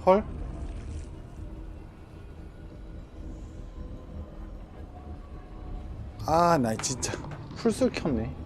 헐? 아, 나 진짜 풀술 켰네.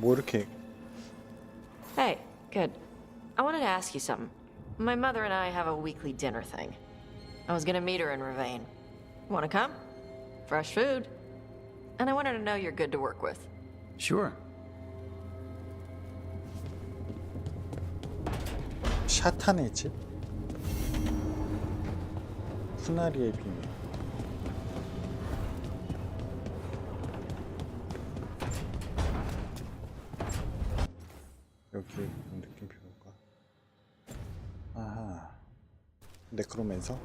뭐 이렇게 Hey, good. I wanted to ask you something. My mother and I have a weekly dinner thing. I was gonna meet her in Ravane. Wanna come? Fresh food. And I wanted to know you're good to work with. Sure. 샤탄의 집? 후나리의 비밀. 여기 느낌표가. 아하. 네크로맨서?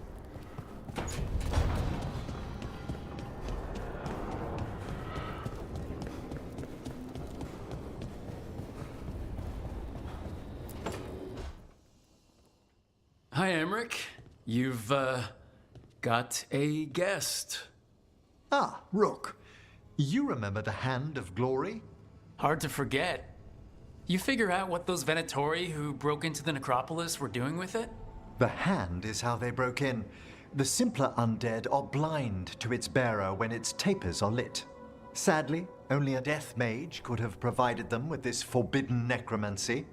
Hi, Emmerich. You've, got a guest. Ah, Rook. You remember the Hand of Glory? Hard to forget. You figure out what those Venatori who broke into the necropolis were doing with it? The Hand is how they broke in. The simpler undead are blind to its bearer when its tapers are lit. Sadly, only a death mage could have provided them with this forbidden necromancy.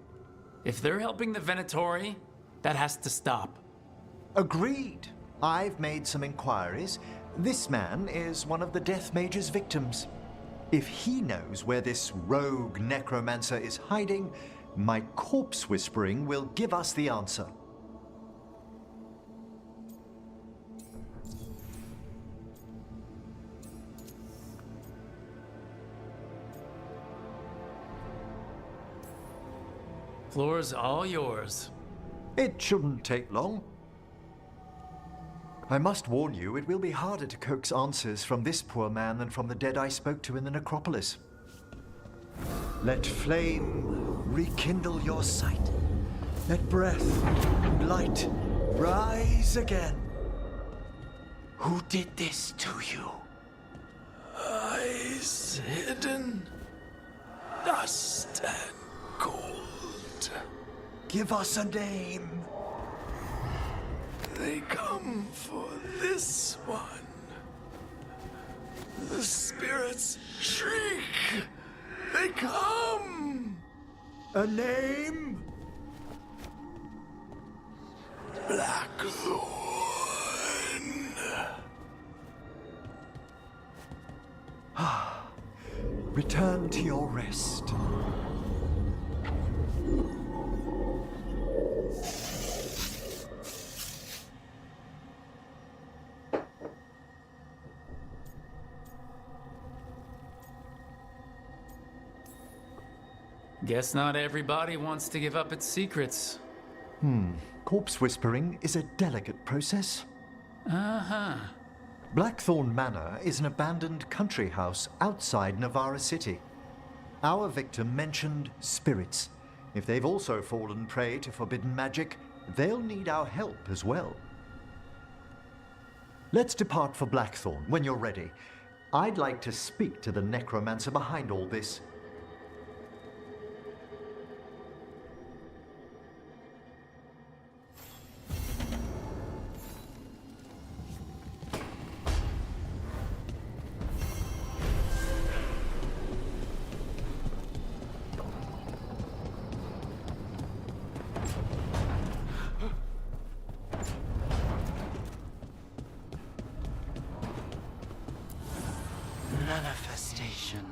If they're helping the Venatori, that has to stop. Agreed. I've made some inquiries. This man is one of the death mage's victims. If he knows where this rogue necromancer is hiding, my corpse whispering will give us the answer. Floor's all yours. It shouldn't take long. I must warn you, it will be harder to coax answers from this poor man than from the dead I spoke to in the necropolis. Let flame rekindle your sight. Let breath and light rise again. Who did this to you? Eyes hidden, dust and gold. Give us a name. They come for this one. The spirits shriek. They come. A name? Blackthorn. Return to your rest. Guess not everybody wants to give up its secrets. Corpse whispering is a delicate process. Uh-huh. Blackthorn Manor is an abandoned country house outside Navarra City. Our victim mentioned spirits. If they've also fallen prey to forbidden magic, they'll need our help as well. Let's depart for Blackthorn when you're ready. I'd like to speak to the necromancer behind all this. Manifestation.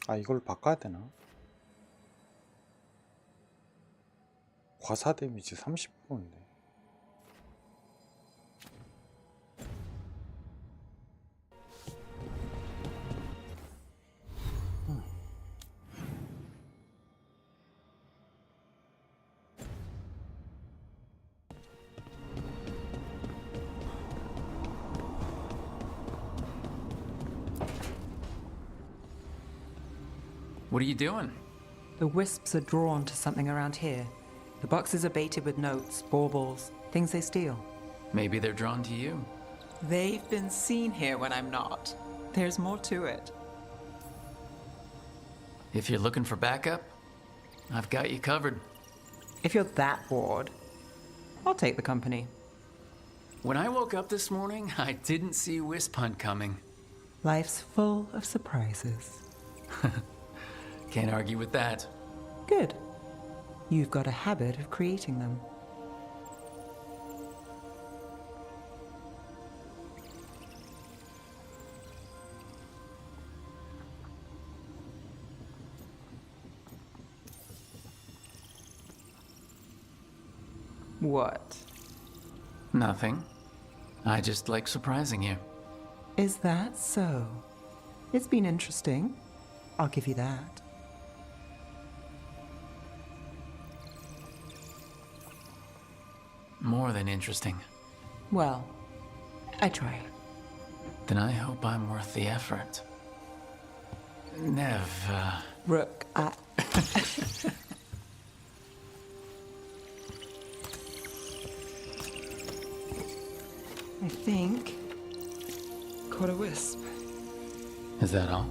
아, 이걸 바꿔야 되나? 과사 데미지 30%인데. What are you doing? The wisps are drawn to something around here. The boxes are baited with notes, baubles, things they steal. Maybe they're drawn to you. They've been seen here when I'm not. There's more to it. If you're looking for backup, I've got you covered. If you're that bored, I'll take the company. When I woke up this morning, I didn't see Wisp Hunt coming. Life's full of surprises. Can't argue with that. Good. You've got a habit of creating them. What? Nothing. I just like surprising you. Is that so? It's been interesting. I'll give you that. More than interesting. Well, I try. Then I hope I'm worth the effort. Nev, Rook, I think caught a wisp. is that all?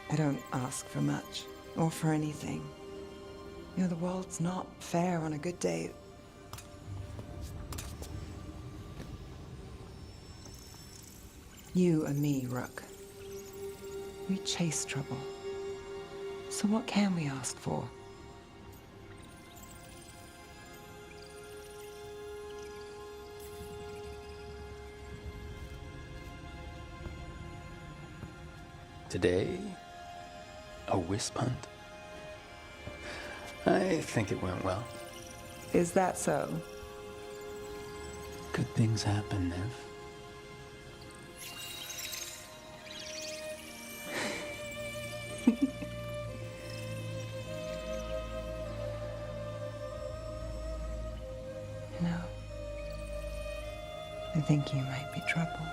I don't ask for much, or for anything. You know, the world's not fair on a good day. You and me, Rook. We chase trouble. So what can we ask for? Today, a wisp hunt. I think it went well. Is that so? Good things happen, Nev. No. I think you might be trouble.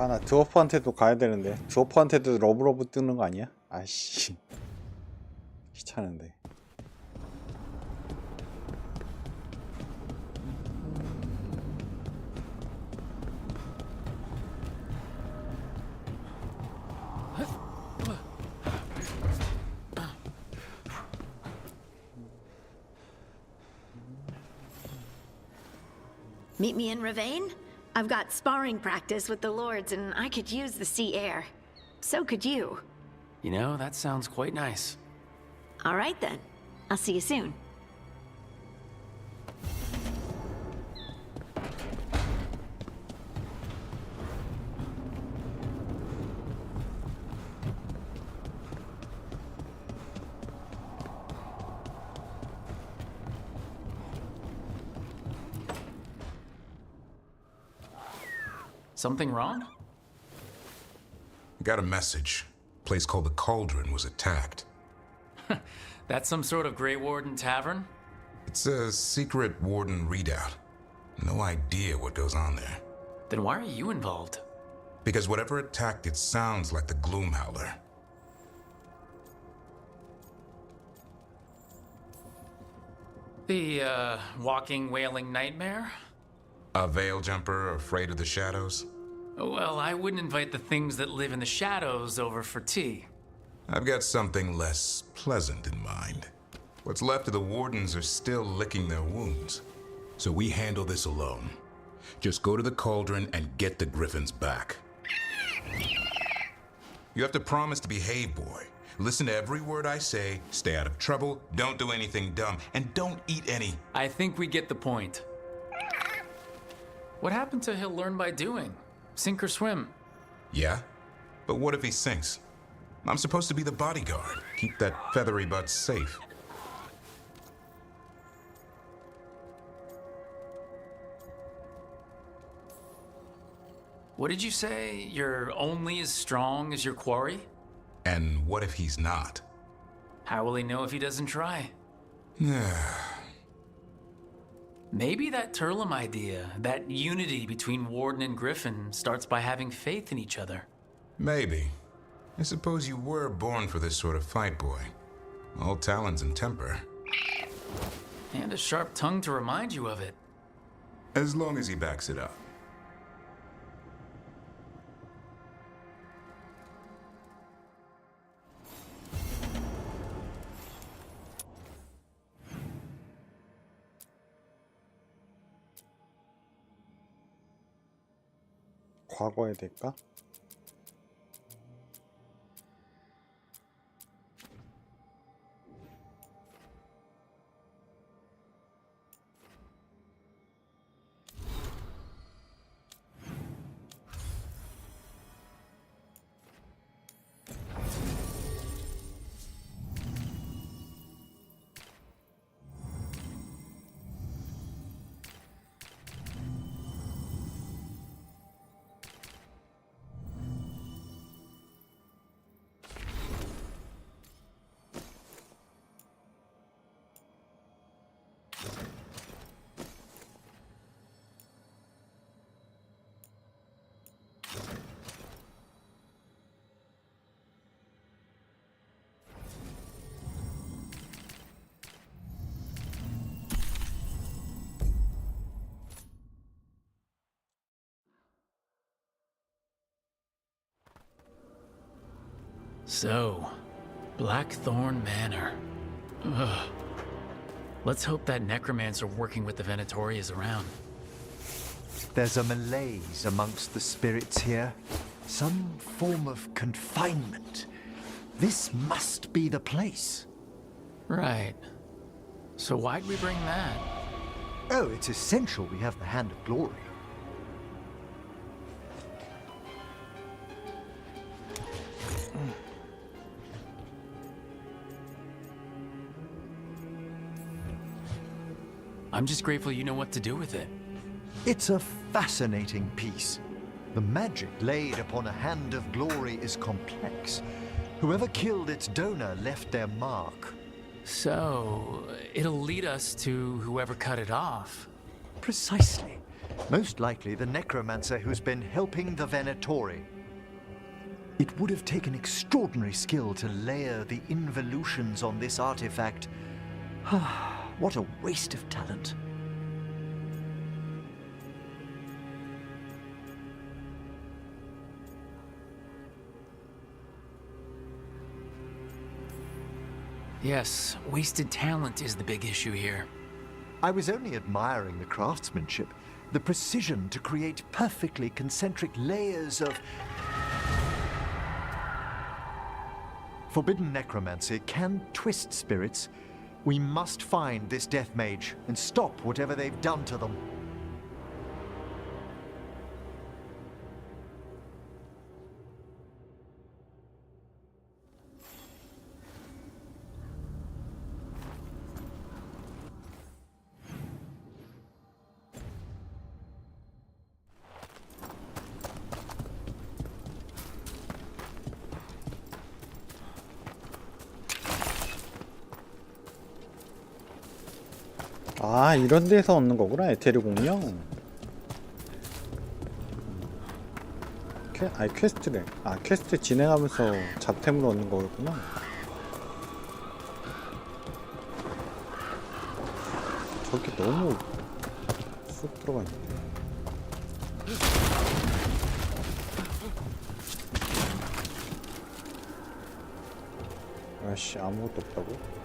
아, 나 드워프한테도 가야 되는데. 드워프한테도 러브러브 뜨는 거 아니야? 아이씨. 귀찮은데. Meet me in Ravane? I've got sparring practice with the lords and I could use the sea air. So could you. You know, that sounds quite nice. All right then. I'll see you soon. Something wrong? Got a message. A place called the Cauldron was attacked. That's some sort of Grey Warden tavern? It's a secret Warden readout. No idea what goes on there. Then why are you involved? Because whatever attacked it sounds like the Gloom Howler. The, walking, wailing nightmare? A veil jumper afraid of the shadows? Well, I wouldn't invite the things that live in the shadows over for tea. I've got something less pleasant in mind. What's left of the Wardens are still licking their wounds. So we handle this alone. Just go to the Cauldron and get the Griffins back. You have to promise to behave, boy. Listen to every word I say, stay out of trouble, don't do anything dumb, and don't eat any. I think we get the point. What happened to he'll learn by doing? Sink or swim? Yeah? But what if he sinks? I'm supposed to be the bodyguard. Keep that feathery butt safe. What did you say? You're only as strong as your quarry? And what if he's not? How will he know if he doesn't try? Maybe that Turlum idea, that unity between Warden and Griffin, starts by having faith in each other. Maybe. I suppose you were born for this sort of fight, boy. All talons and temper. And a sharp tongue to remind you of it. As long as he backs it up. 과거에 될까? So, Blackthorn Manor. Ugh. Let's hope that necromancer working with the Venatori is around. There's a malaise amongst the spirits here. Some form of confinement. This must be the place. Right. So why'd we bring that? Oh, it's essential we have the Hand of Glory. I'm just grateful you know what to do with it. It's a fascinating piece. The magic laid upon a Hand of Glory is complex. Whoever killed its donor left their mark. So, it'll lead us to whoever cut it off. Precisely. Most likely the necromancer who's been helping the Venatori. It would have taken extraordinary skill to layer the involutions on this artifact. What a waste of talent. Yes, wasted talent is the big issue here. I was only admiring the craftsmanship, the precision to create perfectly concentric layers of... Forbidden necromancy can twist spirits. We must find this death mage and stop whatever they've done to them. 아, 이런 데서 얻는 거구나, 에테르 공룡. 아니, 퀘스트래. 아, 퀘스트 진행하면서 잡템으로 얻는 거였구나. 저기 너무 쑥 들어가 있는데. 아씨, 아무것도 없다고?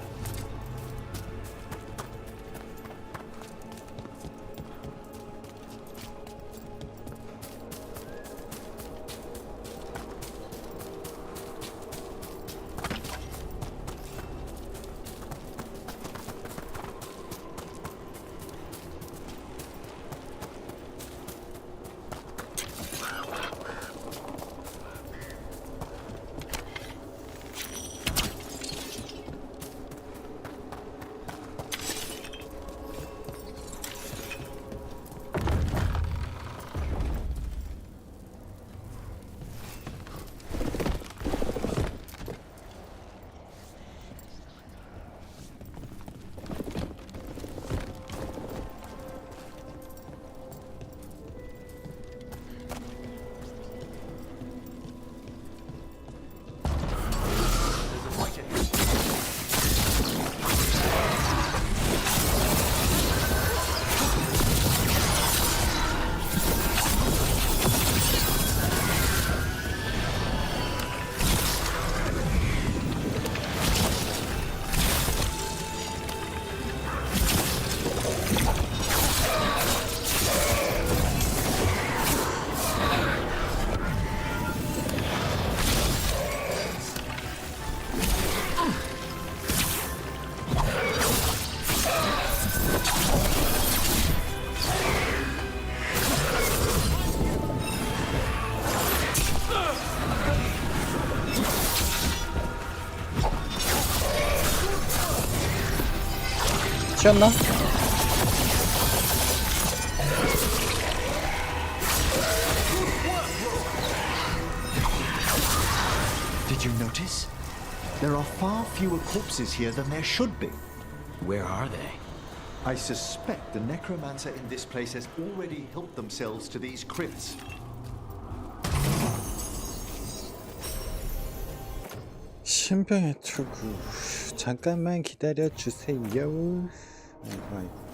튀었나? Did you notice? There are far fewer corpses here than there should be. Where are they? I suspect the necromancer in this place has already helped themselves to these crypts. 신병의 투구. 잠깐만 기다려 주세요. 아이고, 아이고.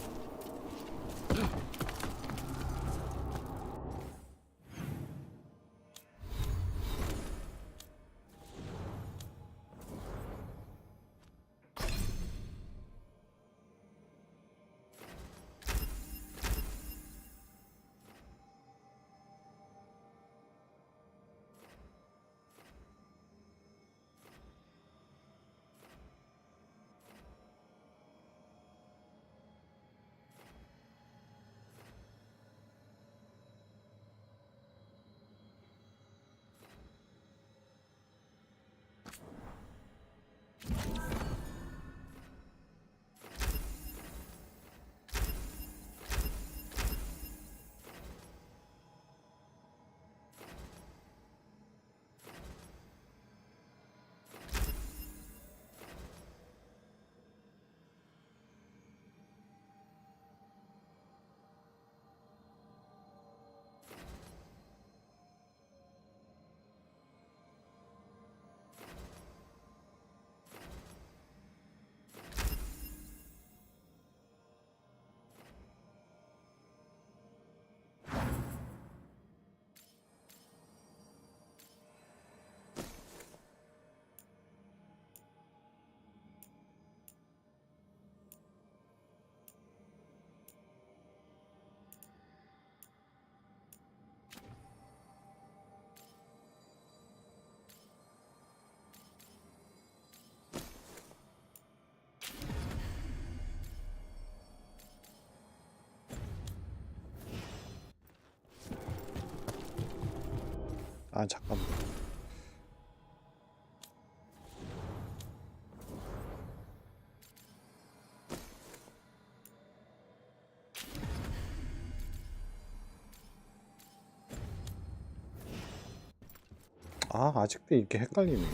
아 잠깐만. 아 아직도 이렇게 헷갈리네.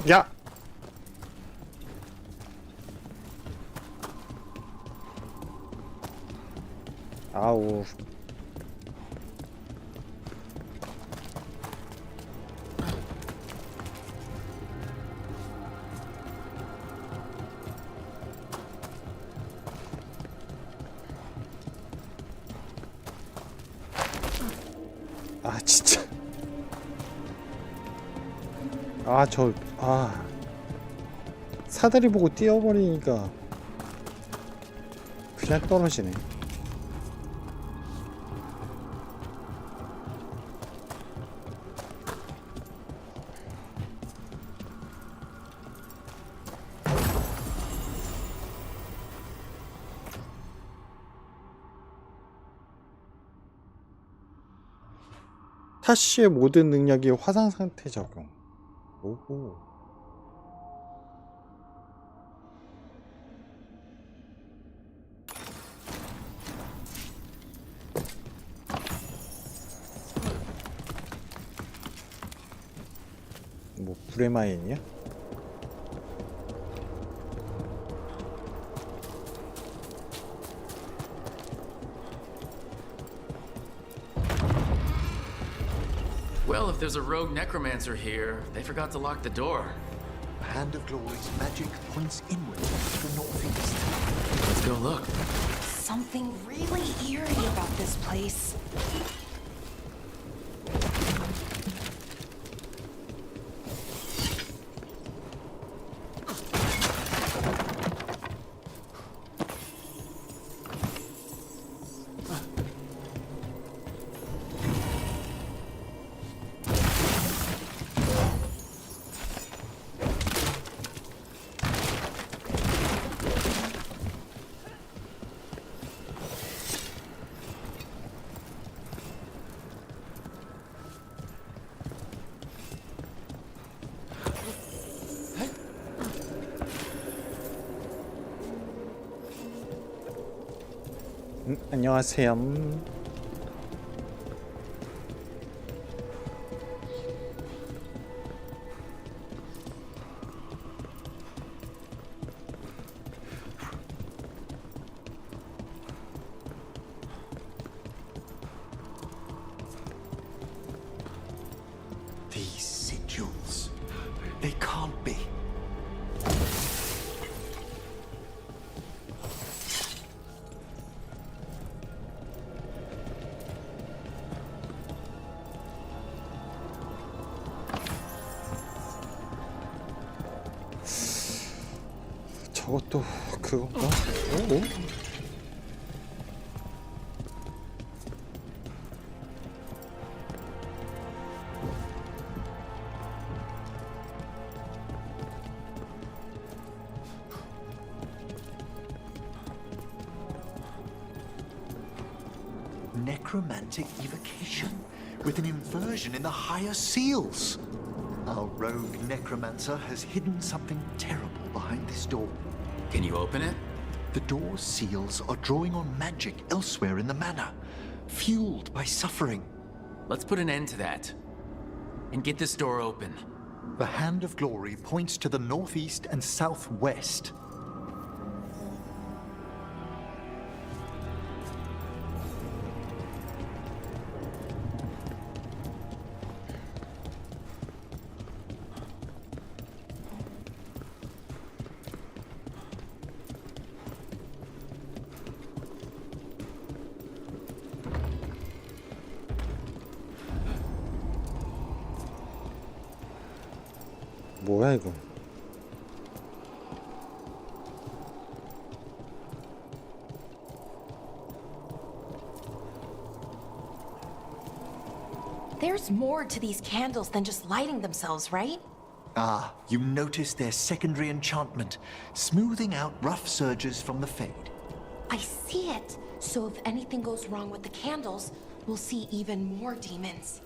야! 아우. 아 진짜. 사다리 보고 뛰어버리니까 그냥 떨어지네. 타쉬의 모든 능력이 화상 상태 적용. 오호. 뭐 불의 마인이야? Well, if there's a rogue necromancer here, they forgot to lock the door. The Hand of Glory's magic points inward to the northeast. Let's go look. Something really eerie about this place. 안녕하세요. These sigils. They can't be. 저것도 그건가? 오? Necromantic evocation with an inversion in the higher seals. Our rogue necromancer has hidden something terrible behind this door. Can you open it? The door's seals are drawing on magic elsewhere in the manor, fueled by suffering. Let's put an end to that. And get this door open. The Hand of Glory points to the northeast and southwest. 뭐야 이거? There's more to these candles than just lighting themselves, right? Ah, you notice their secondary enchantment, smoothing out rough surges from the fade. I see it. So if anything goes wrong with the candles, we'll see even more demons.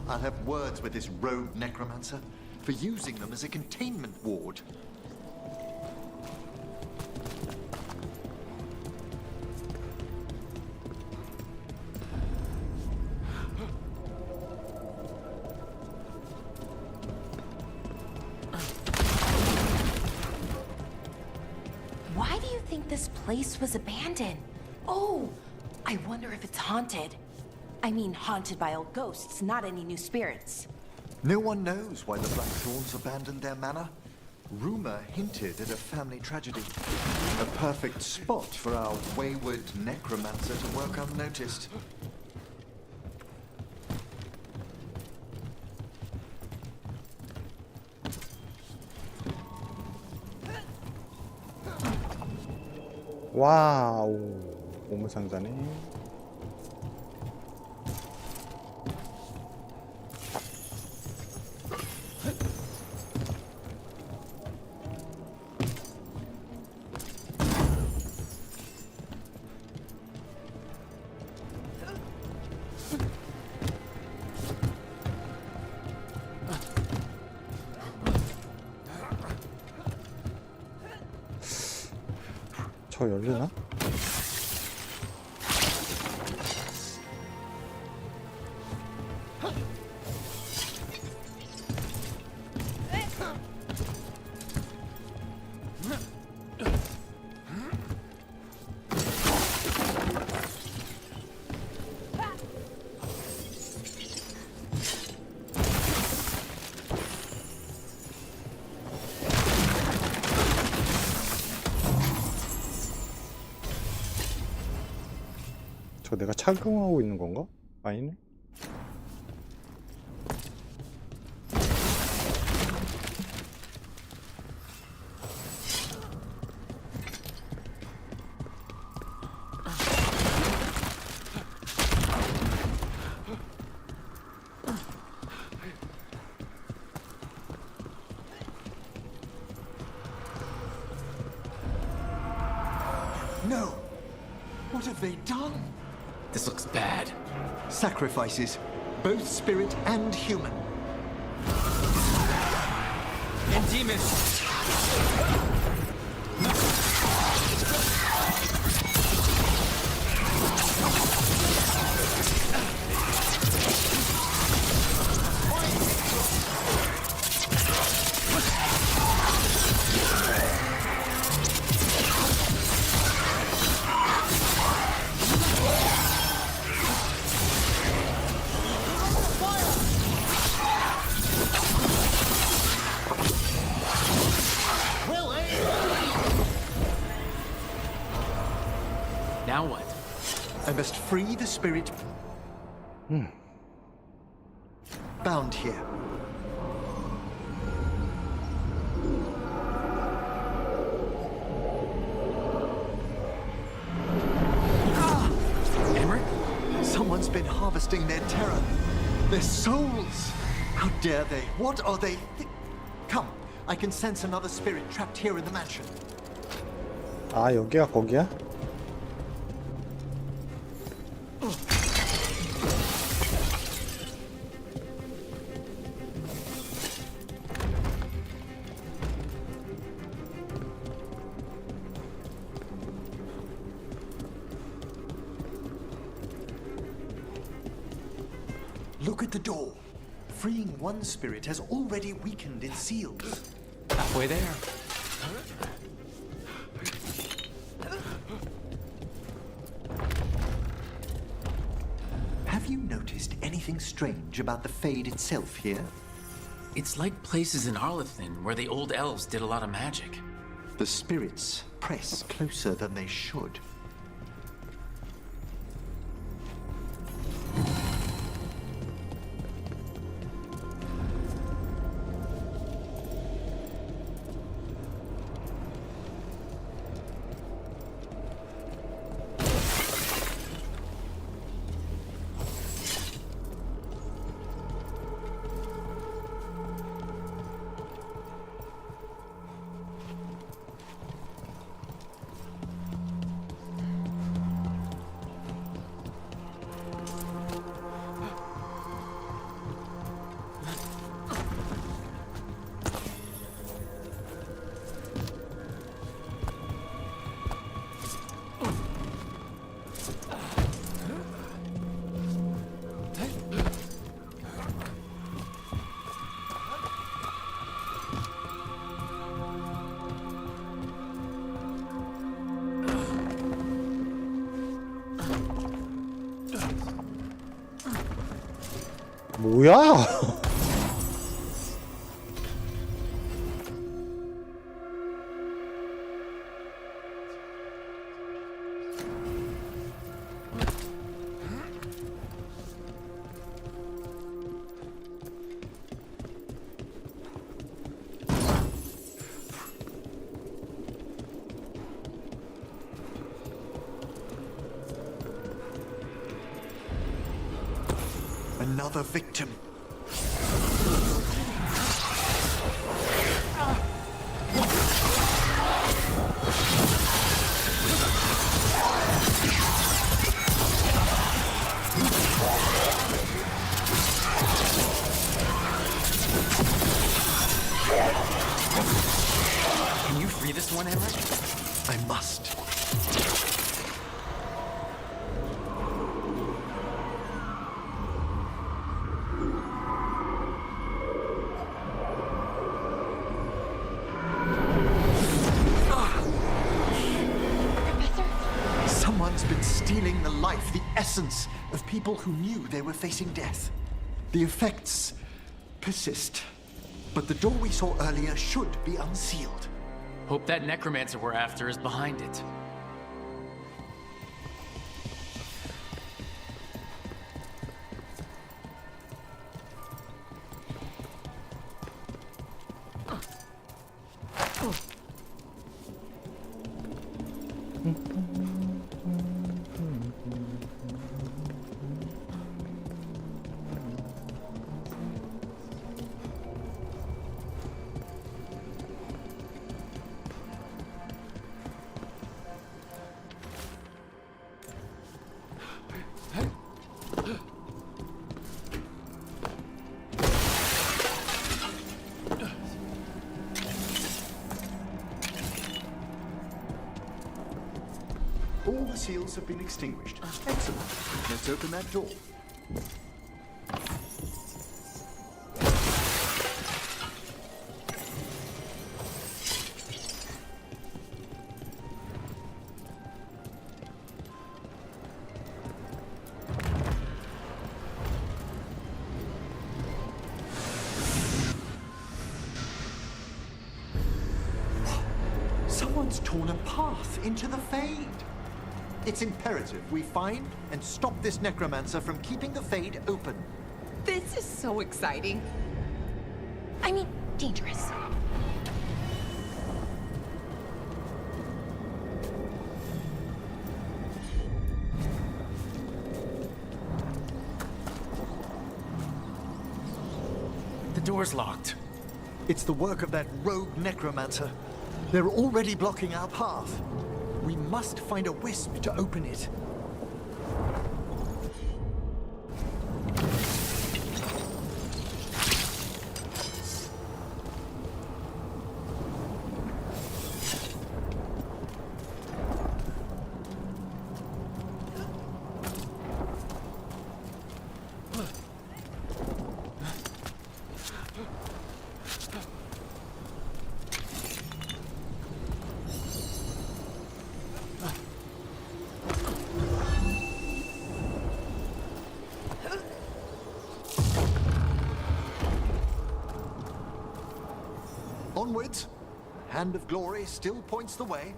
I'll have words with this rogue necromancer for using them as a containment ward. Why do you think this place was abandoned? Oh, I wonder if it's haunted. I mean, haunted by old ghosts, not any new spirits. No one knows why the Blackthorns abandoned their manor. Rumor hinted at a family tragedy. A perfect spot for our wayward necromancer to work unnoticed. 와우, 보물상자네. 저 열리나? 저 내가 착용하고 있는 건가? 아니네. No! What have they done? This looks bad. Sacrifices, both spirit and human. And demons! Now what? I must free the spirit bound here. Emmer? Someone's been harvesting their terror, their souls. How dare they? What are they? Come, I can sense another spirit trapped here in the mansion. 아, 여기가 거기야? Look at the door. Freeing one spirit has already weakened its seals. Halfway there. Have you noticed anything strange about the Fade itself here? It's like places in Arlethin where the old elves did a lot of magic. The spirits press closer than they should. 뭐야? Another victim. Can you free this one, Emma? I must. Someone's been stealing the life, the essence of people who knew they were facing death. The effects persist. But the door we saw earlier should be unsealed. Hope that necromancer we're after is behind it. All the seals have been extinguished. Excellent. Let's open that door. Someone's torn a path into the Fade. It's imperative we find and stop this necromancer from keeping the Fade open. This is so exciting. I mean, dangerous. The door's locked. It's the work of that rogue necromancer. They're already blocking our path. We must find a wisp to open it. Onwards. Hand of Glory still points the way.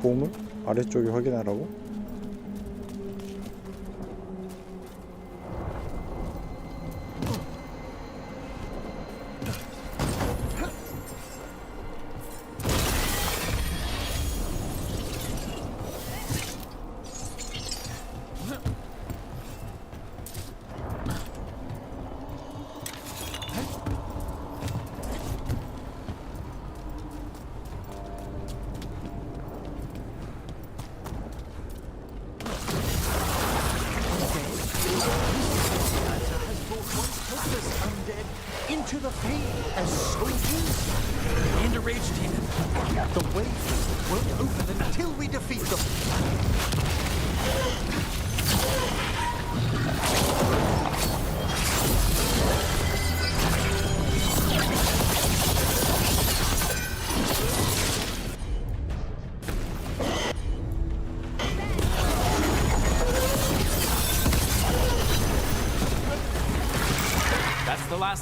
보물? 아래쪽에 확인하라고? Into the Fade as soldiers And a rage demon. The way won't open until we defeat them.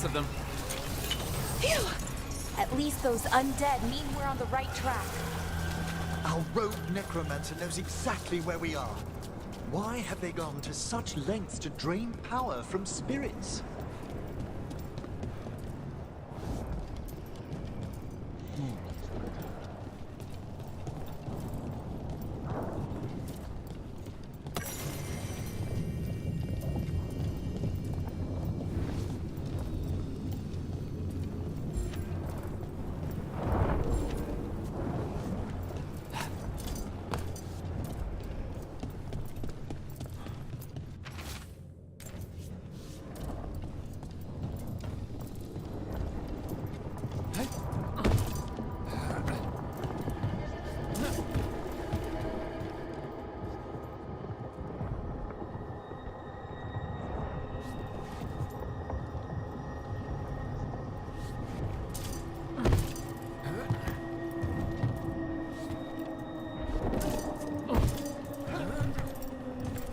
less of them. Phew! At least those undead mean we're on the right track. Our rogue necromancer knows exactly where we are. Why have they gone to such lengths to drain power from spirits?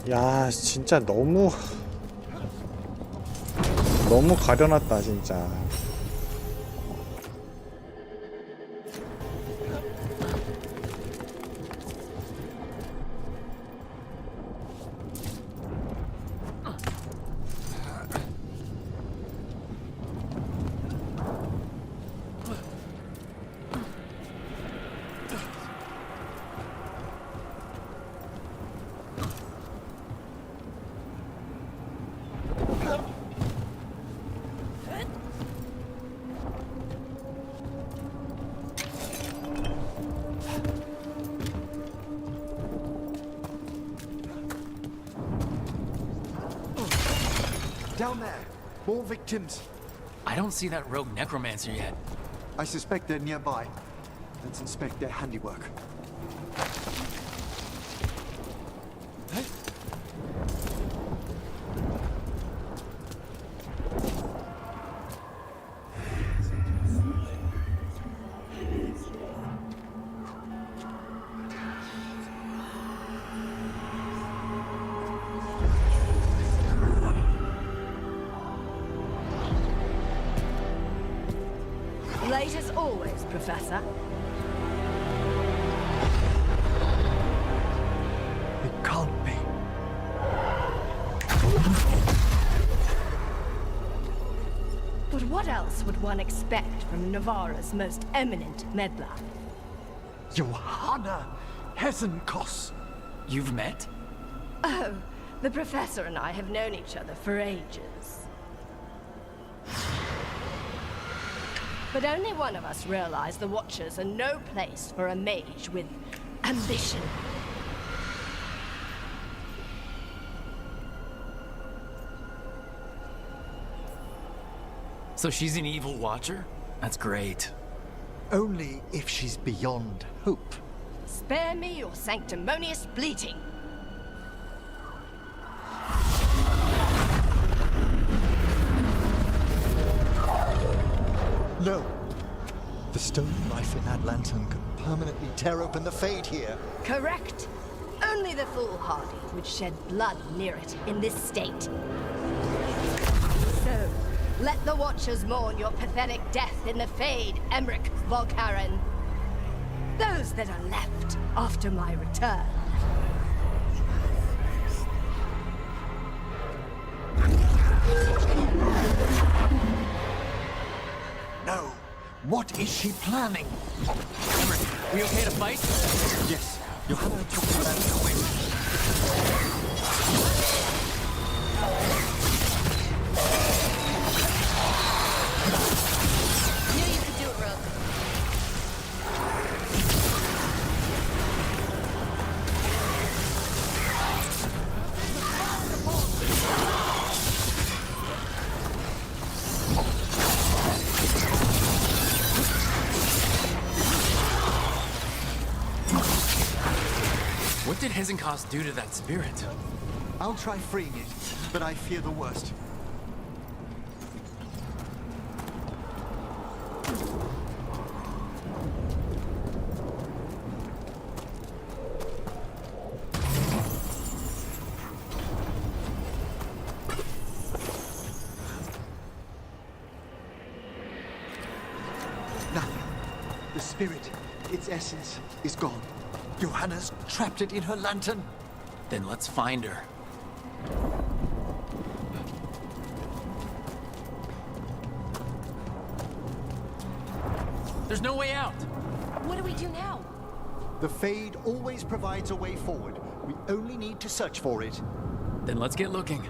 야 진짜 너무 가려놨다 진짜. Down there, more victims. I don't see that rogue necromancer yet. I suspect they're nearby. Let's inspect their handiwork. Late as always, Professor. It can't be. But what else would one expect from Navarra's most eminent meddler? Johanna Hesenkos. You've met? Oh, the Professor and I have known each other for ages. But only one of us realized the Watchers are no place for a mage with ambition. So she's an evil watcher? That's great. Only if she's beyond hope. Spare me your sanctimonious bleating. No. The stone knife in that lantern could permanently tear open the Fade here. Correct. Only the foolhardy would shed blood near it in this state. So, let the Watchers mourn your pathetic death in the Fade, Emmerich Volkaren. Those that are left after my return. No. What is she planning? Emmerich, we okay to fight? Yes. Johanna took the lantern away. Knew you could do it, Rogue. What did Hesenkos do to that spirit? I'll try freeing it, but I fear the worst. The spirit, its essence, is gone. Johanna's trapped it in her lantern. Then let's find her. There's no way out. What do we do now? The Fade always provides a way forward. We only need to search for it. Then let's get looking.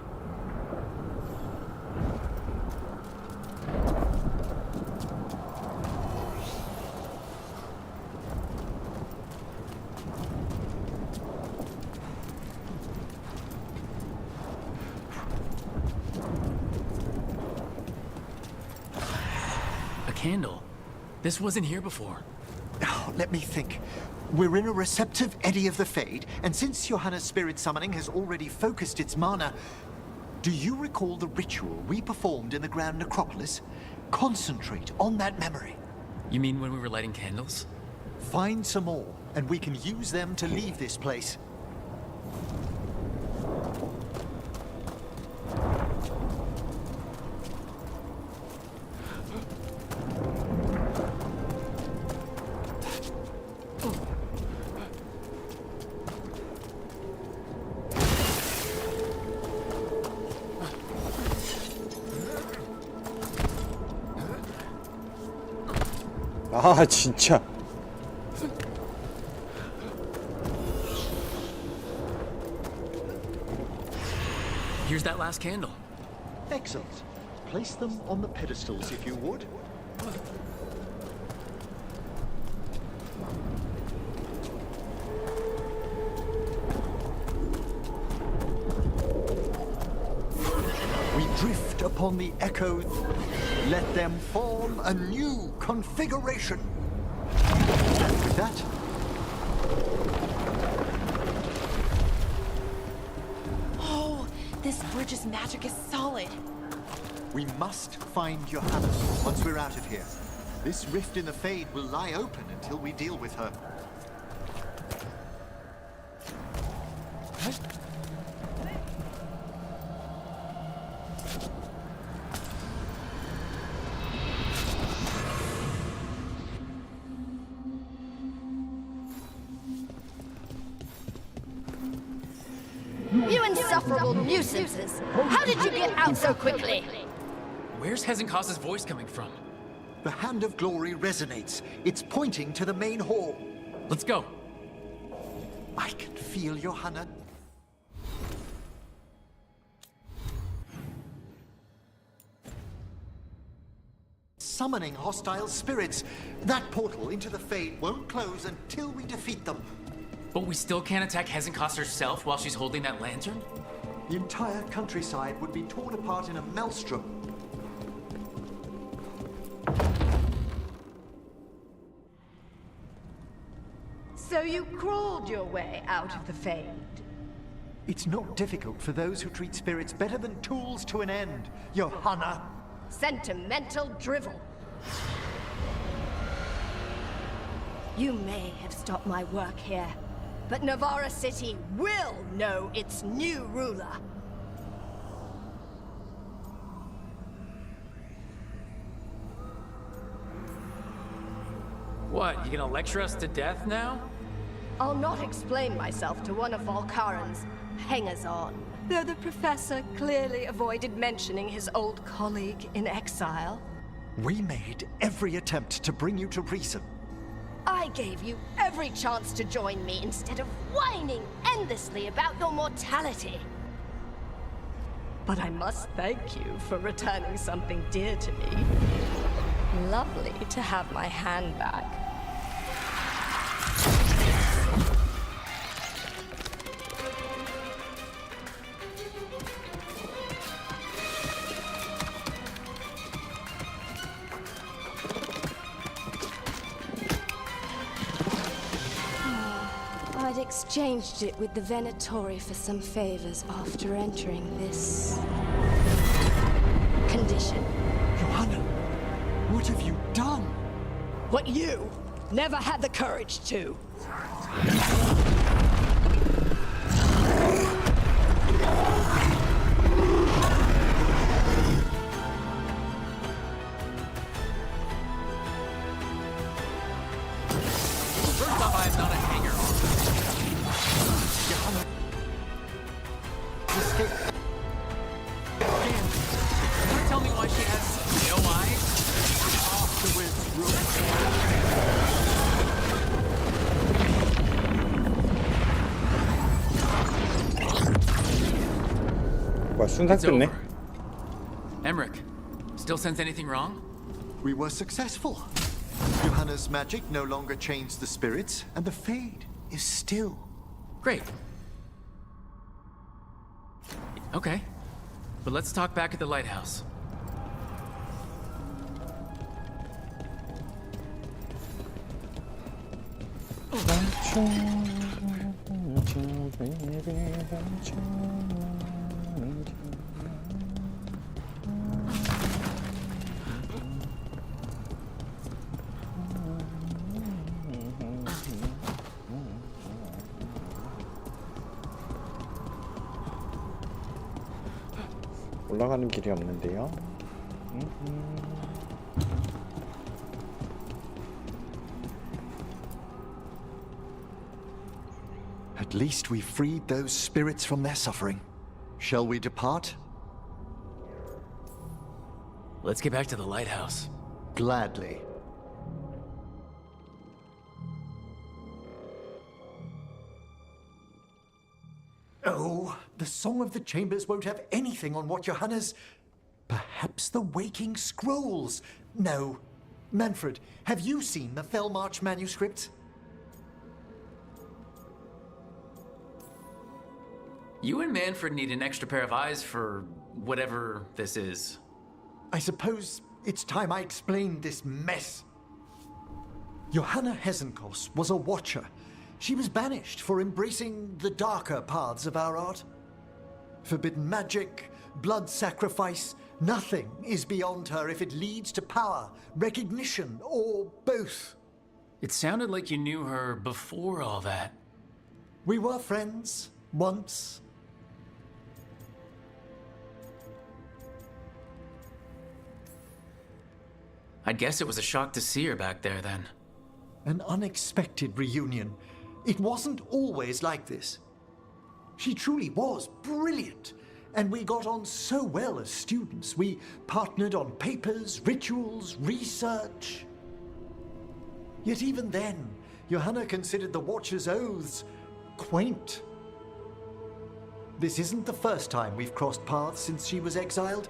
A candle. This wasn't here before. Oh, let me think. We're in a receptive eddy of the Fade, and since Johanna's spirit summoning has already focused its mana, do you recall the ritual we performed in the Grand Necropolis? Concentrate on that memory. You mean when we were lighting candles? Find some more, and we can use them to leave this place. 아 진짜. Here's that last candle. Excellent. Place them on the pedestals if you would. We drift upon the echoes. Let them form a new configuration. With that, Oh, this bridge's magic is solid. we must find Johanna once we're out of here. This rift in the Fade will lie open until we deal with her. You insufferable nuisances! How did you get out so quickly? Where's Hezekiah's voice coming from? The Hand of Glory resonates. It's pointing to the main hall. Let's go. I can feel Johanna. Summoning hostile spirits. That portal into the Fade won't close until we defeat them. But we still can't attack Hezekiah herself while she's holding that lantern? The entire countryside would be torn apart in a maelstrom. So you crawled your way out of the Fade? It's not difficult for those who treat spirits better than tools to an end, Johanna. Sentimental drivel. You may have stopped my work here, but Navarra City will know its new ruler. What, you gonna lecture us to death now? I'll not explain myself to one of Volkaren's hangers-on, though the professor clearly avoided mentioning his old colleague in exile. We made every attempt to bring you to reason. I gave you every chance to join me instead of whining endlessly about your mortality. But I must thank you for returning something dear to me. Lovely to have my hand back. I'd exchanged it with the Venatori for some favors after entering this condition. Johanna, what have you done? What you never had the courage to. It's not a hanger. Can you tell me why she has no eyes? 뭐야 순삭 It's 됐네. over. Emmerich, still sense anything wrong? We were successful. Johanna's magic no longer changed the spirits, and the Fade is still. Great. Okay. But let's talk back at the lighthouse. 올라가는 길이 없는데요. At least we freed those spirits from their suffering. Shall we depart? Let's get back to the lighthouse. Gladly. Oh, the Song of the Chambers won't have anything on what Johanna's... Perhaps the Waking Scrolls? No. Manfred, have you seen the Fellmarch manuscripts? You and Manfred need an extra pair of eyes for whatever this is. I suppose it's time I explained this mess. Johanna Hesenkos was a watcher. She was banished for embracing the darker paths of our art. Forbidden magic, blood sacrifice, nothing is beyond her if it leads to power, recognition, or both. It sounded like you knew her before all that. We were friends, once. I'd guess it was a shock to see her back there then. An unexpected reunion. It wasn't always like this. She truly was brilliant, and we got on so well as students. We partnered on papers, rituals, research. Yet even then, Johanna considered the Watcher's oaths quaint. This isn't the first time we've crossed paths since she was exiled,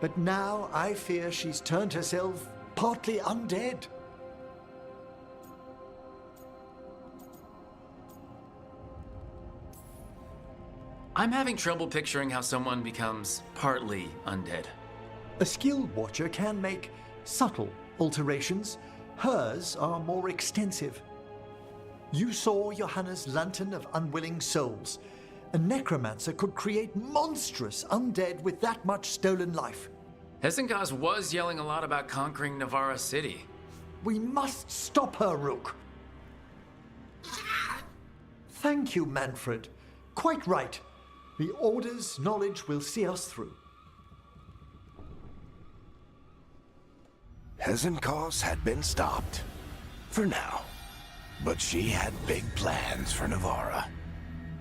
but now I fear she's turned herself partly undead. I'm having trouble picturing how someone becomes partly undead. A skilled watcher can make subtle alterations. Hers are more extensive. You saw Johanna's Lantern of Unwilling Souls. A necromancer could create monstrous undead with that much stolen life. Hesenkos was yelling a lot about conquering Navarra City. We must stop her, Rook. Thank you, Manfred. Quite right. The Order's knowledge will see us through. Hesenkos had been stopped. For now. But she had big plans for Navarra.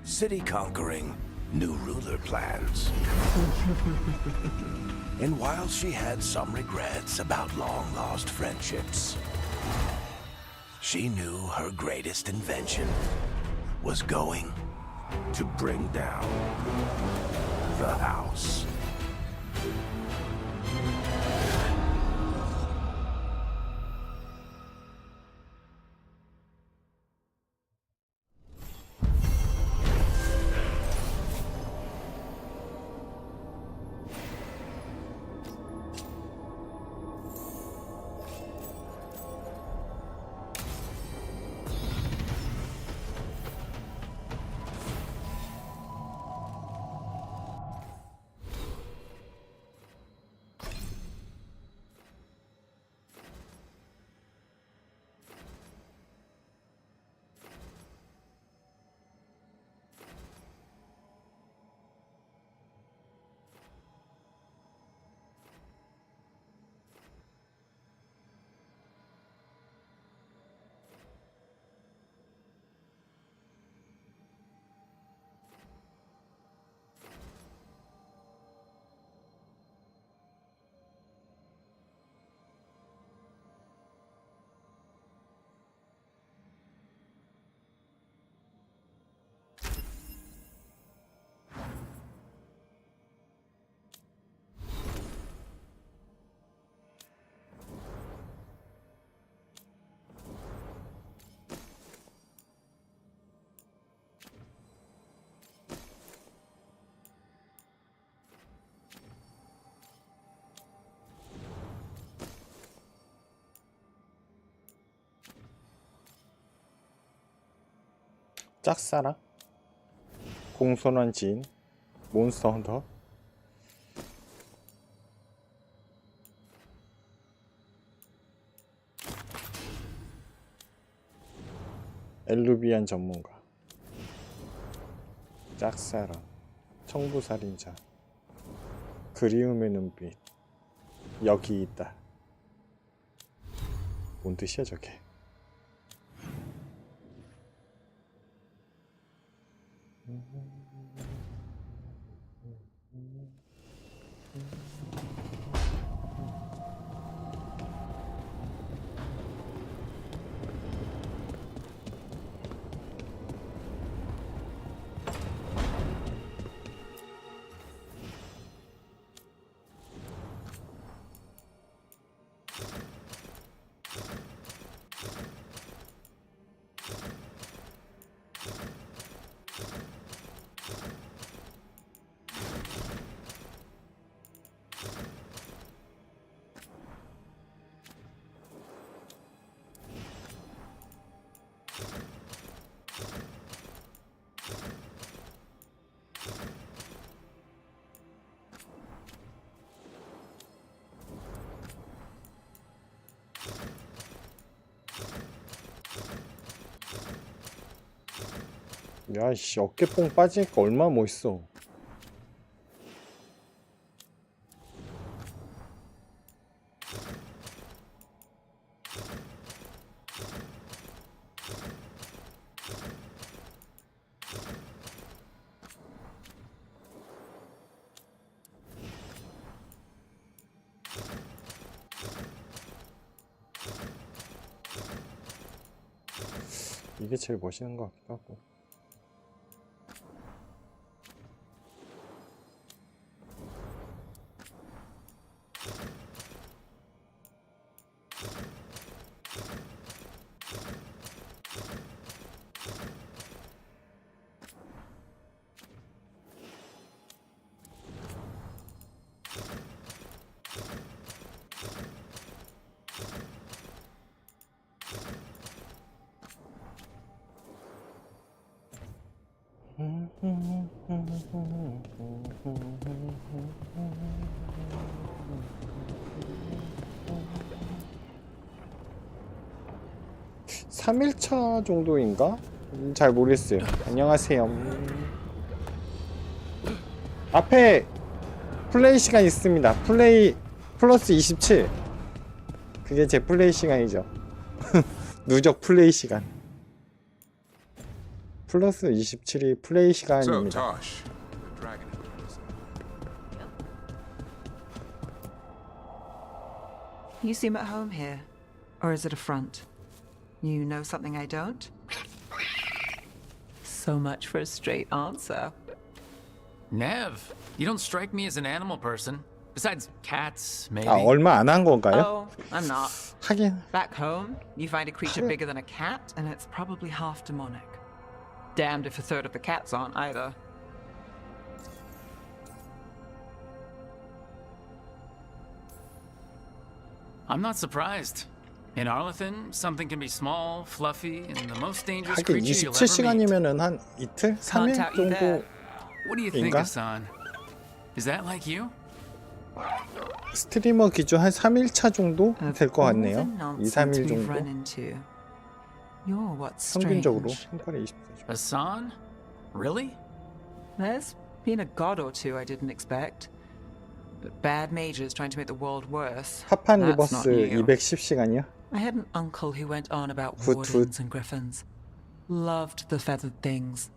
City conquering, new ruler plans. And while she had some regrets about long-lost friendships, she knew her greatest invention was going to bring down the house. 짝사랑, 공손한 지인, 몬스터 헌터, 엘루비안 전문가, 짝사랑, 청부살인자, 그리움의 눈빛, 여기 있다. 뭔 뜻이야 저게? 야이씨, 어깨뽕 빠지니까 얼마나 멋있어. 이게 제일 멋있는 것 같기도 하고. (3일차) 정도인가? 잘 모르겠어요. 안녕하세요. 앞에 플레이 시간 있습니다. 플레이 플러스 27. 그게 제 플레이 시간이죠. 누적 플레이 시간. 플러스 27이 플레이 시간입니다. You seem at home here. Or is it a front? You know something I don't? So much for a straight answer. Nev, you don't strike me as an animal person. Besides cats, maybe. 아, 얼마 안 한 건가요? Oh, I'm not. 하긴. Back home, you find a creature bigger than a cat, and it's probably half demonic. Damned if a third of the cats aren't either. I'm not surprised. In Arlethan, something can be small, fluffy, and the most dangerous 하긴 creature you'll ever meet. 27시간이면은 한 이틀? 3일 Can't out you there. What do you think, 인가? Hassan? Is that like you? 스트리머 기준 한 3일차 정도 될 것 같네요. All the 2, 3일 nonsense we've run 정도. into. You're what's 평균적으로 strange. 한 달에 24시간. Hassan? Really? There's been a god or two I didn't expect. But bad mages trying to make the world worse. 파판 That's not 리버스 new. 210시간이요? I had an uncle who went on about Foot, wardens and griffins. Loved the feathered things.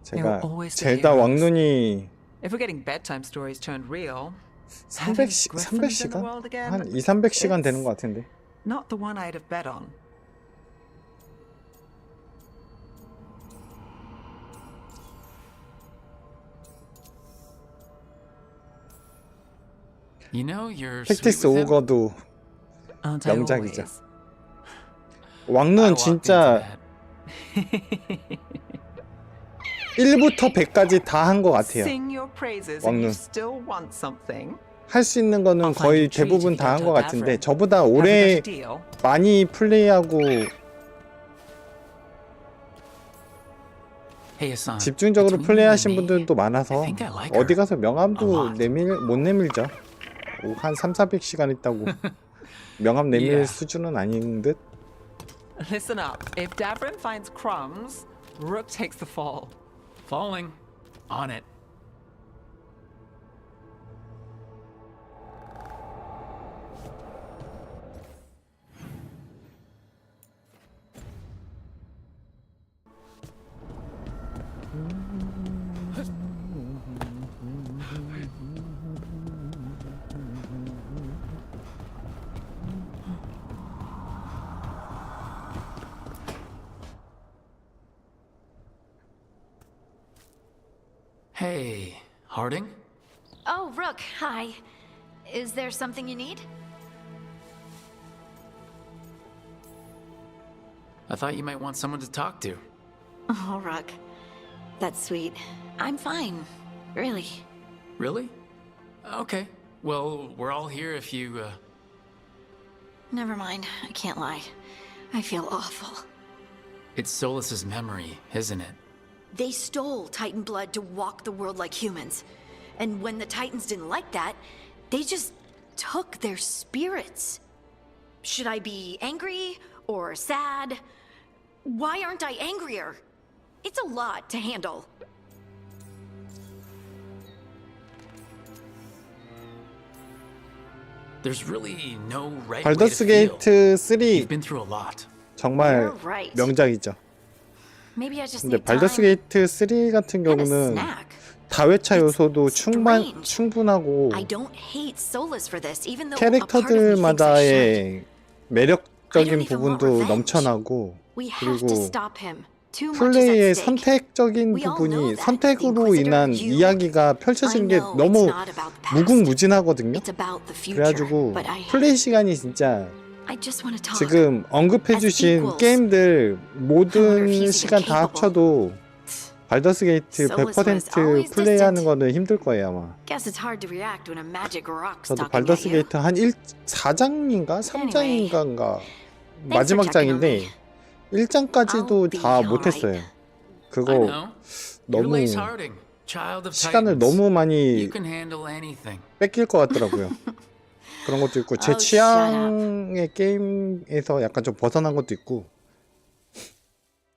제가 always the 젤다 heroes. 왕눈이 If we're getting bedtime stories turned real, 300시간? world again? 한 2, 300시간 되는 것 같은데. not the one I'd have bet on. You know you're sweet 팩티스 with him? 오거도 Aren't I 명작이죠. always? I 왕눈 walked 진짜 into that. 1부터 100까지 다 한 것 같아요. Sing your praises and you 왕눈. still want something. 할 수 있는 거는 I'll find 거의 a treat 대부분 if you 다 한 don't 것 tell 같은데 Davrin. 저보다 Have we got 오래 a deal? 많이 플레이하고 Hey, Hassan. 집중적으로 between you 플레이하신 and me, 분들도 많아서 I think I like her. 어디 가서 A 명함도 lot. 못 내밀죠. 한 3,400시간 있다고 명함 내밀 Yeah. 수준은 아닌 듯. Listen up. If Davrin finds crumbs, Rook takes the fall. Falling. On it. Hey, Harding? Oh, Rook, hi. Is there something you need? I thought you might want someone to talk to. Oh, Rook. That's sweet. I'm fine. Really. Really? Okay. Well, we're all here if you, Never mind. I can't lie. I feel awful. It's Solus's memory, isn't it? They stole Titan blood to walk the world like humans. And when the Titans didn't like that, they just took their spirits. Should I be angry or sad? Why aren't I angrier? It's a lot to handle. There's really no right way to 발더스 feel. 게이트 3 You've been through a lot. 정말 You're right. 명작이죠. Maybe I just 근데 need 발더스 time 게이트 3 같은 and a 경우는 snack. 다회차 요소도 strange. 충분하고 I don't hate Solus for this, even though a part of me thinks I should. 캐릭터들마다의 I 매력적인 don't even want 부분도 revenge. 넘쳐나고 We have to 그리고 stop him. Too much is 플레이의 at stake. 선택적인 We all know 부분이 that. 선택으로 The 인한 Inquisitor, you. 이야기가 펼쳐진 게 I know 너무 it's not about the past. 무궁무진하거든요. It's about the future. 그래가지고 But I 플레이 시간이 진짜 I just want to talk. 지금 언급해주신 equals. 게임들 I wonder if 모든 he's 시간 다 incapable. 합쳐도 발더스 게이트 Solus was 100% always 플레이하는 distant. 거는 힘들 거예요 아마. Guess it's hard to react when a magic rock's 저도 talking 발더스 at you. 게이트 한 4장인가 3장인가 마지막 for checking on 장인데 me. 1장까지도 I'll be 다 alright. 못했어요. I 그거 know. You're 너무 Lace Harding, child of 시간을 Titans. 너무 많이 You can handle anything. 뺏길 것 같더라고요. 그런 것도 있고 제 Oh, 취향의 게임에서 약간 좀 벗어난 것도 있고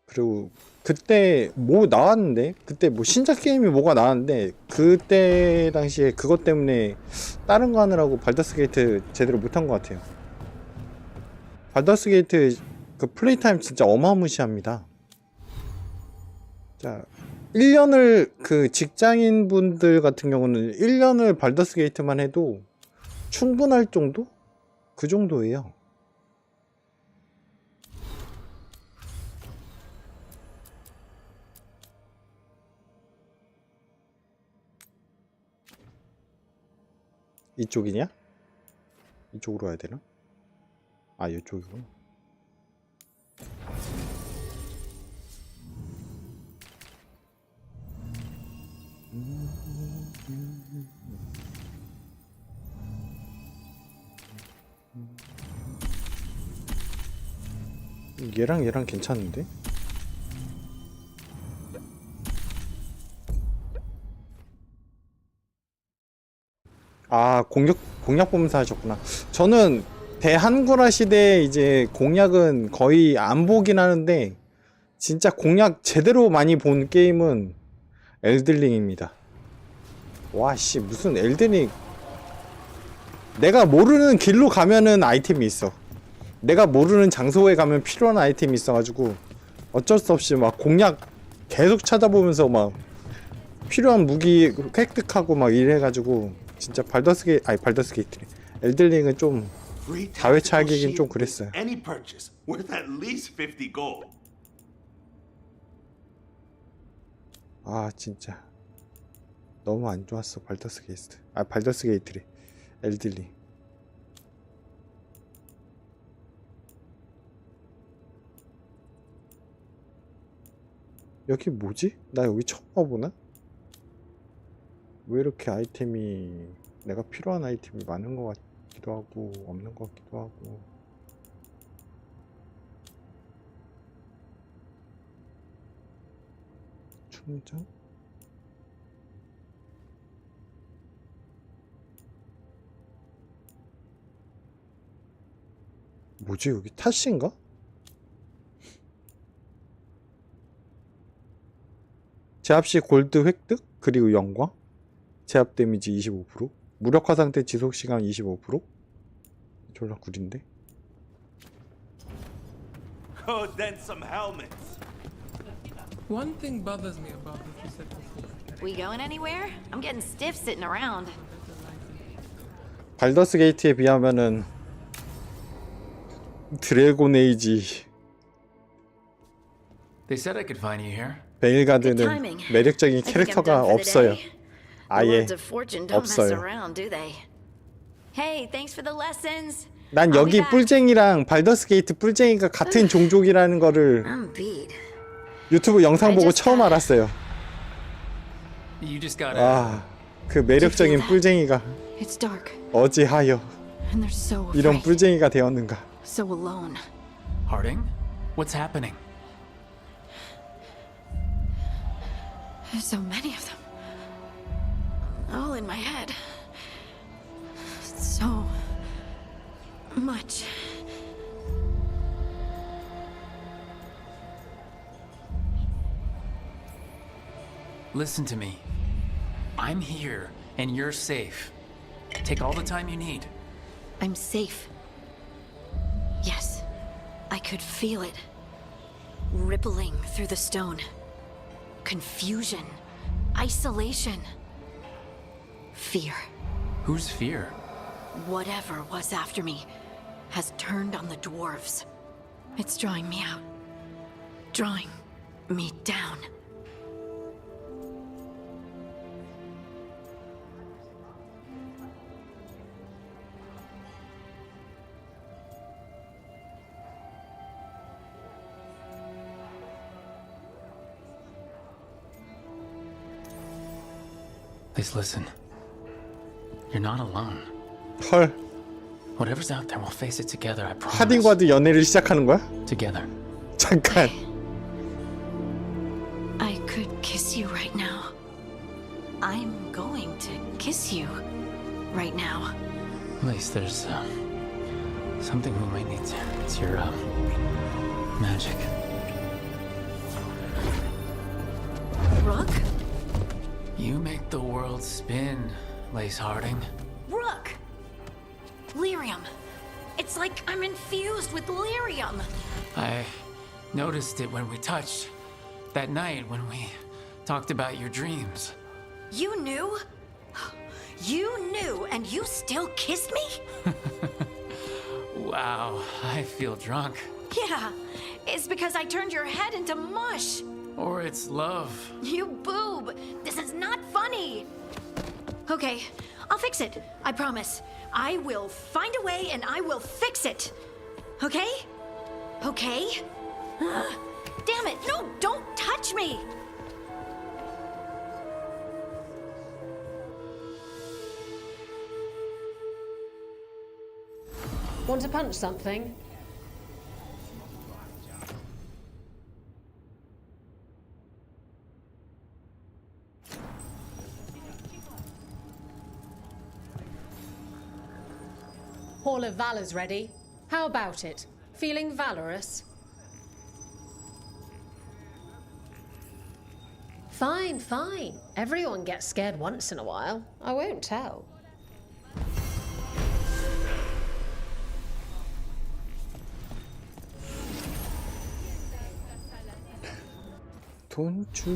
그리고 그때 뭐 나왔는데 그때 뭐 신작 게임이 뭐가 나왔는데 그때 당시에 그것 때문에 다른 거 하느라고 발더스 게이트 제대로 못한 것 같아요. 발더스 게이트 그 플레이 타임 진짜 어마무시합니다. 자 1년을 그 직장인 분들 같은 경우는 1년을 발더스 게이트만 해도 충분할 정도? 그 정도예요. 이쪽이냐? 이쪽으로 와야 되나? 아 이쪽이구나. 얘랑 괜찮은데? 아 공략 보면서 하셨구나. 저는 대한구라 시대 이제 공략은 거의 안 보긴 하는데 진짜 공략 제대로 많이 본 게임은 엘들링입니다. 와씨 무슨 엘든링 내가 모르는 길로 가면은 아이템이 있어. 내가 모르는 장소에 가면 필요한 아이템이 있어가지고 어쩔 수 없이 막 공략 계속 찾아보면서 막 필요한 무기 획득하고 막 이래가지고 진짜 발더스 게이트래. 엘들링은 좀 다회차 하기긴 좀 그랬어요. Any purchase worth at least 50 gold. 아 진짜 너무 안 좋았어 발더스 게이트. 아 발더스 게이트래. 엘들링. 여기 뭐지? 나 여기 처음 와보나? 왜 이렇게 아이템이 내가 필요한 아이템이 많은 것 같기도 하고 없는 것 같기도 하고. 충전. 뭐지 여기 타시인가? 제압 시 골드 획득 그리고 영광. 제압 데미지 25%. 무력화 상태 지속 시간 25%. 졸라 구린데. Go dent some helmets. One thing bothers me about what you said before. We going anywhere? I'm getting stiff sitting around. 발더스 게이트에 비하면은 드래곤 에이지 They said I could find you here. 베일가드는 매력적인 캐릭터가 없어요. 아예 없어요. Hey, thanks for the lessons. 난 여기 뿔쟁이랑 발더스 게이트 뿔쟁이가 같은 종족이라는 거를 유튜브 영상 보고 처음 알았어요. You just gotta. 아, 그 매력적인 뿔쟁이가 어찌하여 이런 뿔쟁이가 되었는가. So alone. Harding? What's happening? There's so many of them. All in my head. So much. Listen to me. I'm here and you're safe. Take all the time you need. I'm safe. Yes, I could feel it. Rippling through the stone. Confusion. Isolation. Fear. Whose fear? Whatever was after me has turned on the dwarves. It's drawing me out. Drawing me down. Please listen. You're not alone. 헐. Whatever's out there, we'll face it together. I promise. 하딩과도 연애를 시작하는 거야? Together. 잠깐. I could kiss you right now. I'm going to kiss you right now. At least there's something we might need to. It's your magic. Rook? You make the world spin, Lace Harding. Rook! Lyrium. It's like I'm infused with lyrium. I noticed it when we touched. That night when we talked about your dreams. You knew? You knew and you still kissed me? Wow, I feel drunk. Yeah, it's because I turned your head into mush. Or it's love. You boob! This is not funny! Okay, I'll fix it. I promise. I will find a way and I will fix it. Okay? Okay? Damn it! No, don't touch me! Want to punch something? Hall of Valor's ready. How about it? Feeling valorous? Fine, fine. Everyone gets scared once in a while. I won't tell. Don't you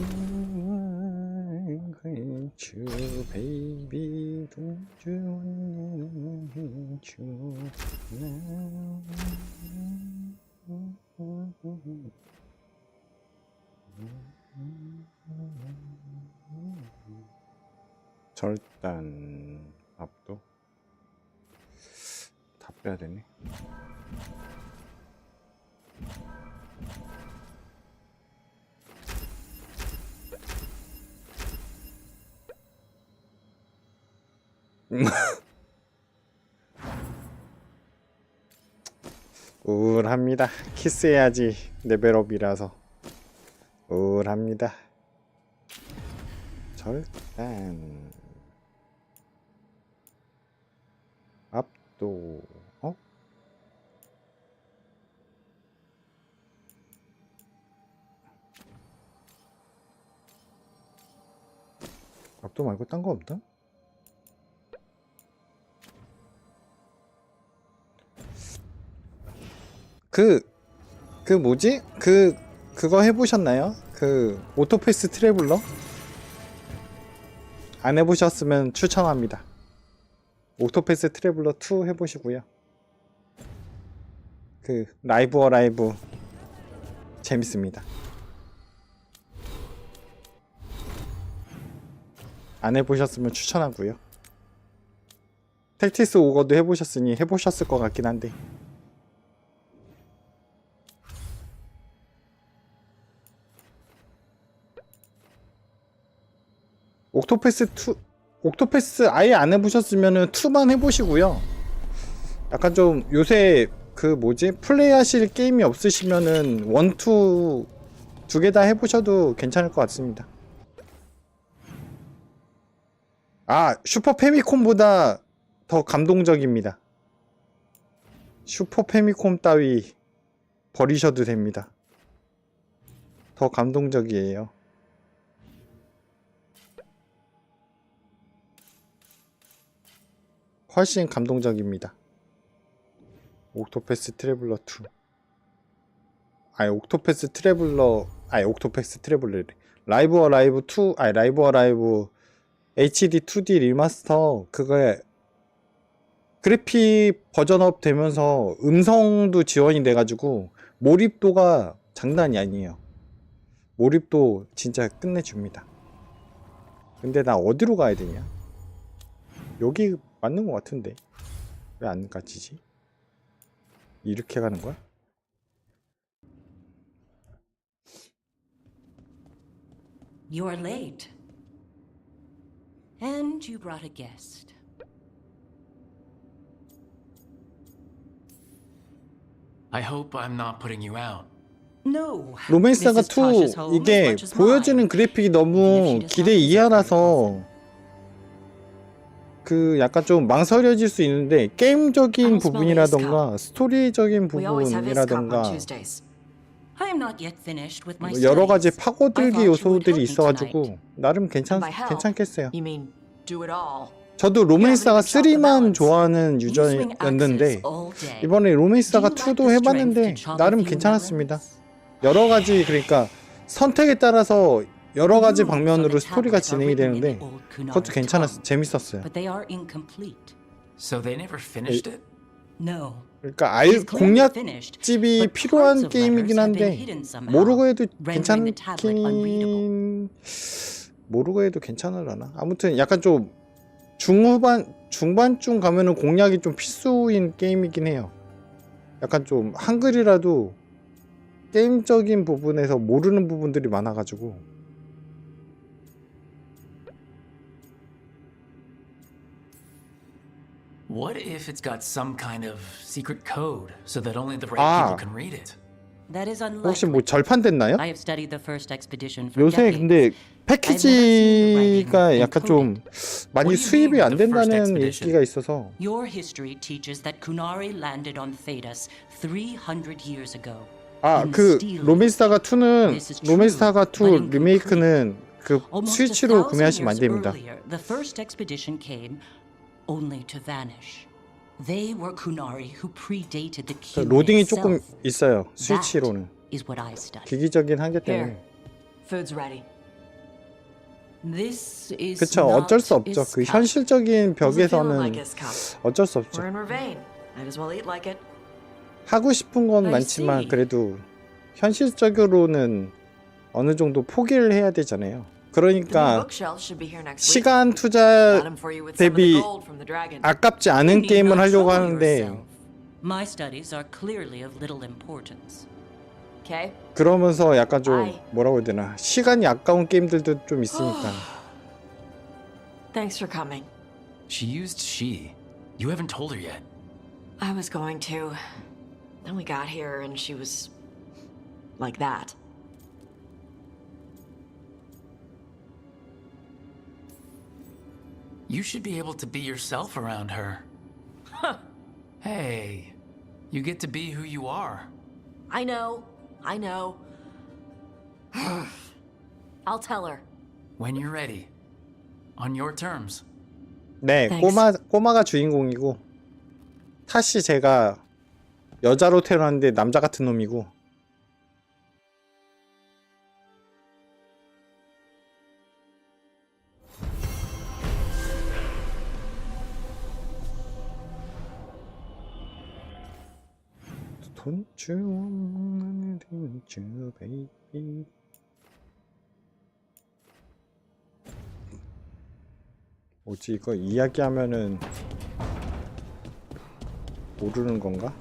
hate you, baby? Don't you hate you? 절단 압도 다 빼야 되네. 우울합니다. 키스해야지 레벨업이라서 우울합니다. 설단 압도 압도 말고 딴 거 없나? 그 뭐지? 그거 해보셨나요? 그 오토패스 트래블러? 안 해보셨으면 추천합니다. 오토패스 트래블러 2 해보시고요. 그 라이브 어라이브 재밌습니다. 안 해보셨으면 추천하고요. 택티스 오거도 해보셨으니 해보셨을 것 같긴 한데 옥토패스 아예 안 해보셨으면은 2만 해보시고요. 약간 좀 요새 그 뭐지 플레이 하실 게임이 없으시면은 1, 2 두 개 다 해보셔도 괜찮을 것 같습니다. 아, 슈퍼 패미콤보다 더 감동적입니다. 슈퍼 패미콤 따위 버리셔도 됩니다. 더 감동적이에요. 훨씬 감동적입니다. 옥토패스 트래블러 2. 옥토패스 트래블러래. 라이브 어라이브 2, 라이브 어라이브 HD 2D 리마스터 그거에 그래픽 버전업 되면서 음성도 지원이 돼가지고 몰입도가 장난이 아니에요. 몰입도 진짜 끝내줍니다. 근데 나 어디로 가야 되냐? 여기 맞는 것 같은데 왜 안 가지지? 이렇게 가는 거야? You're late. And you brought a guest. I hope I'm not putting you out. No. 로맨스사가 2 이게 보여주는 그래픽이 너무 기대 이하라서 그 약간 좀 망설여질 수 있는데 게임적인 부분이라던가 스토리적인 부분이라던가 I am not yet finished with my 여러 가지 studies. 파고들기 요소들이 있어가지고 나름 괜찮겠어요. You mean do it all? 저도 로맨스사가 3만 좋아하는 유저였는데 이번에 로맨스사가 2도 해봤는데 나름 괜찮았습니다. 여러 가지 그러니까 선택에 따라서 여러 가지 방면으로 스토리가 진행이 되는데 그것도 괜찮았어요. 재밌었어요. But they are incomplete. So they never finished it? No. 그러니까 공략집이 필요한 게임이긴 한데 모르고 해도 괜찮으려나? 아무튼 약간 좀 중반쯤 가면은 공략이 좀 필수인 게임이긴 해요. 약간 좀 한글이라도 게임적인 부분에서 모르는 부분들이 많아가지고 What if it's got some kind of secret code so that only the right people can read it? That is unlikely. 혹시 뭐 절판됐나요? I have studied the first expedition for 요새 decades. 근데 패키지가 약간 좀 많이 수입이 안 된다는 얘기가 있어서 Your history teaches that Kunari landed on Thedas 300 years ago. 그 로맨스사가 2는 로맨스사가 2 리메이크는 그 스위치로 구매하시면 안 됩니다. The first expedition came only to vanish. They were Kunari who predated the Q 로딩이 itself. 조금 있어요. 스위치로는. Is what I studied. 기기적인 한계 때문에. Food's ready. This is 그쵸, 어쩔 수 없죠. 그 현실적인 벽에서는 어쩔 수 없죠. We're in Ravane. Might as well eat like it. 하고 싶은 건 많지만 그래도 현실적으로는 어느 정도 포기를 해야 되잖아요. 그러니까 시간 투자 대비 아깝지 않은 게임을 하려고 하는데 My studies are clearly of little importance. Okay. 그러면서 약간 좀 뭐라고 해야 되나 시간이 아까운 게임들도 좀 있으니까. Thanks for coming. She used she. You haven't told her yet. I was going to. Then we got here and she was like that. You should be able to be yourself around her. Huh. Hey, you get to be who you are. I know. I'll tell her. When you're ready. On your terms. 네, 꼬마가 주인공이고 탓이 제가 여자로 태어났는데 남자 같은 놈이고. Don't you want to, baby? 뭐지 이거 이야기하면은 모르는 건가?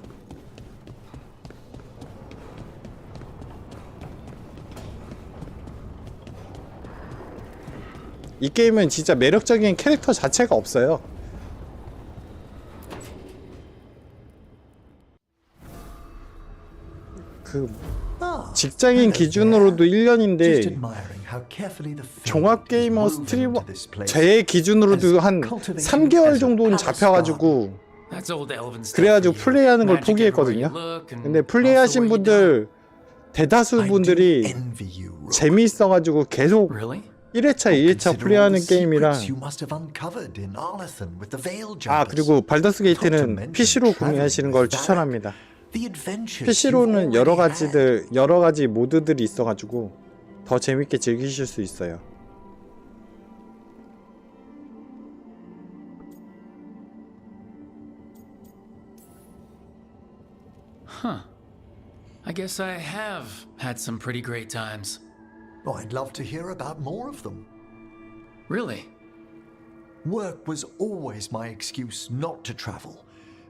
이 게임은 진짜 매력적인 캐릭터 자체가 없어요. 그 직장인 기준으로도 1년인데 종합게이머 스트리머 제 기준으로도 한 3개월 정도는 잡혀가지고 그래가지고 플레이하는 걸 포기했거든요. 근데 플레이하신 분들 대다수 분들이 재미있어가지고 계속 1회차, 2회차 플레이하는 게임이라. 아, 그리고 발더스 게이트는 PC로 구매하시는 걸 추천합니다. PC로는 여러 가지 모드들이 있어가지고 더 재밌게 즐기실 수 있어요. Huh. I guess I have had some pretty great times. Oh, I'd love to hear about more of them. Really? Work was always my excuse not to travel.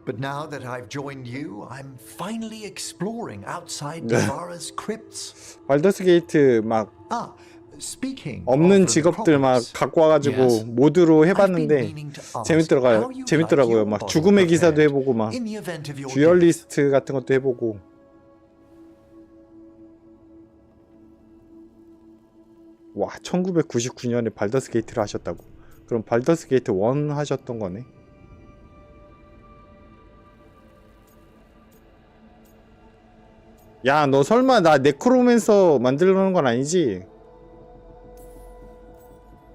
But now that I've joined you, I'm finally exploring outside Navara's crypts. 발더스 게이트 막 없는 직업들 막 갖고 와가지고 모드로 해봤는데 재밌더라고요. 막 죽음의 기사도 해보고 막 듀얼리스트 같은 것도 해보고. 와, 1999년에 발더스 게이트를 하셨다고. 그럼 발더스 게이트 1 하셨던 거네. 야, 너 설마 나 네크로맨서 만들려는 건 아니지?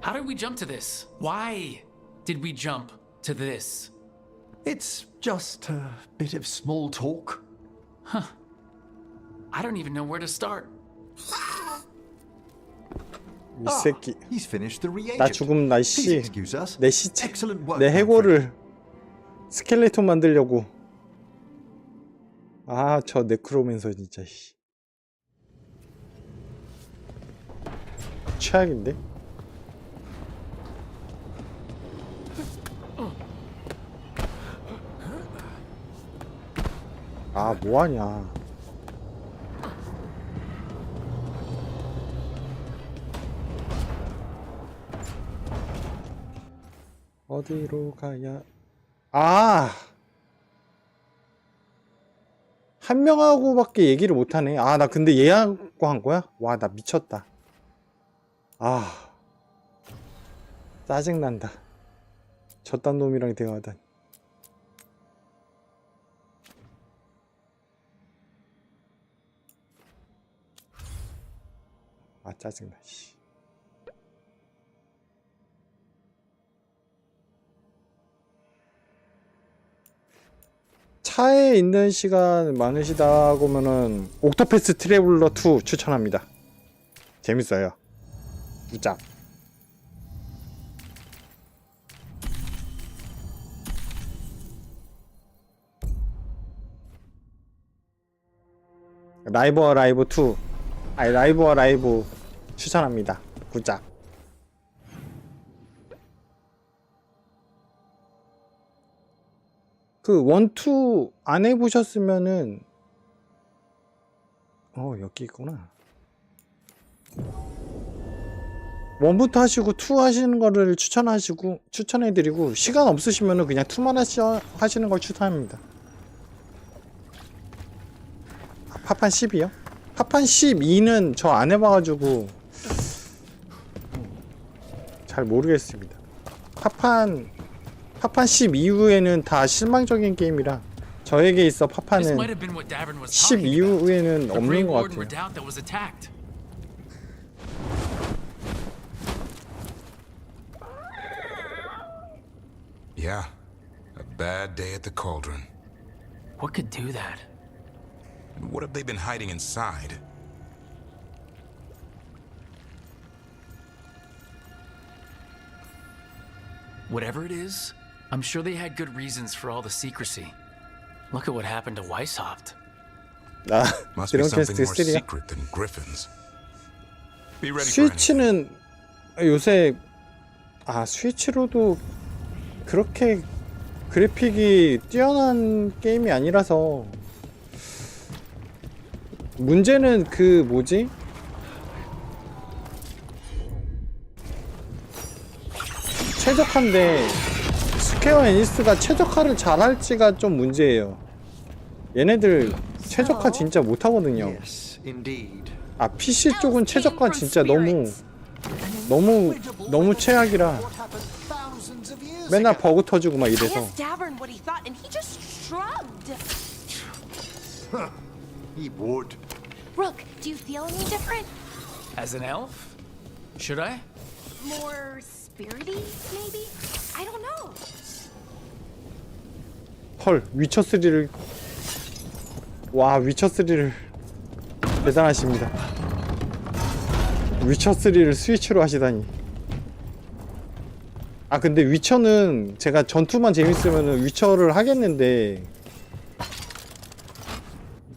How did we jump to this? Why did we jump to this? It's just a bit of small talk. Huh. I don't even know where to start. 이 새끼. He's finished the reagent. 나 죽으면 나 씨. Excuse us. 내 시체. Excellent work, 내 해골을 스켈레톤 만들려고. 아, 저 네크로맨서 진짜 씨. 최악인데? 아, 뭐하냐. 어디로 가야. 아, 한 명하고밖에 얘기를 못하네. 아, 나 근데 얘하고 한 거야? 와, 나 미쳤다. 아, 짜증난다. 저딴 놈이랑 대화하다니. 아, 짜증나 씨. 차에 있는 시간 많으시다 보면은 옥토패스 트래블러 2 추천합니다. 재밌어요. 무작. 라이브 어라이브 2. 아니, 라이브 어라이브 추천합니다. 굿작. 그 1, 2 안 해보셨으면은 여기 있구나. 1부터 하시고 2 하시는 거를 추천해드리고, 시간 없으시면은 그냥 2만 하시는 걸 추천합니다. 파판 10이요? 파판 12는 저 안 해봐가지고 잘 모르겠습니다. 파판 파판 10 이후에는 다 실망적인 게임이라 저에게 있어 This 파판은 might have been what Davin was 10 talking about. 이후에는 The 없는 Grey 것 Warden 같아요. redoubt that was attacked. Yeah, a bad day at the cauldron. What could do that? And what have they been hiding inside? Whatever it is, I'm sure they had good reasons for all the secrecy. Look at what happened to Weishaupt. 아, Must be 드론 something 퀘스트 more 3야. secret than griffins. Be ready for anything. 스위치는 요새 스위치로도 그렇게 그래픽이 뛰어난 게임이 아니라서 문제는 그 뭐지? 최적화인데 스퀘어 애니스가 최적화를 잘할지가 좀 문제예요. 얘네들 최적화 진짜 못하거든요. Yes, indeed. PC 쪽은 최적화 진짜 너무 최악이라 맨날 버그 터지고 막 I 이래서. asked Davern what he thought, and he just shrugged. He would. Rook, do you feel any different? As an elf? Should I? More spirity, maybe? I don't know. 헐, 위쳐3를 위쳐3를 대단하십니다. 위쳐3를 스위치로 하시다니. 근데 위쳐는 제가 전투만 재밌으면 위쳐를 하겠는데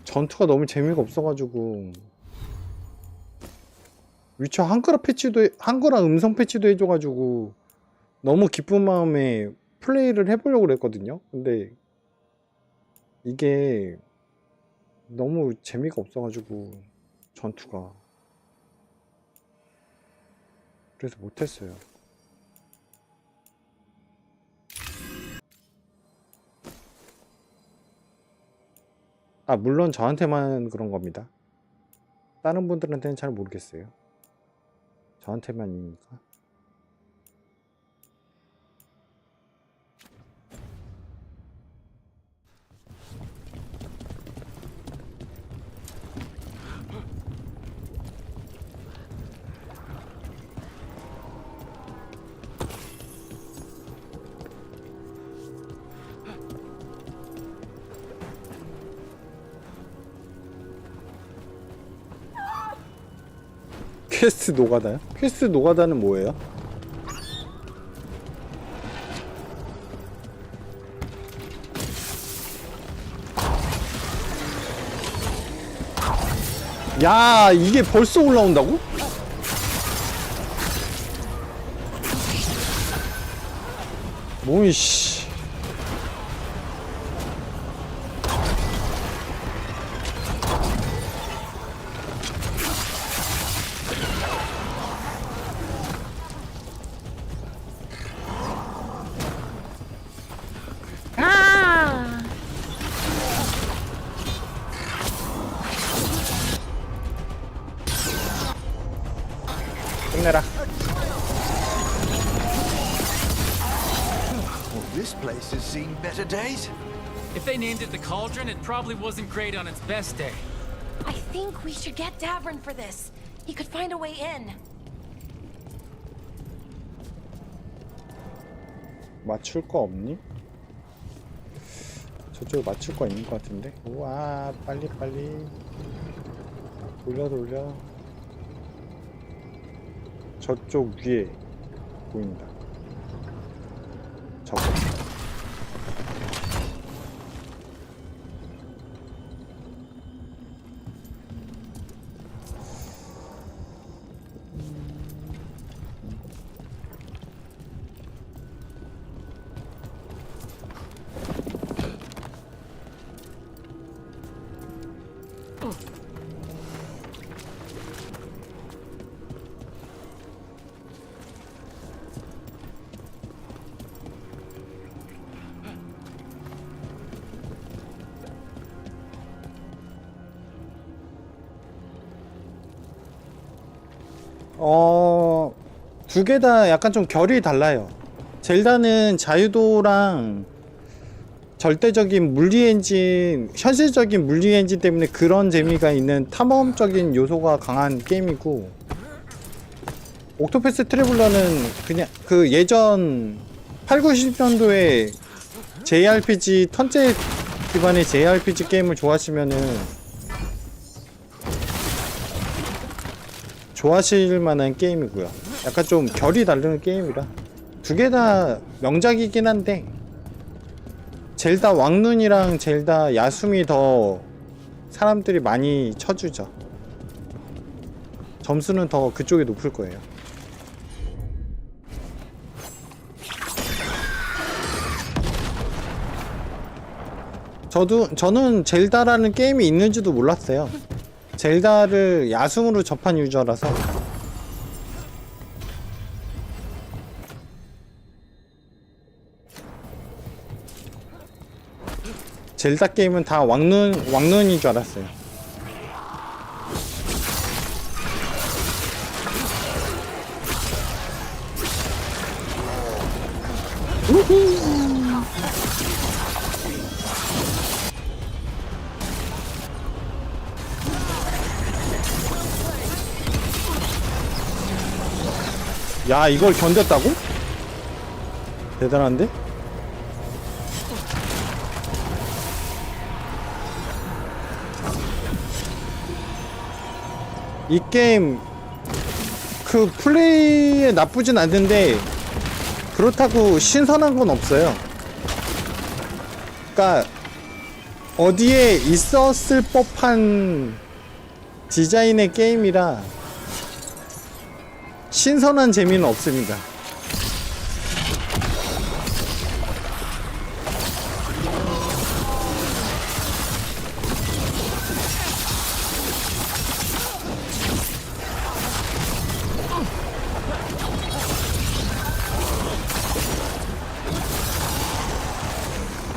전투가 너무 재미가 없어가지고 위쳐 한글화 음성 패치도 해줘가지고 너무 기쁜 마음에 플레이를 해보려고 그랬거든요. 근데 이게 너무 재미가 없어가지고 전투가 그래서 못했어요. 물론 저한테만 그런 겁니다. 다른 분들한테는 잘 모르겠어요. 저한테만이니까. 퀘스트 노가다요? 퀘스트 노가다는 뭐예요? 야, 이게 벌써 올라온다고? 뭐이 씨. 힘내라. This place has seen better days. If they named it the Cauldron, it probably wasn't great on its best day. I think we should get Davern for this. He could find a way in. 맞출 거 없니? 저쪽에 맞출 거 있는 것 같은데? 우와, 빨리 돌려. 저쪽 위에 보인다. 저거. 두 개 다 약간 좀 결이 달라요. 젤다는 자유도랑 절대적인 물리 엔진, 현실적인 물리 엔진 때문에 그런 재미가 있는 탐험적인 요소가 강한 게임이고, 옥토패스 트래블러는 그냥 그 예전 8, 90년도에 JRPG, 턴제 기반의 JRPG 게임을 좋아하시면은 좋아하실 만한 게임이고요. 약간 좀 결이 다른 게임이라 두 개 다 명작이긴 한데, 젤다 왕눈이랑 젤다 야숨이 더 사람들이 많이 쳐주죠. 점수는 더 그쪽이 높을 거예요. 저는 젤다라는 게임이 있는지도 몰랐어요. 젤다를 야숨으로 접한 유저라서. 젤다 게임은 다 왕눈인 줄 알았어요. 우후. 야, 이걸 견뎠다고? 대단한데? 이 게임 그 플레이에 나쁘진 않는데 그렇다고 신선한 건 없어요. 그러니까 어디에 있었을 법한 디자인의 게임이라 신선한 재미는 없습니다.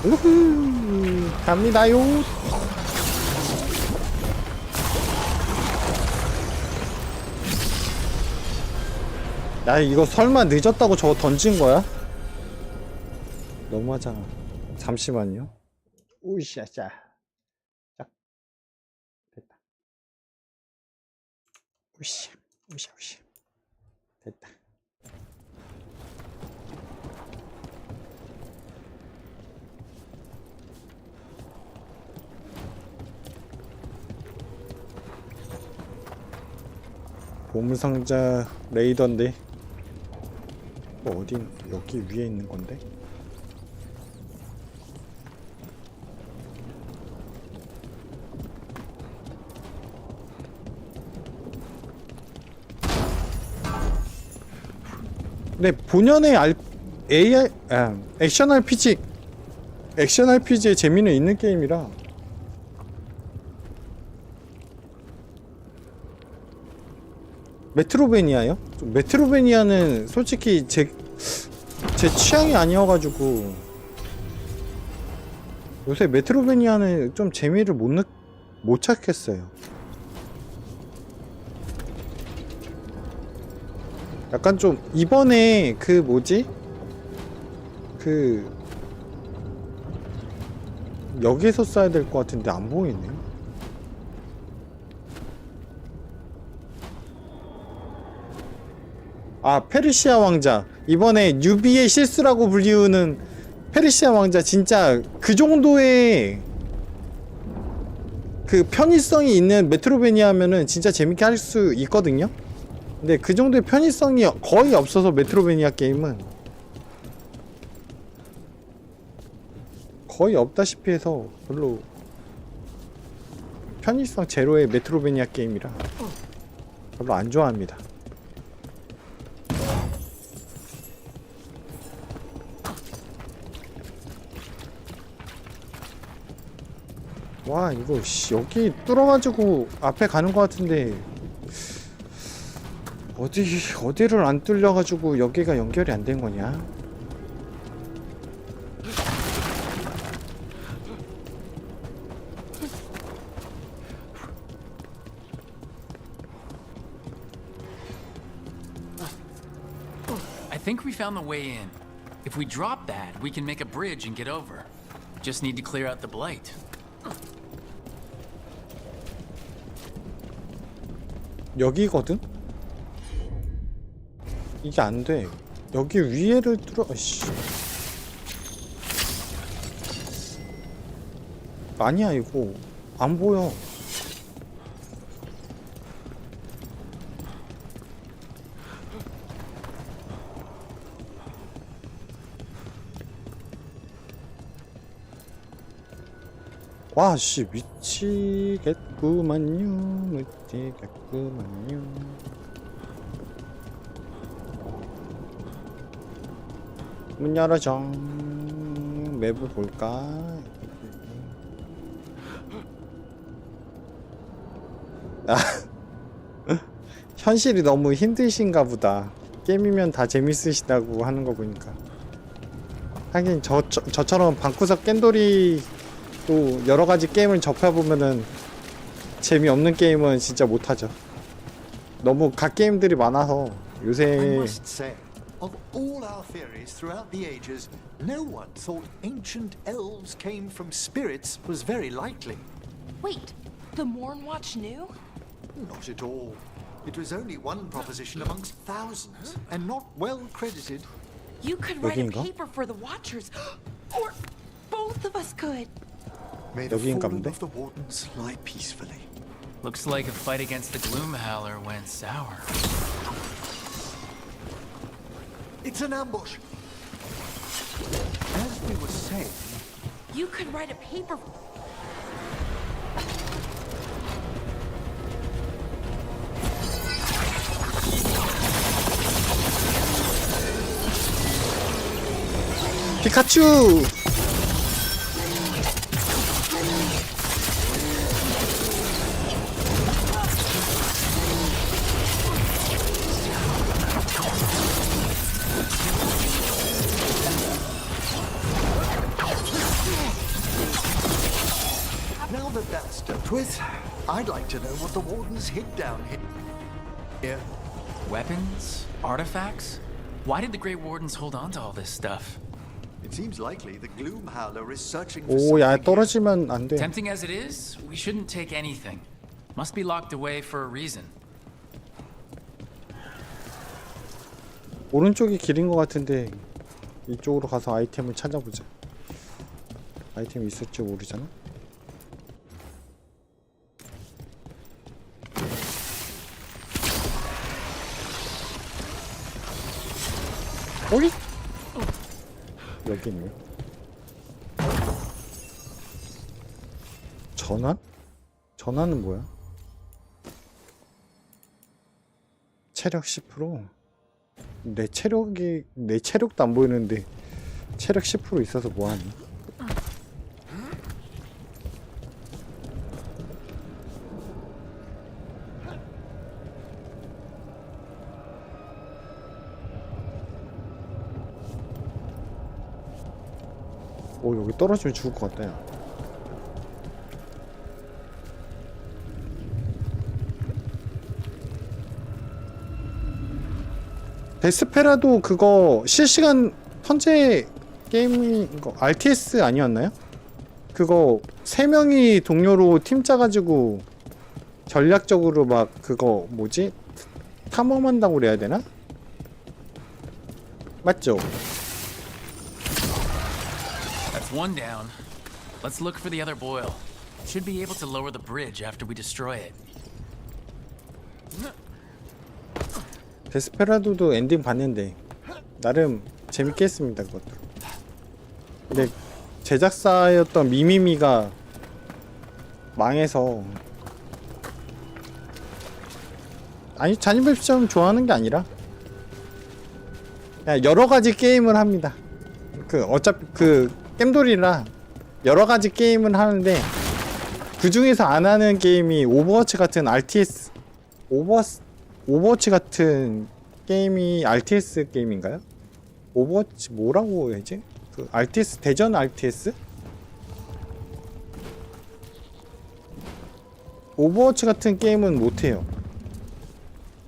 우후, 갑니다요. 야, 이거 설마 늦었다고 저거 던진 거야? 너무하잖아. 잠시만요. 우샤샤. 짝. 됐다. 우샤, 우샤, 우샤. 됐다. 보물상자 레이더인데 어디 여기 위에 있는 건데? 네, 본연의 액션 RPG의 재미는 있는 게임이라. 메트로베니아요? 메트로베니아는 솔직히 제 취향이 아니어가지고 요새 메트로베니아는 좀 재미를 못 찾겠어요. 약간 좀 이번에 그 뭐지? 그 여기에서 써야 될 것 같은데 안 보이네. 아, 페르시아 왕자. 이번에 뉴비의 실수라고 불리우는 페르시아 왕자. 진짜 그 정도의 그 편의성이 있는 메트로베니아면은 진짜 재밌게 할 수 있거든요. 근데 그 정도의 편의성이 거의 없어서 메트로베니아 게임은 거의 없다시피 해서 별로 편의성 제로의 메트로베니아 게임이라 별로 안 좋아합니다. 와, 이거 여기 뚫어가지고 앞에 가는 것 같은데 어디를 안 뚫려가지고 여기가 연결이 안 된 거냐? I think we found the way in. If we drop that, we can make a bridge and get over. Just need to clear out the blight. 여기거든? 이게 안 돼. 여기 위에를 뚫어. 씨. 아니야 이거 안 보여. 와, 씨, 미치겠구만요. 미치겠구만요. 문 열어줘. 맵을 볼까? 아, 현실이 너무 힘드신가 보다. 게임이면 다 재밌으시다고 하는 거 보니까. 하긴 저처럼 방구석 깬돌이 또 여러가지 게임을 접해보면은 재미없는 게임은 진짜 못하죠. 너무 갓게임들이 많아서 I 요새. must say, of all our theories throughout the ages, no one thought ancient elves came from spirits was very likely. Wait, the Mornwatch knew? Not at all. It was only one proposition amongst thousands, and not well credited. You could write a 여기인가? paper for the Watchers, or both of us could. May the 여기인가 fallen 본데? of the wardens lie peacefully. Looks like a fight against the Gloomhowler went sour. It's an ambush. As we were saying, You could write a paper. 피카츄! now that that's dealt with, I'd like to know what the wardens hid down here. Weapons? Artifacts? Why did the Grey Wardens hold on to all this stuff? It seems likely the Gloomhowler is searching for 오, 야, something. 떨어지면 안 돼. Tempting as it is, we shouldn't take anything. Must be locked away for a reason. 오른쪽이 길인 것 같은데 이쪽으로 가서 아이템을 찾아보자. 아이템이 있을지 모르잖아. 어이? 여기 있네. 전환? 전환은 뭐야? 체력 10%? 내 체력도 안 보이는데 체력 10% 있어서 뭐하니? 오, 여기 떨어지면 죽을 것 같다, 야. 데스페라도 그거 실시간 턴제 게임인 거 RTS 아니었나요? 그거 3명이 동료로 팀 짜가지고 전략적으로 막 그거 뭐지? 탐험한다고 그래야 되나? 맞죠? That's one down. Let's look for the other boil. Should be able to lower the bridge after we destroy it. 데스페라도도 엔딩 봤는데 나름 재밌게 했습니다, 그것도. 근데 제작사였던 미미미가 망해서. 아니, 잔입앱시점 좋아하는 게 아니라 그냥 여러가지 게임을 합니다. 어차피 겜돌이라 여러가지 게임을 하는데 그 중에서 안 하는 게임이 오버워치 같은 RTS 오버워치 같은 게임이 RTS 게임인가요? 오버워치 뭐라고 해야지? 그 RTS 대전 RTS? 오버워치 같은 게임은 못해요.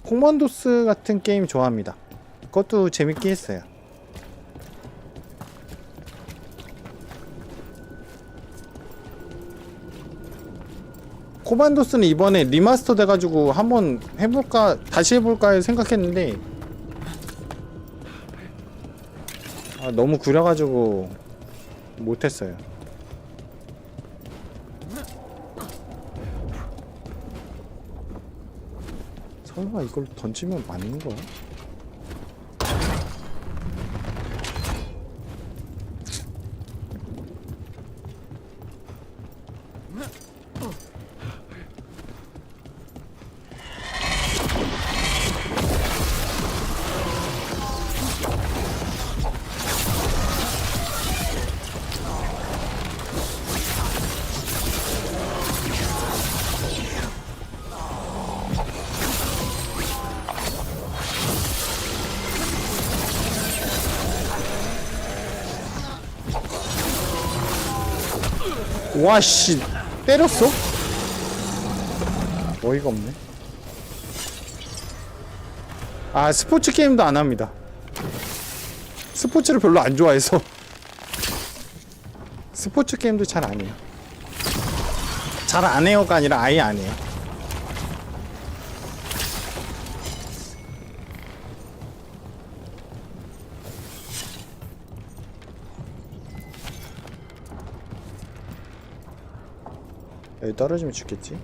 코만도스 같은 게임 좋아합니다. 그것도 재밌게 했어요. 코만도스는 이번에 리마스터 돼가지고 한번 해볼까, 다시 해볼까 생각했는데 너무 구려가지고 못했어요. 설마 이걸 던지면 맞는 거야? 와씨, 때렸어? 어이가 없네. 스포츠 게임도 안 합니다. 스포츠를 별로 안 좋아해서 스포츠 게임도 잘 안 해요. 잘 안 해요가 아니라 아예 안 해요. 여기 떨어지면 죽겠지?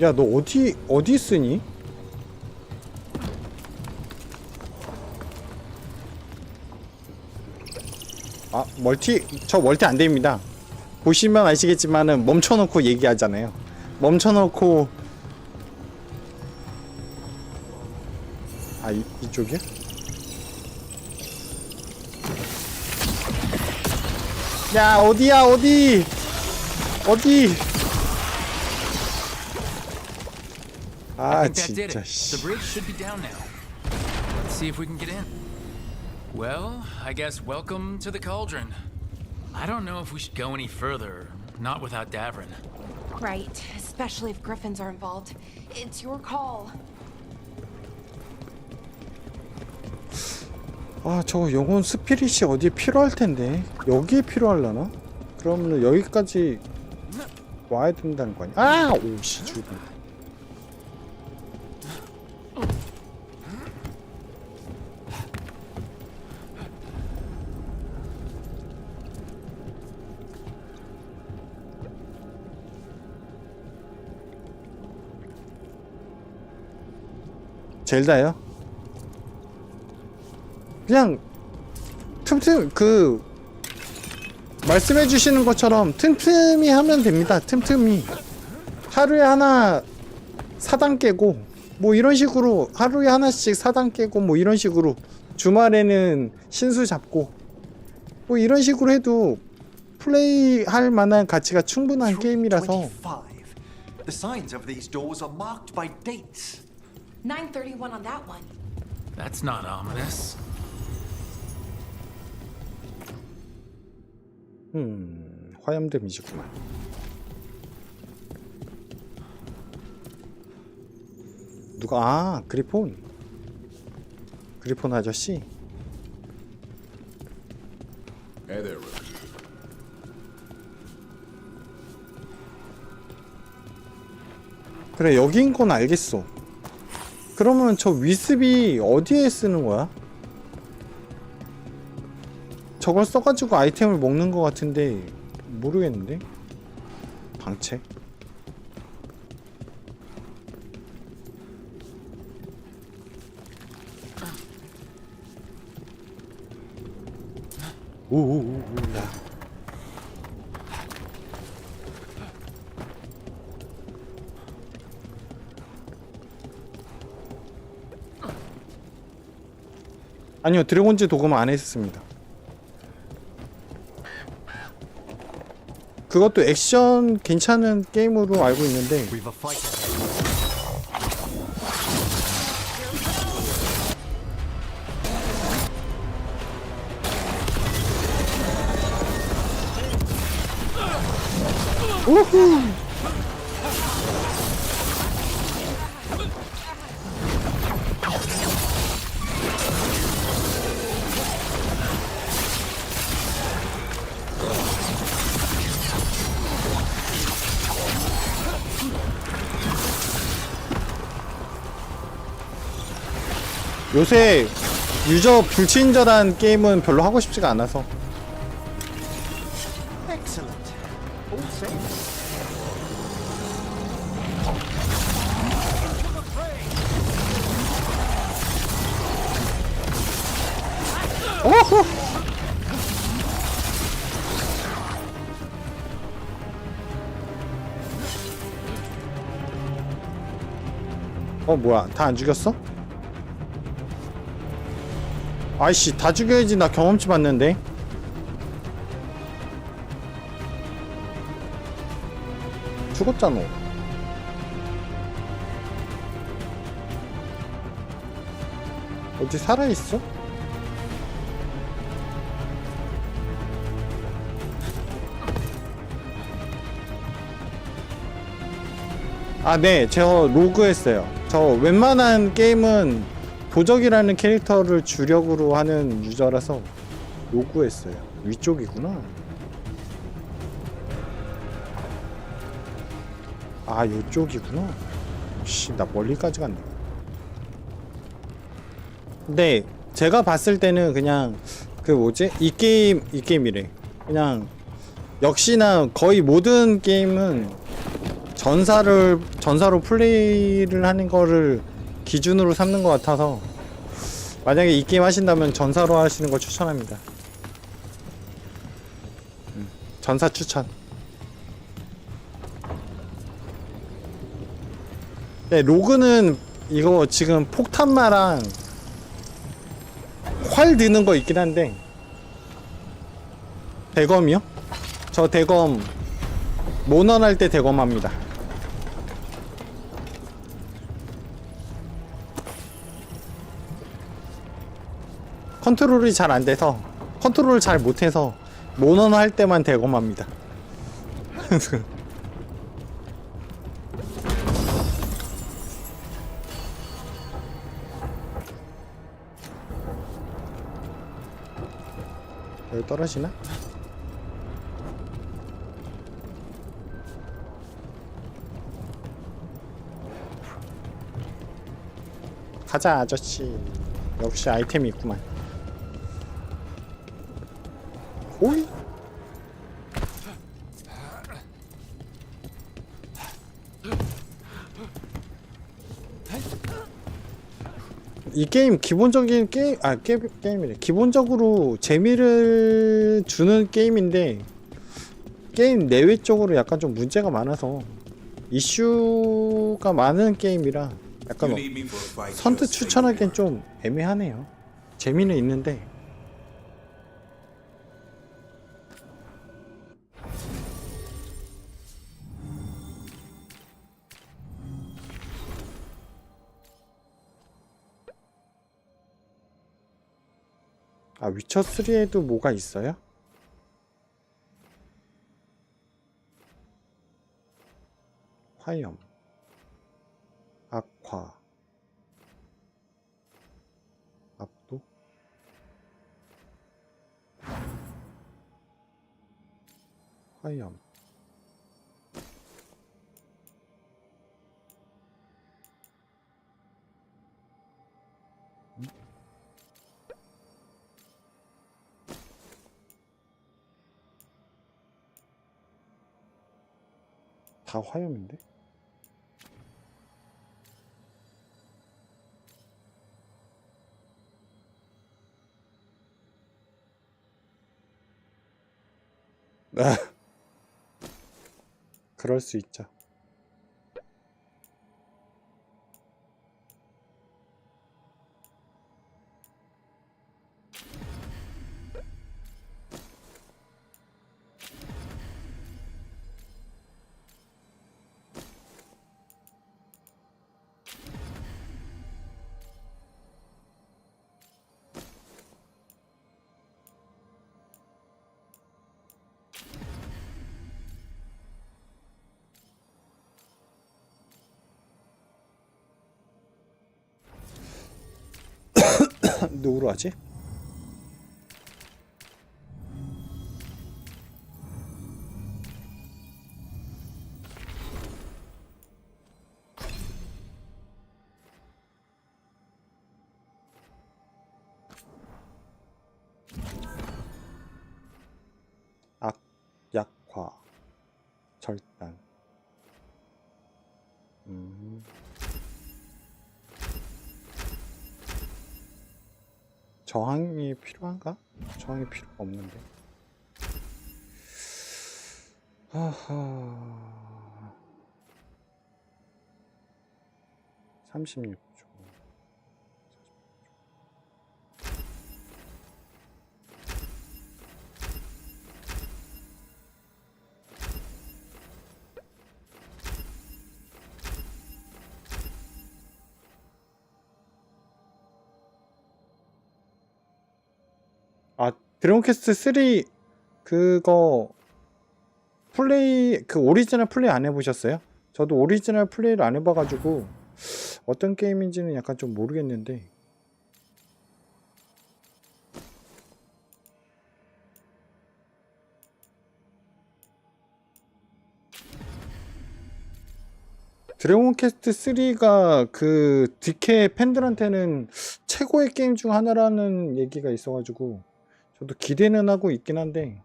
야, 너 어디 쓰니? 저 멀티 안 됩니다. 보시면 아시겠지만은 멈춰놓고 얘기하잖아요. 멈춰놓고 이쪽이야? 야, 어디야, 어디? I think that did 진짜 it. The bridge should be down now. Let's see if we can get in. Well, I guess welcome to the cauldron. I don't know if we should go any further, not without Davrin. Right, especially if griffins are involved. It's your call. 저 영혼 스피릿이 어디에 필요할 텐데. 여기에 필요하려나? 그러면 여기까지 와야 된다는 거 아니야? 오씨, 죽음. 젤다요? 그냥 말씀해 주시는 것처럼 틈틈이 하면 됩니다. 틈틈이 하루에 하나 4단 깨고 뭐 이런 식으로, 하루에 하나씩 4단 깨고 뭐 이런 식으로, 주말에는 신수 잡고 뭐 이런 식으로 해도 플레이 할 만한 가치가 충분한 게임이라서. 25. The signs of these doors are marked by dates. 931 on that one. That's not ominous. 화염 데미지구만. 누가? 그리폰 아저씨. Hey there, Rook. 그래, 여긴 건 알겠어. 그러면 저 위습이 어디에 쓰는 거야? 저걸 써가지고 아이템을 먹는 거 같은데 모르겠는데? 방책? 오오오오, 야. 아니요, 드래곤즈 도금 안 했습니다. 그것도 액션 괜찮은 게임으로 알고 있는데. 우후. 요새 유저 불친절한 게임은 별로 하고 싶지가 않아서. Excellent. All safe. 오호. 뭐야, 다 안 죽였어? 아이씨, 다 죽여야지. 나 경험치 받는데. 죽었잖아. 어디 살아있어? 아, 네, 저 로그했어요. 저 웬만한 게임은 도적이라는 캐릭터를 주력으로 하는 유저라서 로그했어요. 위쪽이구나. 아, 요쪽이구나. 씨, 나 멀리까지 갔네. 근데 제가 봤을 때는 그냥 그 뭐지? 이 게임이래. 그냥 역시나 거의 모든 게임은 전사로 플레이를 하는 거를 기준으로 삼는 것 같아서 만약에 이 게임 하신다면 전사로 하시는 걸 추천합니다. 전사 추천. 네, 로그는 이거 지금 폭탄마랑 활 드는 거 있긴 한데. 대검이요? 저 대검 모넌할 때 대검합니다. 컨트롤이 잘 안돼서, 컨트롤을 잘 못해서 모넌 할 때만 대검합니다. 여기 떨어지나? 가자, 아저씨. 역시 아이템이 있구만. 오이? 이 게임 기본적인 게임이래. 기본적으로 재미를 주는 게임인데 게임 내외 쪽으로 약간 좀 문제가 많아서 이슈가 많은 게임이라 약간 선뜻 추천하기엔 좀 애매하네요. 재미는 있는데. 아, 위쳐3에도 뭐가 있어요? 화염, 악화, 압도, 화염. 다 화염인데? 그럴 수 있죠. 누구로 하지? 약화 절단. 저항이 필요한가? 저항이 필요가 없는데. 하하. 36초. 아, 드래곤 퀘스트 3 그거 플레이, 그 오리지널 플레이 안 해보셨어요? 저도 오리지널 플레이를 안 해봐가지고 어떤 게임인지는 약간 좀 모르겠는데, 드래곤 퀘스트 3가 그 DK 팬들한테는 최고의 게임 중 하나라는 얘기가 있어가지고 저도 기대는 하고 있긴 한데,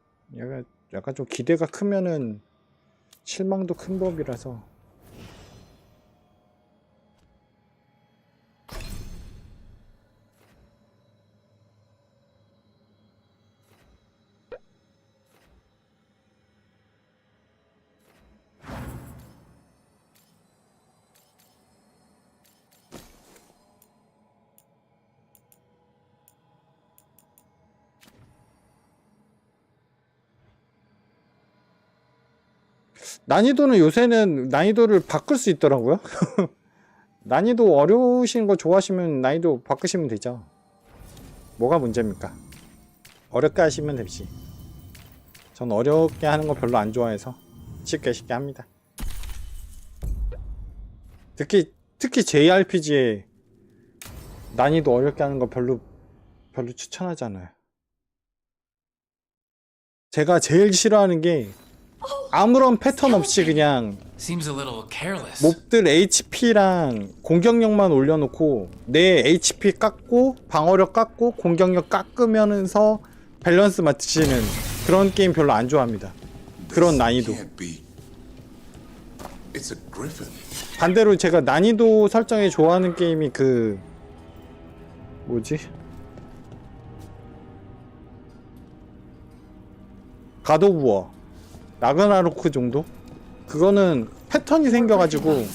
약간 좀 기대가 크면은 실망도 큰 법이라서. 난이도는 요새는 난이도를 바꿀 수 있더라고요. 난이도 어려우신 거 좋아하시면 난이도 바꾸시면 되죠. 뭐가 문제입니까? 어렵게 하시면 되지. 전 어렵게 하는 거 별로 안 좋아해서 쉽게 합니다. 특히 JRPG에 난이도 어렵게 하는 거 별로 추천하지 않아요. 제가 제일 싫어하는 게 아무런 패턴 없이 그냥 몹들 HP랑 공격력만 올려놓고 내 HP 깎고 방어력 깎고 공격력 깎으면서 밸런스 맞추시는 그런 게임 별로 안 좋아합니다. 그런 난이도. 반대로 제가 난이도 설정에 좋아하는 게임이 그 뭐지? 갓 오브 워 라그나로크 정도? 그거는 패턴이 생겨가지고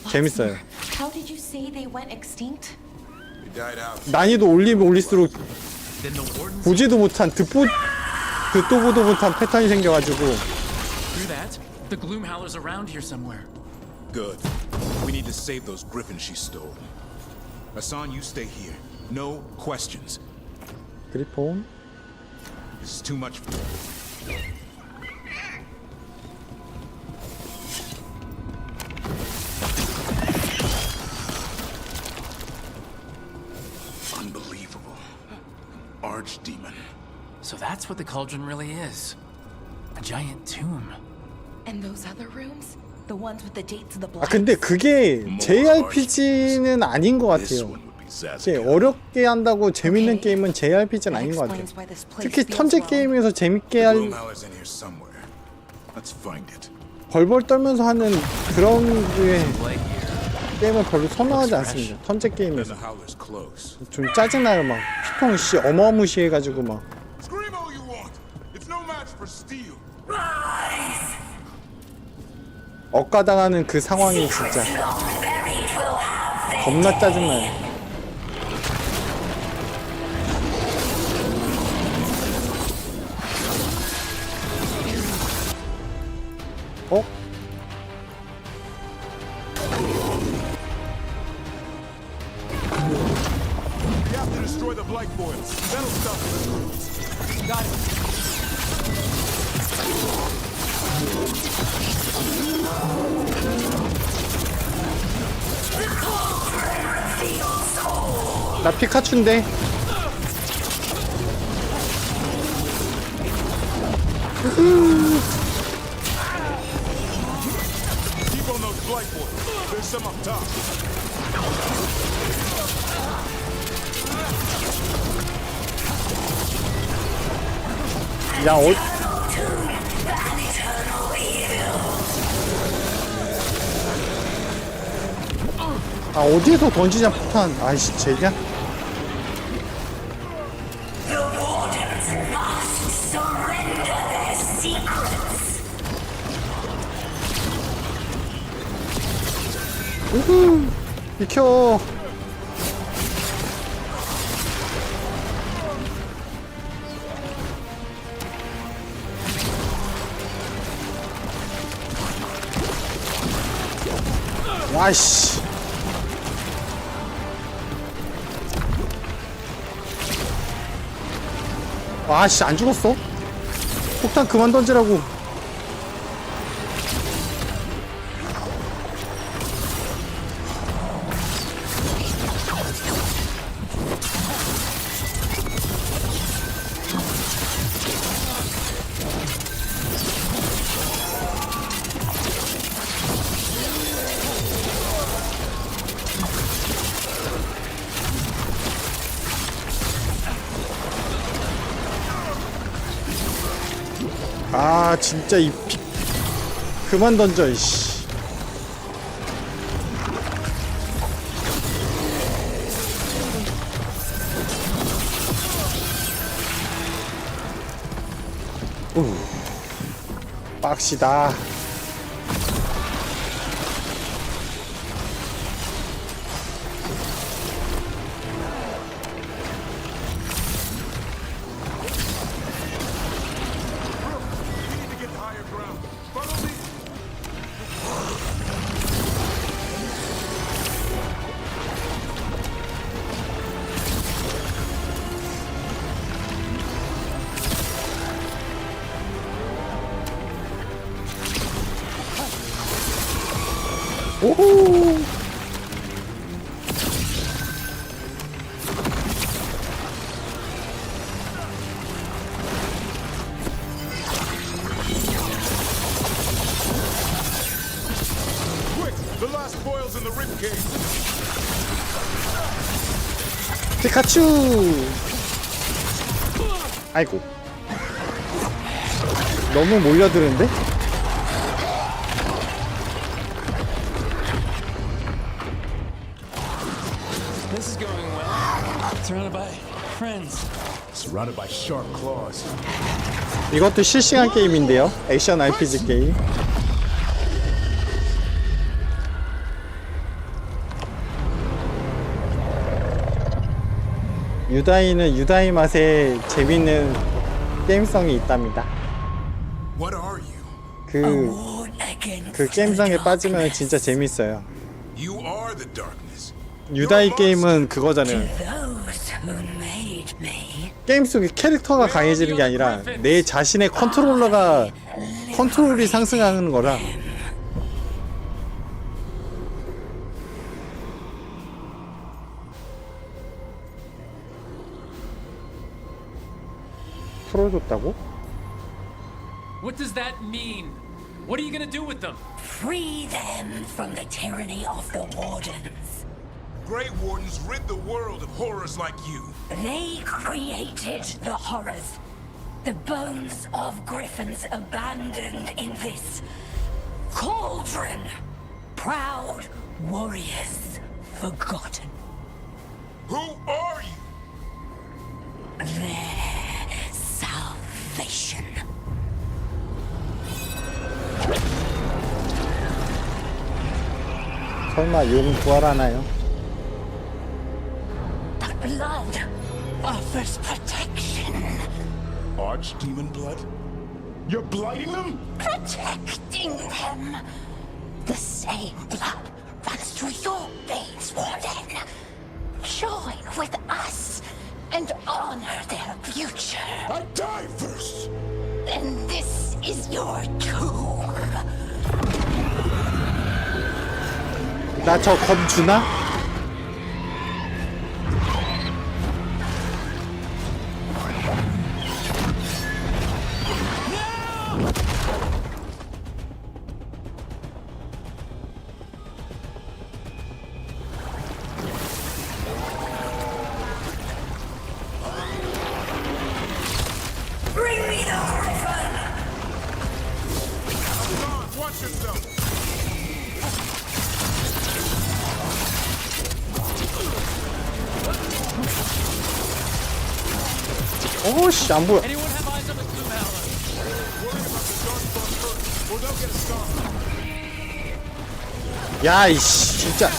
재밌어요. 난이도 올리면 올릴수록 보지도 못한 듣도 보도 못한 패턴이 생겨가지고. Good. We need to save those griffins she stole. Hassan, you stay here. No questions. 그리폰. This is too much for you. Unbelievable. Archdemon. So that's what the cauldron really is. A giant tomb. And those other rooms? The ones with the dates of the 아 blood? 근데 그게 JRPG는 아닌 것 같아요. 이게 어렵게 한다고 재밌는 게임은 JRPG는 아닌 것 같아요. 특히 턴제 게임에서 재밌게 할 벌벌 떨면서 하는 그런 류의 게임을 별로 선호하지 않습니다. 턴제 게임에서 좀 짜증나요. 막 피통 씨 어마무시해가지고 막. 억가당하는 그 상황이 진짜 겁나 짜증나요. 어? We have to destroy the blight boils. That'll stop it. Got it. 나 피카츄인데. Keep on those blight boys. There's some up top. 야, 어디에서 던지냐, 폭탄. 아이씨, 쟤냐? 우후, 비켜. 와이씨. 와씨, 안 죽었어? 폭탄 그만 던지라고. 아, 진짜 이 피 그만 던져 이씨. 빡시다. 오호. 피카츄. 아이고. 너무 몰려드는데? This is going well. Surrounded by friends. Surrounded by sharp claws. 이것도 실시간 게임인데요. 액션 RPG 게임. 유다이는 유다이 맛에 재밌는 게임성이 있답니다. What are you? 그 게임성에 빠지면 진짜 재밌어요. You are the darkness. 유다이 게임은 그거잖아요. 게임 속에 캐릭터가 강해지는 게 아니라 내 자신의 컨트롤이 상승하는 거라. 풀어줬다고? What does that mean? What are you gonna do with them? Free them from the tyranny of the Wardens. Grey Wardens rid the world of horrors like you. They created the horrors. The bones of griffins abandoned in this cauldron. Proud warriors forgotten. Who are you? Their salvation. 설마 용 부활하나요? The blood offers protection. Archdemon blood? You're blighting them? Protecting them. The same blood runs through your veins, Warden. Join with us and honor their future. I die first! Then this is your tomb. 나 저 검 주나? 오씨 안 보여. Anyone have eyes on the gloom howler? Worry about the darkspawn first, or they'll get a scar. 야 이씨 진짜.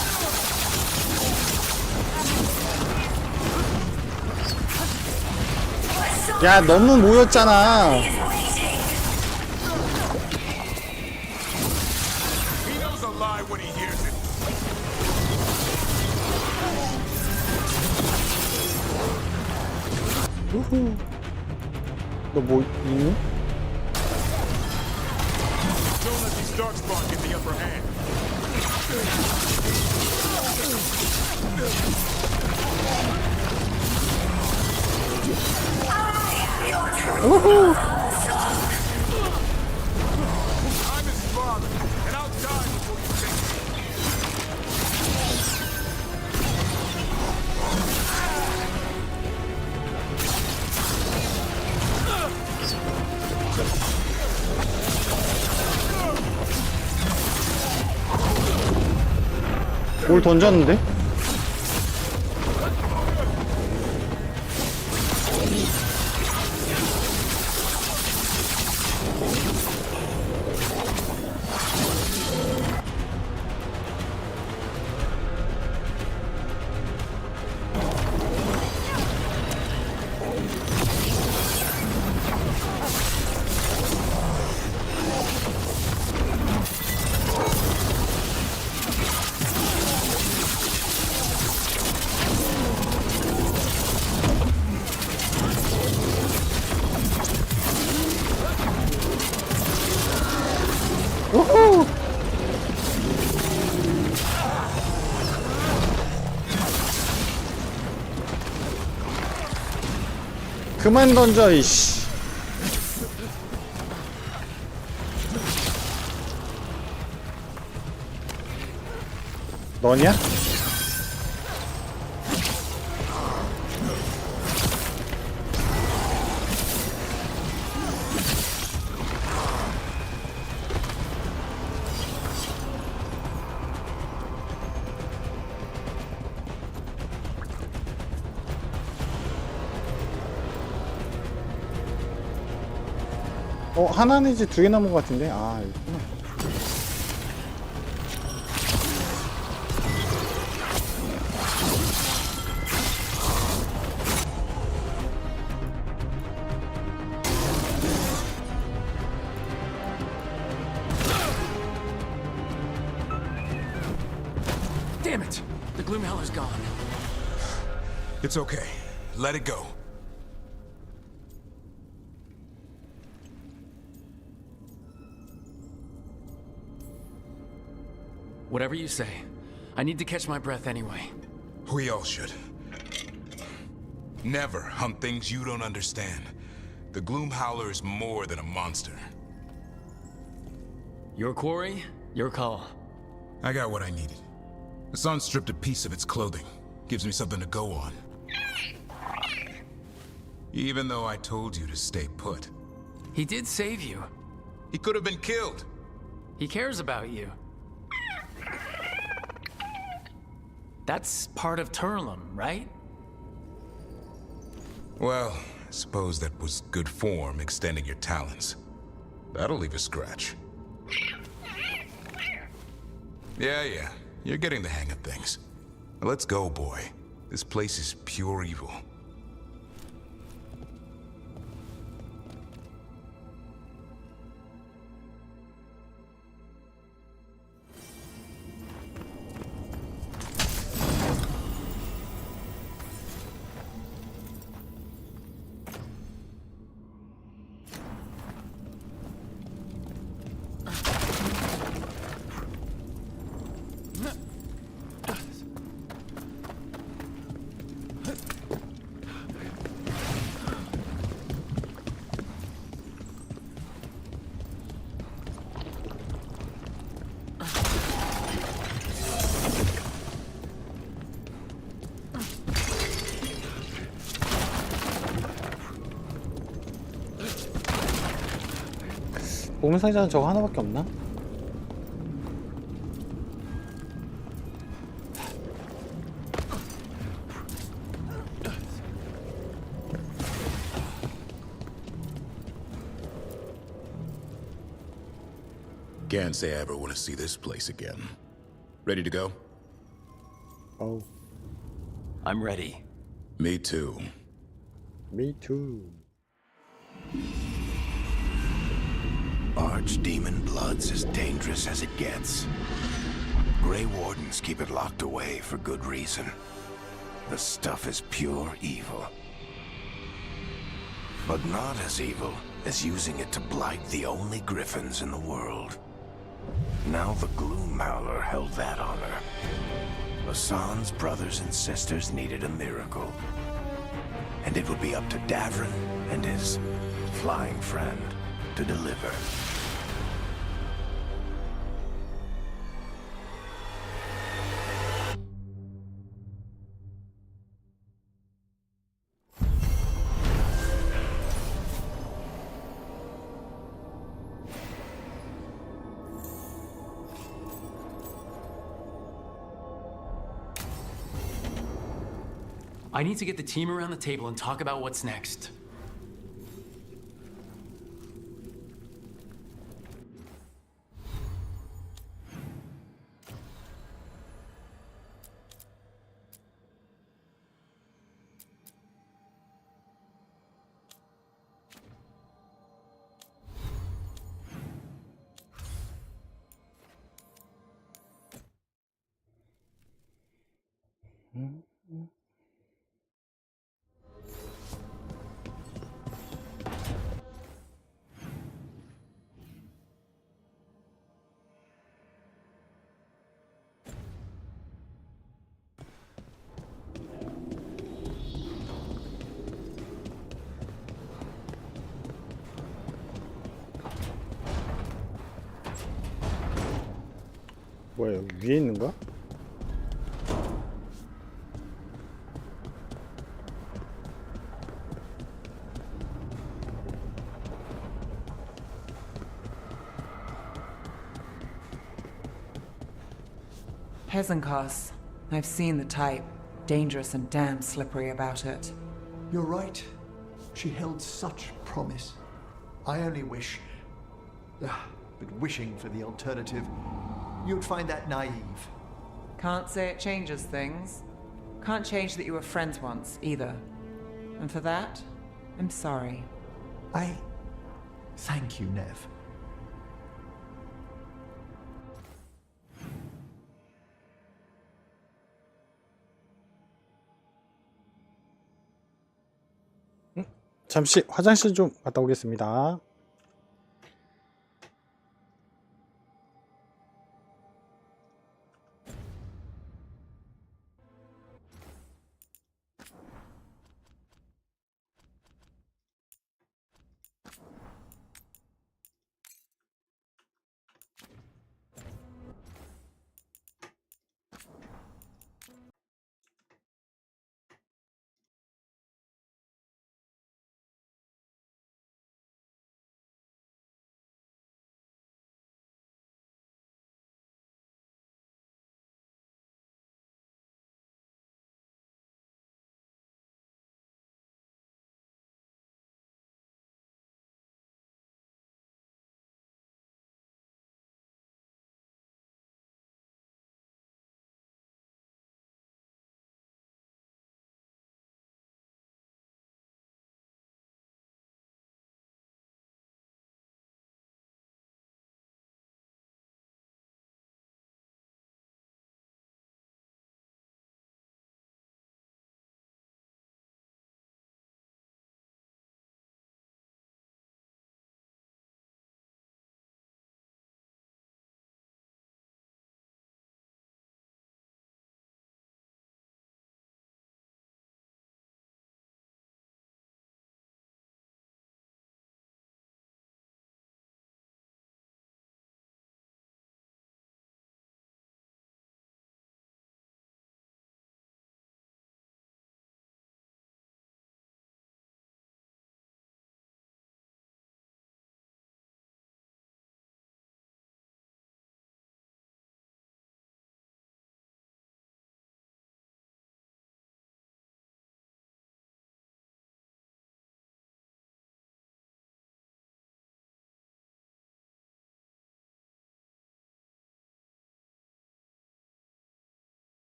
야 너무 모였잖아. He knows a lie when he hears it. 우후. 너 뭐 있니? Don't let these darkspawn get the upper hand. 우후. I'm his father, and I'll die before you take me. 뭘 던졌는데? 우후. 그만 던져 이씨. 너냐? 하나 내지 두 개 남은 것 같은데. 아 있구나. Damn it! The gloom howler's gone. It's okay. Let it go. Whatever you say. I need to catch my breath anyway. We all should. Never hunt things you don't understand. The Gloom Howler is more than a monster. Your quarry, your call. I got what I needed. The sun stripped a piece of its clothing. Gives me something to go on. Even though I told you to stay put. He did save you. He could have been killed. He cares about you. That's part of Turlum, right? Well, I suppose that was good form, extending your talons. That'll leave a scratch. Yeah, you're getting the hang of things. Now let's go, boy. This place is pure evil. 보물상자는 저거 하나밖에 없나? can't say I ever want to see this place again. Ready to go? Oh, I'm ready. Me too. me too. Archdemon blood's as dangerous as it gets. Grey Wardens keep it locked away for good reason. The stuff is pure evil. But not as evil as using it to blight the only griffins in the world. Now the Gloom Howler held that honor. Hassan's brothers and sisters needed a miracle. And it would be up to Davrin and his flying friend to deliver. I need to get the team around the table and talk about what's next. 뭐야, 여기 위에 있는 거야? Hezencast. I've seen the type. Dangerous and damn slippery about it. You're right. She held such promise. I only wish... but wishing for the alternative, you'd find that naive. Can't say it changes things. Can't change that you were friends once, either. And for that, I'm sorry. I... thank you, Nev. 잠시 화장실 좀 갔다 오겠습니다.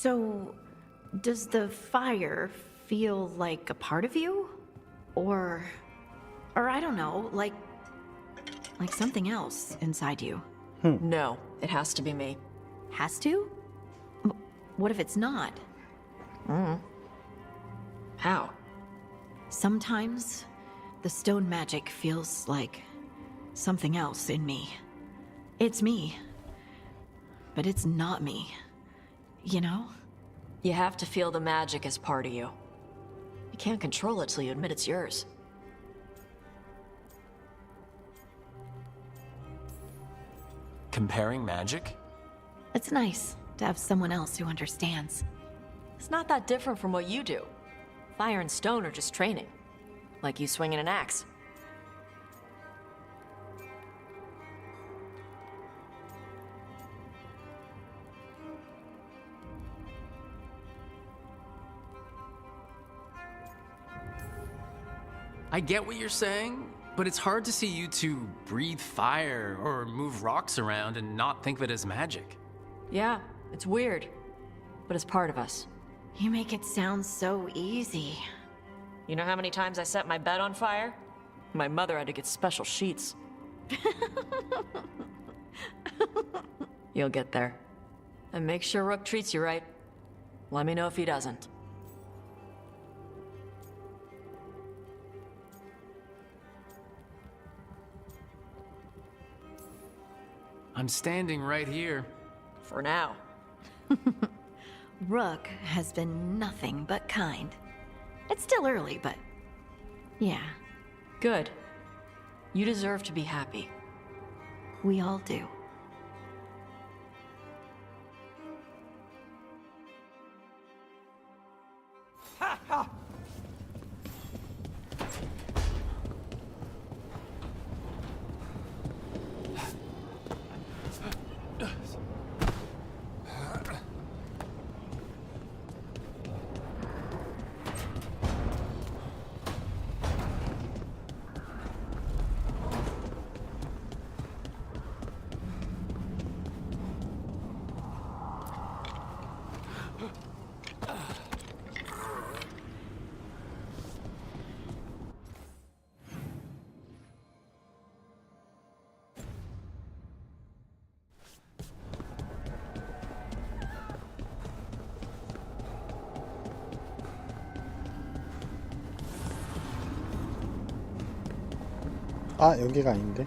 So, does the fire feel like a part of you? Or I don't know, like something else inside you? No, it has to be me. Has to? What if it's not? How? Sometimes the stone magic feels like something else in me. It's me, but it's not me. You know? You have to feel the magic as part of you. You can't control it till you admit it's yours. Comparing magic? It's nice to have someone else who understands. It's not that different from what you do. Fire and stone are just training. Like you swinging an axe. I get what you're saying, but it's hard to see you two breathe fire or move rocks around and not think of it as magic. Yeah, it's weird, but it's part of us. You make it sound so easy. You know how many times I set my bed on fire? My mother had to get special sheets. You'll get there. And make sure Rook treats you right. Let me know if he doesn't. I'm standing right here. For now. Rook has been nothing but kind. It's still early, but yeah. Good. You deserve to be happy. We all do. 아, 여기가 아닌데.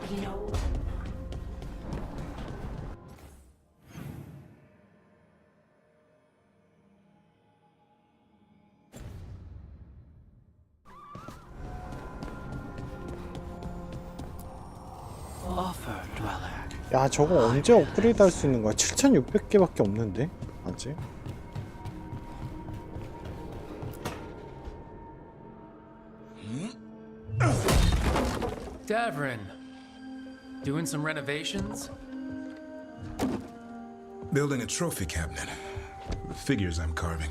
You know, 야, 저거 언제 업그레이드 할 수 있는 거야? 7600개밖에 없는데? 아직? Davrin, doing some renovations? Building a trophy cabinet. The figures I'm carving.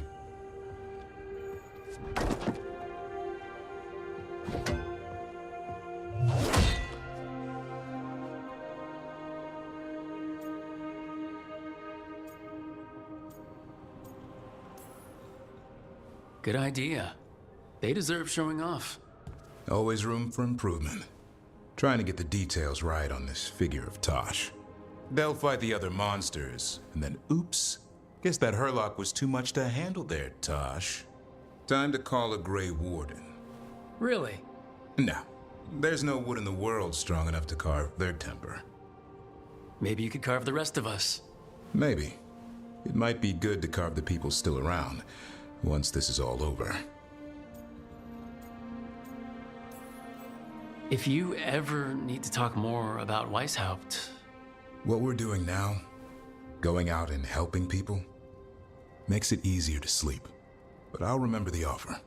Good idea. They deserve showing off. Always room for improvement. Trying to get the details right on this figure of Tosh. They'll fight the other monsters, and then oops. Guess that Hurlock was too much to handle there, Tosh. Time to call a Grey Warden. Really? No. There's no wood in the world strong enough to carve their temper. Maybe you could carve the rest of us. Maybe. It might be good to carve the people still around, once this is all over. If you ever need to talk more about Weishaupt... What we're doing now, going out and helping people, makes it easier to sleep. But I'll remember the offer.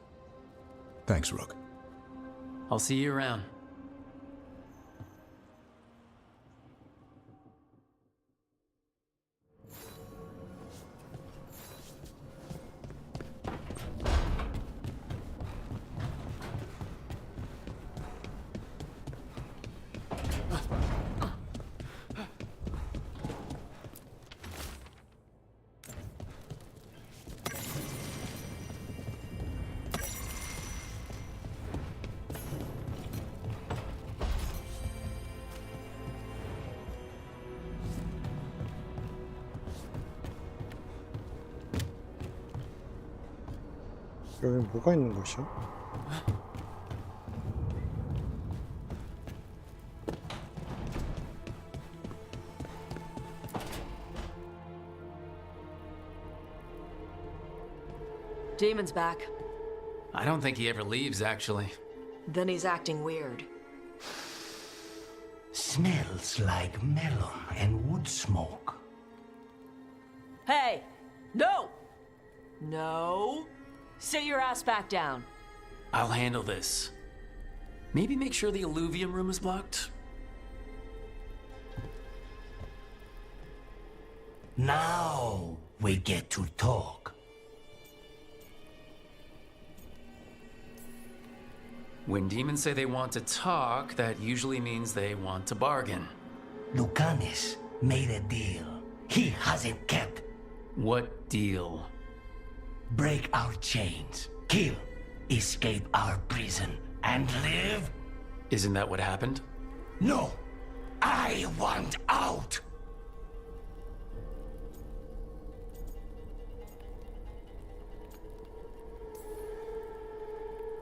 Thanks, Rook. I'll see you around. 여기 뭐가 있는 곳이야? Demon's back. I don't think he ever leaves, actually. Then he's acting weird. Smells like melon and wood smoke. Hey! No! No! Sit your ass back down. I'll handle this. Maybe make sure the alluvium room is blocked? Now we get to talk. When demons say they want to talk, that usually means they want to bargain. Lucanis made a deal he hasn't kept. What deal? Break our chains, kill, escape our prison, and live? Isn't that what happened? No! I want out!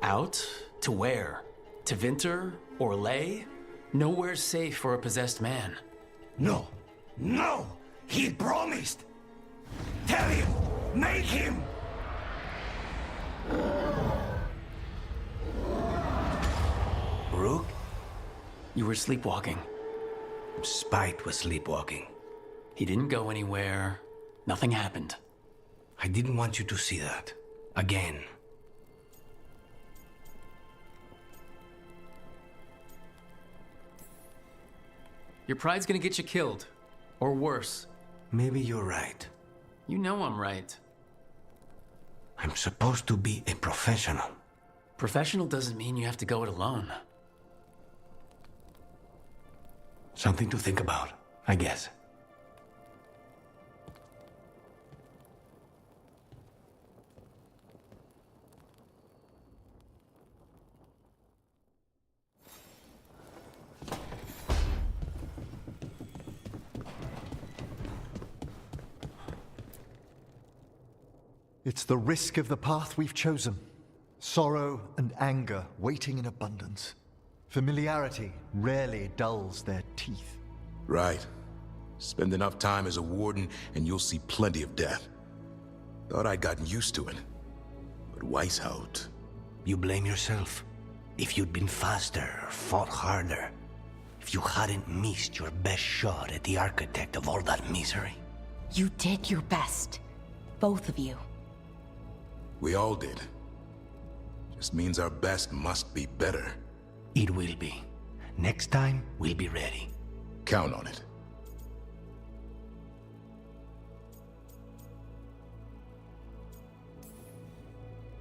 Out? To where? To Vinter? Or Lay? Nowhere's safe for a possessed man. No! No! He promised! Tell him! Make him! Rook? You were sleepwalking. Spite was sleepwalking. He didn't go anywhere. Nothing happened. I didn't want you to see that. Again. Your pride's gonna get you killed. Or worse. Maybe you're right. You know I'm right. I'm supposed to be a professional. Professional doesn't mean you have to go it alone. Something to think about, I guess. It's the risk of the path we've chosen. Sorrow and anger waiting in abundance. Familiarity rarely dulls their teeth. Right. Spend enough time as a warden and you'll see plenty of death. Thought I'd gotten used to it. But Weishaupt... You blame yourself. If you'd been faster, fought harder. If you hadn't missed your best shot at the architect of all that misery. You did your best. Both of you. We all did. Just means our best must be better. It will be. Next time, we'll be ready. Count on it.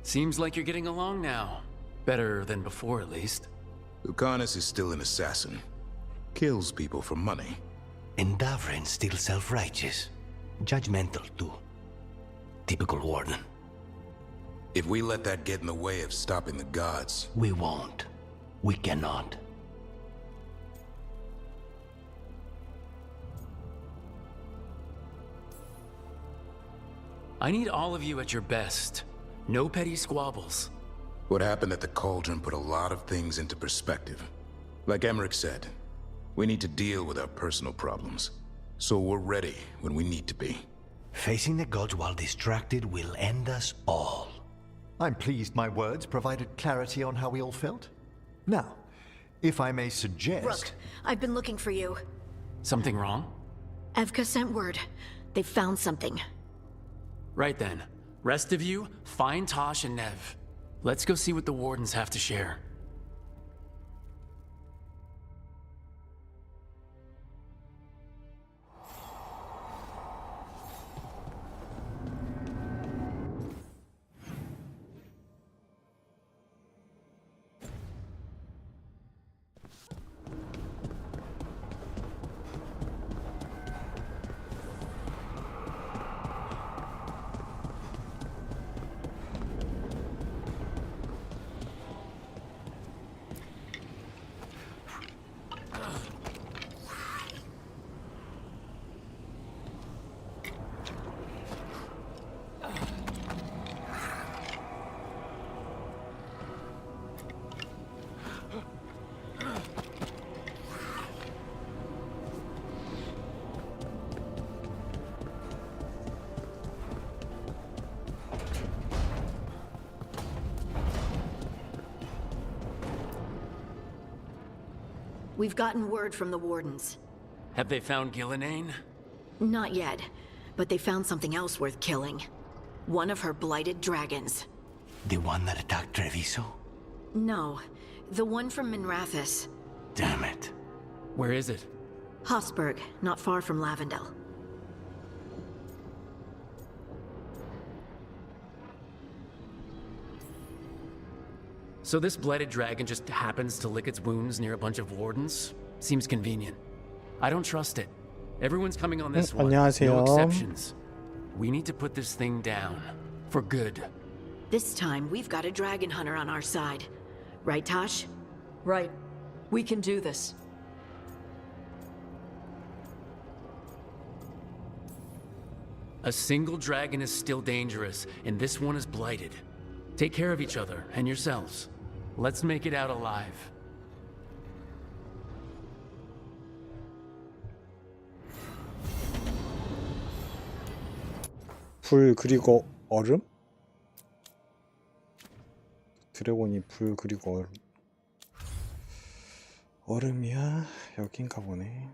Seems like you're getting along now. Better than before, at least. Lucanus is still an assassin. Kills people for money. And Davrin's still self-righteous. Judgmental, too. Typical warden. If we let that get in the way of stopping the gods... We won't. We cannot. I need all of you at your best. No petty squabbles. What happened at the Cauldron put a lot of things into perspective. Like Emmerich said, we need to deal with our personal problems. So we're ready when we need to be. Facing the gods while distracted will end us all. I'm pleased my words provided clarity on how we all felt. Now, if I may suggest... Rook, I've been looking for you. Something wrong? Evka sent word. They've found something. Right then. Rest of you, find Tosh and Nev. Let's go see what the wardens have to share. We've gotten word from the wardens. Have they found Gillenane? Not yet, but they found something else worth killing. One of her blighted dragons. The one that attacked Treviso? No, the one from Minrathous. Damn it. Where is it? Hossberg, not far from Lavendel. So this blighted dragon just happens to lick its wounds near a bunch of wardens? Seems convenient. I don't trust it. Everyone's coming on this one. 안녕하세요. No exceptions. We need to put this thing down. For good. This time, we've got a dragon hunter on our side. Right, Tosh? Right. We can do this. A single dragon is still dangerous, and this one is blighted. Take care of each other and yourselves. Let's make it out alive. 불 그리고 얼음? 드래곤이 불 그리고 얼음. 얼음이야? 여긴가 보네.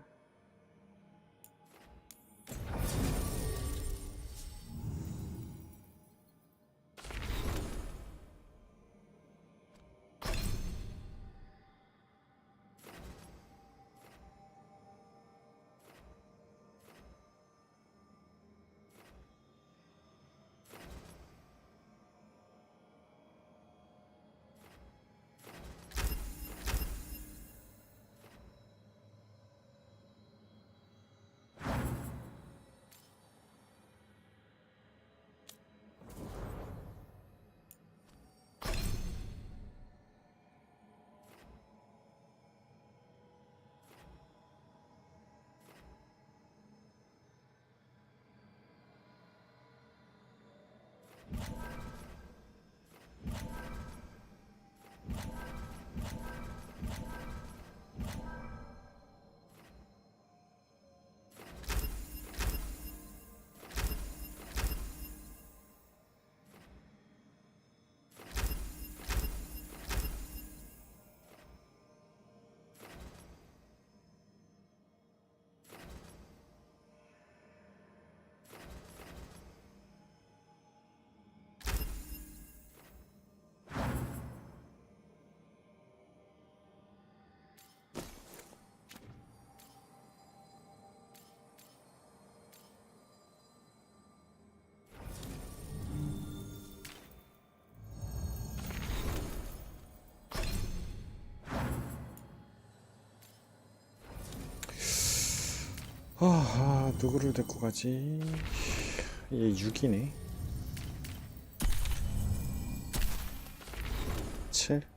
누구를 데리고 가지? 얘 6이네. 7.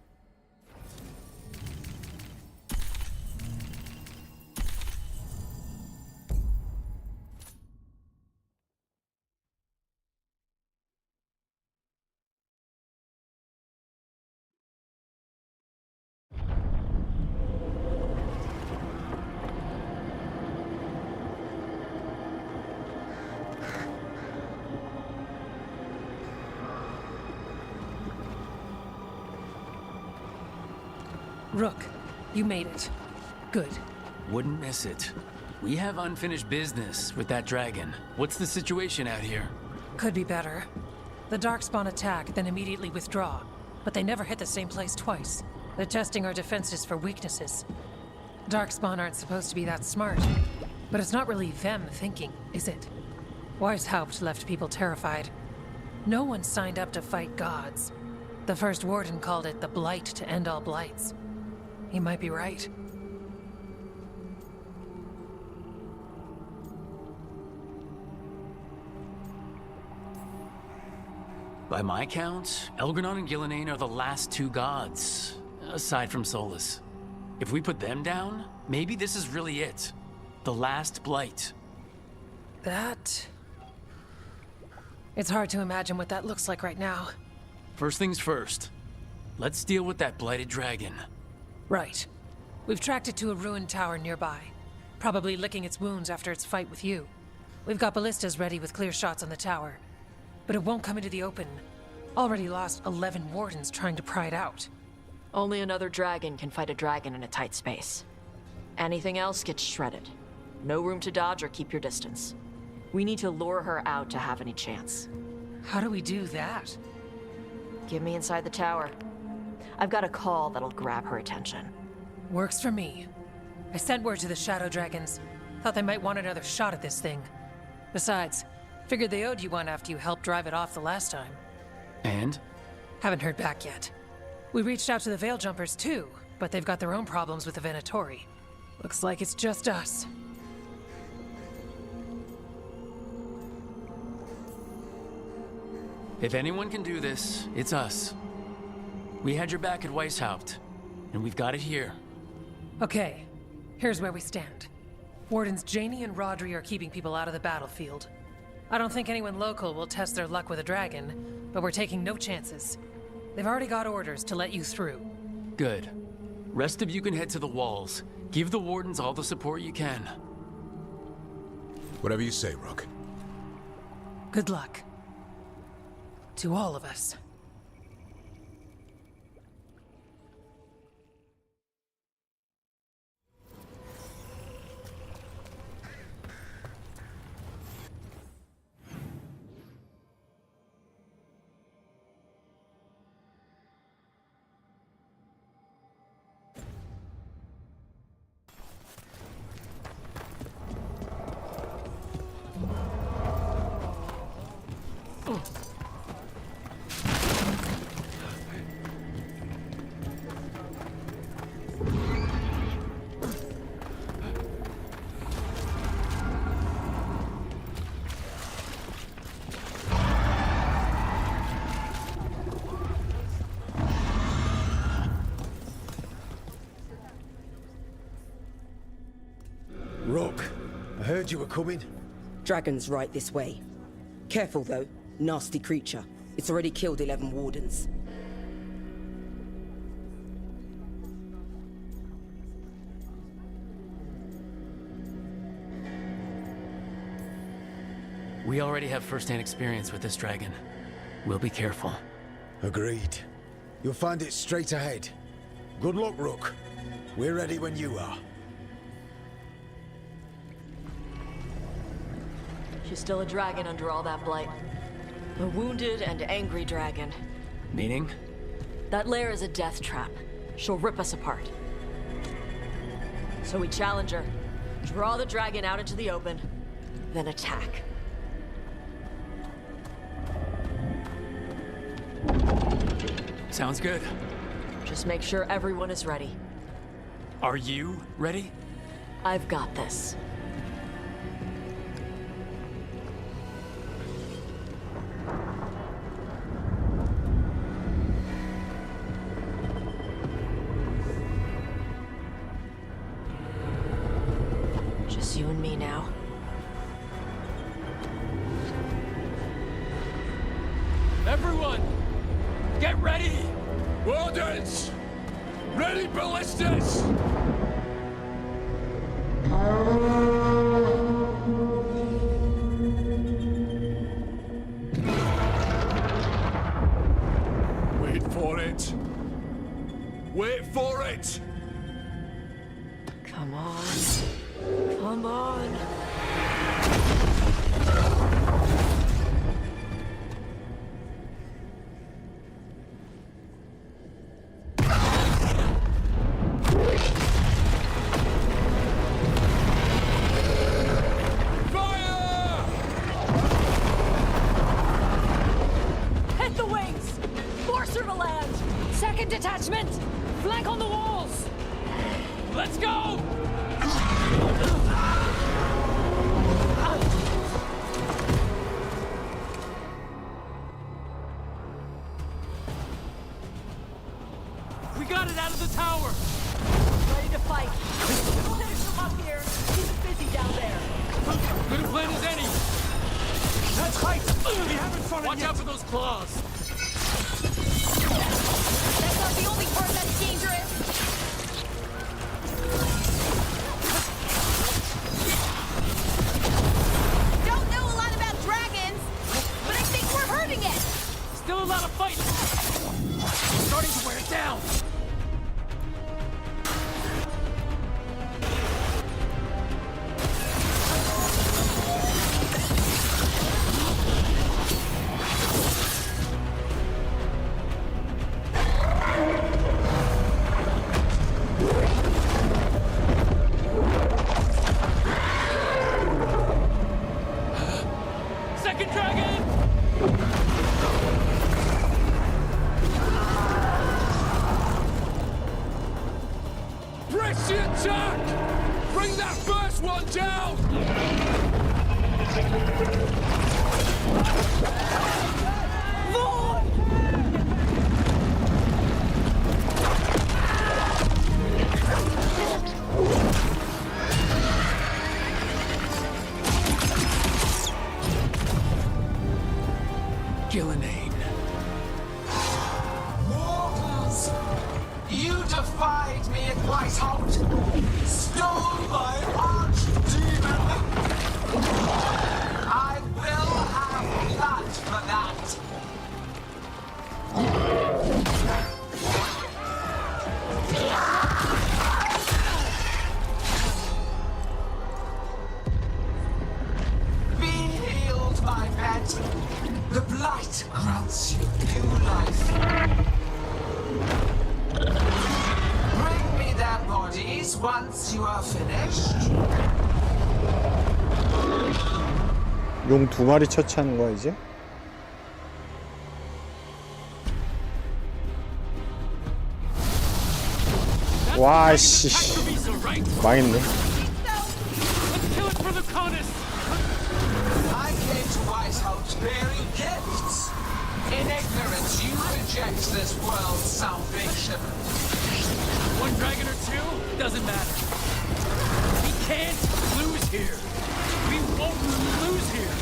Rook, you made it. Good. Wouldn't miss it. We have unfinished business with that dragon. What's the situation out here? Could be better. The Darkspawn attack, then immediately withdraw. But they never hit the same place twice. They're testing our defenses for weaknesses. Darkspawn aren't supposed to be that smart. But it's not really them thinking, is it? Weishaupt left people terrified. No one signed up to fight gods. The first warden called it the blight to end all blights. He might be right. By my count, Elgranon and Gillenane are the last two gods, aside from Solus. If we put them down, maybe this is really it. The last blight. That... It's hard to imagine what that looks like right now. First things first. Let's deal with that blighted dragon. Right. We've tracked it to a ruined tower nearby. Probably licking its wounds after its fight with you. We've got ballistas ready with clear shots on the tower. But it won't come into the open. Already lost 11 wardens trying to pry it out. Only another dragon can fight a dragon in a tight space. Anything else gets shredded. No room to dodge or keep your distance. We need to lure her out to have any chance. How do we do that? Get me inside the tower. I've got a call that'll grab her attention. Works for me. I sent word to the Shadow Dragons. Thought they might want another shot at this thing. Besides, figured they owed you one after you helped drive it off the last time. And? Haven't heard back yet. We reached out to the Veil Jumpers too, but they've got their own problems with the Venatori. Looks like it's just us. If anyone can do this, it's us. We had your back at Weishaupt, and we've got it here. Okay, here's where we stand. Wardens Janie and Rodri are keeping people out of the battlefield. I don't think anyone local will test their luck with a dragon, but we're taking no chances. They've already got orders to let you through. Good. Rest of you can head to the walls. Give the Wardens all the support you can. Whatever you say, Rook. Good luck. To all of us. Rook, I heard you were coming. Dragon's right this way. Careful though, nasty creature. It's already killed 11 wardens. We already have first-hand experience with this dragon. We'll be careful. Agreed. You'll find it straight ahead. Good luck, Rook. We're ready when you are. She's still a dragon under all that blight. A wounded and angry dragon. Meaning? That lair is a death trap. She'll rip us apart. So we challenge her, draw the dragon out into the open, then attack. Sounds good. Just make sure everyone is ready. Are you ready? I've got this. Just you and me now. Everyone, get ready! Wardens! Ready ballistas! Wait for it! Wait for it! Come on. Come on. Hit the wings! Force her to land! Second detachment! Flank on the walls! Let's go! We got it out of the tower! Ready to fight. We'll finish them up here. Keep it busy down there. Good a plan as any! That's right! We haven't fought it Watch yet. out for those claws! That's not the only part that's dangerous. Don't know a lot about dragons, but I think we're hurting it. Still a lot of fighting! Starting to wear it down! Second dragon! Press the attack! Bring that first one down! Gillenane. Mortals! You defied me at Whitehout! Stole my archdemon! I will have blood for that! Be healed, my pet! The blight grants you new life. Bring me their bodies once you are finished. 용 2마리 처치하는 거야 이제? 와씨 망했네. I came to Whitehout bearing gifts. In ignorance, you reject this world's salvation. One dragon or two, doesn't matter. We can't lose here. We won't lose here.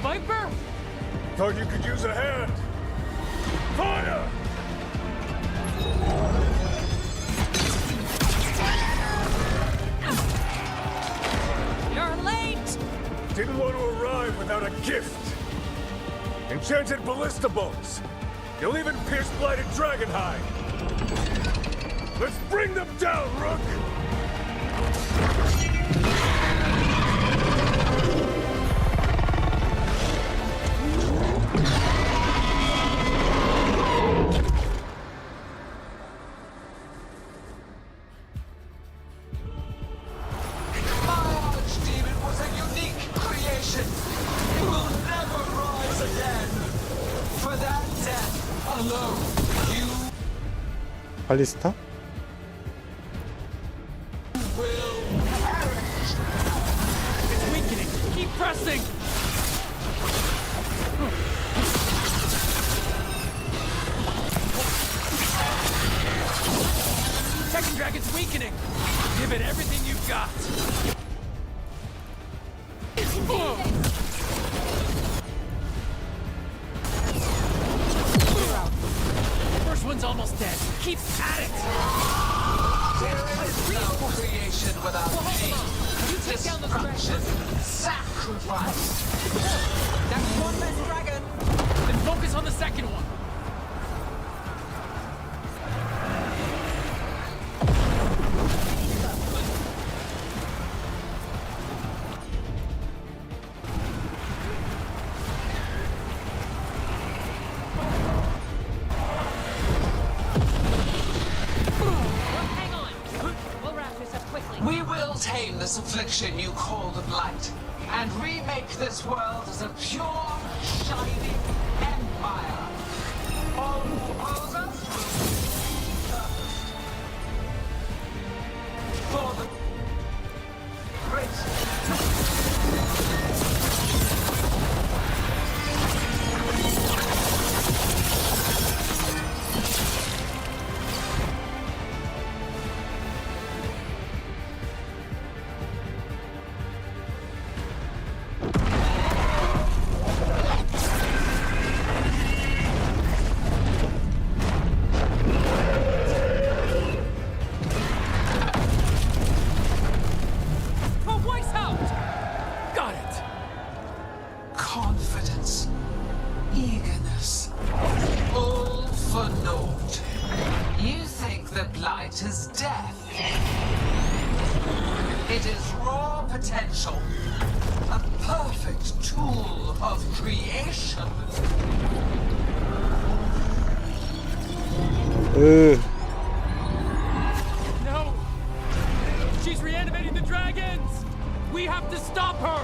Viper? Thought you could use a hand. Fire! You're late! Didn't want to arrive without a gift. Enchanted ballista bolts. You'll even pierce blighted dragonhide. Let's bring them down, Rook! 발리스타? It's weakening. Keep pressing. Second dragon's weakening. Give it everything you've got. First one's almost dead. Keep at it. There is no creation without pain. Destruction. Sacrifice. That's one less dragon. Then focus on the second one. We will tame this affliction you call the Blight, and remake this world as a pure, shining empire. All who oppose us for the light is death. It is raw potential, a perfect tool of creation. No! She's reanimating the dragons! We have to stop her!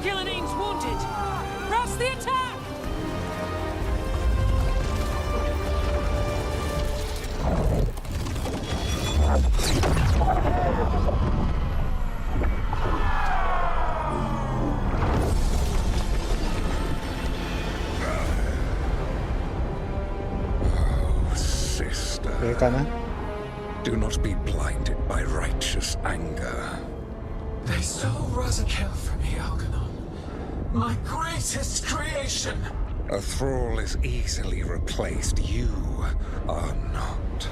Gillening's wounded! Press the attack! Sister, 여기까나? do not be blinded by righteous anger. They stole Rosakill from me, Algernon. My greatest creation. A thrall is easily replaced. You are not.